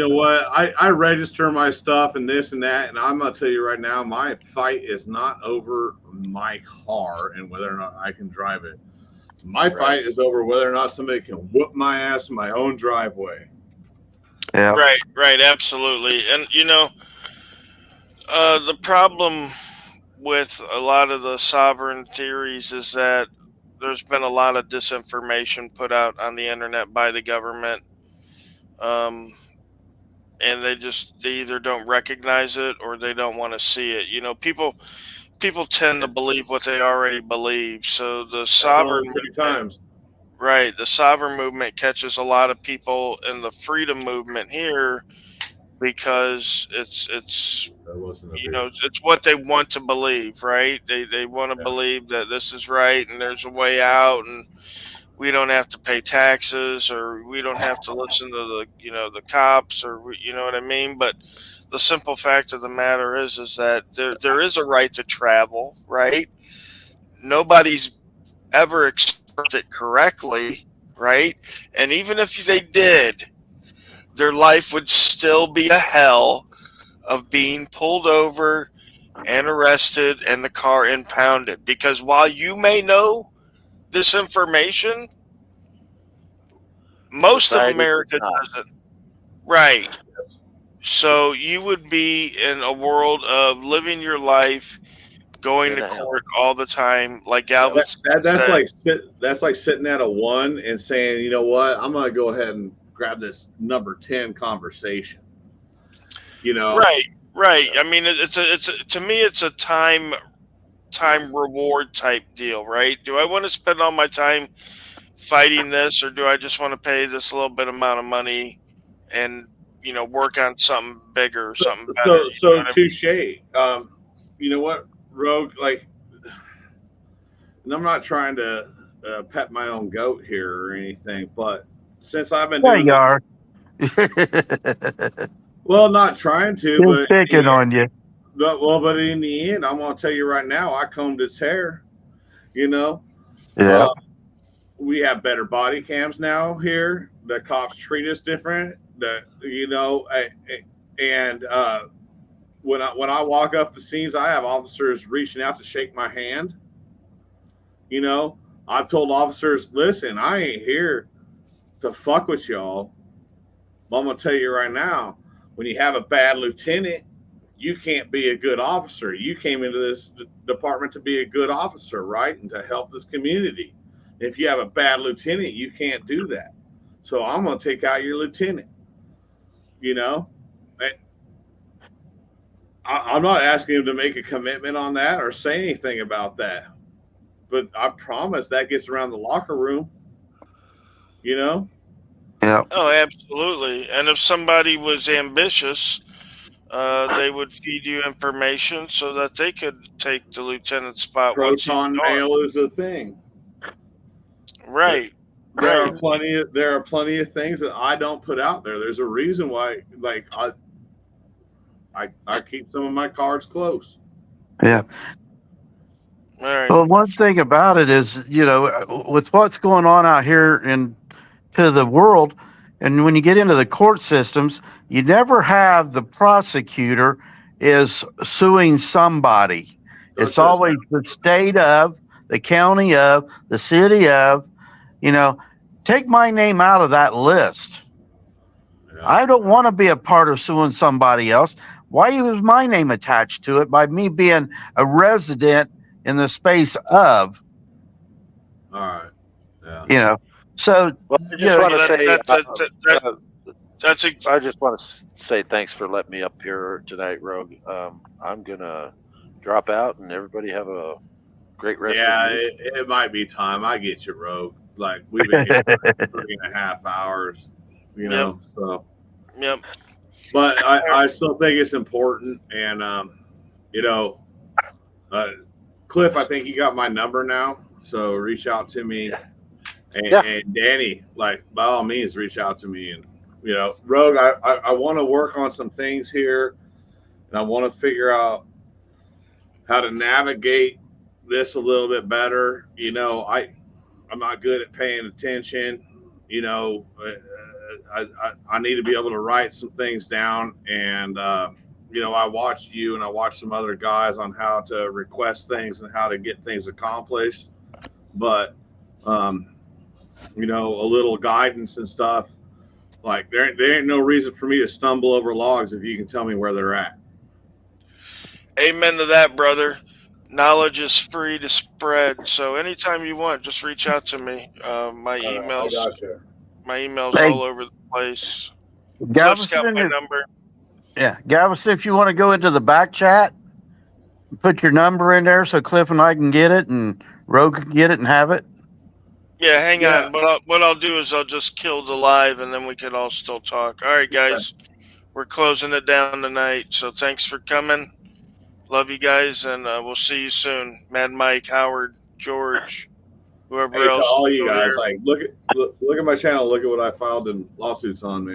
what? I register my stuff and this and that, and I'm gonna tell you right now, my fight is not over my car and whether or not I can drive it. My fight is over whether or not somebody can whoop my ass in my own driveway. Yeah. Right, absolutely. And the problem with a lot of the sovereign theories is that there's been a lot of disinformation put out on the internet by the government. And they either don't recognize it or they don't want to see it. People tend to believe what they already believe. So the sovereign movement, right, the sovereign movement catches a lot of people in the freedom movement here because it's what they want to believe, right? They want to believe that this is right and there's a way out, and we don't have to pay taxes, or we don't have to listen to the cops, or you know what I mean. But the simple fact of the matter is that there is a right to travel, right? Nobody's ever expressed it correctly, right? And even if they did, their life would still be a hell of being pulled over and arrested and the car impounded. Because while you may know this information, most Society of America does not. doesn't. Right. So you would be in a world of living your life, going In to a hell. court all the time, like That, Galvin that's said. like sitting at a 1 and saying, you know what, I'm gonna go ahead and grab this number 10 conversation. Right. I mean, to me, it's a time reward type deal, right? Do I want to spend all my time fighting this, or do I just want to pay this little bit amount of money and work on something bigger, something better? So touche. You know what, Rogue? Like, and I'm not trying to pet my own goat here or anything, but since I've been doing, you are. Well, not trying to, He's but picking on you. But in the end, I'm gonna tell you right now, I combed his hair. Yeah. We have better body cams now here. The cops treat us different. And when I walk up the scenes, I have officers reaching out to shake my hand. I've told officers, listen, I ain't here to fuck with y'all. But I'm gonna tell you right now, when you have a bad lieutenant, you can't be a good officer. You came into this department to be a good officer, right? And to help this community. If you have a bad lieutenant, you can't do that. So I'm going to take out your lieutenant. I'm not asking him to make a commitment on that or say anything about that. But I promise that gets around the locker room. Yeah. Oh, absolutely. And if somebody was ambitious, they would feed you information so that they could take the lieutenant's spot once he's Proton gone. mail is a thing. Right. There are plenty of things that I don't put out there. There's a reason why, like I keep some of my cards close. Yeah. All right. Well, one thing about it is, with what's going on out here to the world, and when you get into the court systems, you never have the prosecutor is suing somebody. It's always the state of, the county of, the city of. Take my name out of that list. Yeah. I don't want to be a part of suing somebody else. Why is my name attached to it by me being a resident in the space of? All right. Yeah. So well, I just want to say, I just want to say thanks for letting me up here tonight, Rogue. I'm gonna drop out, and everybody have a great rest. Yeah, it might be time. I get you, Rogue. Like, we've been here for 3.5 hours, so. Yep. But I still think it's important. And, Cliff, I think you got my number now. So reach out to me. And Danny, like, by all means, reach out to me. And, Rogue, I want to work on some things here. And I want to figure out how to navigate this a little bit better. I'm not good at paying attention. I need to be able to write some things down. And, I watched you and I watched some other guys on how to request things and how to get things accomplished. But, a little guidance and stuff. Like, there ain't no reason for me to stumble over logs if you can tell me where they're at. Amen to that, brother. Knowledge is free to spread. So anytime you want, just reach out to me. My email's all over the place. Cliff's got my number. Yeah, Galveston, if you want to go into the back chat, put your number in there so Cliff and I can get it and Rogue can get it and have it. Yeah, hang on. What I'll do is I'll just kill the live and then we can all still talk. All right, guys. We're closing it down tonight. So thanks for coming. Love you guys, and we'll see you soon. Mad Mike, Howard, George. whoever Hey, to else. all you guys, like look at my channel. Look at what I filed in lawsuits on, man.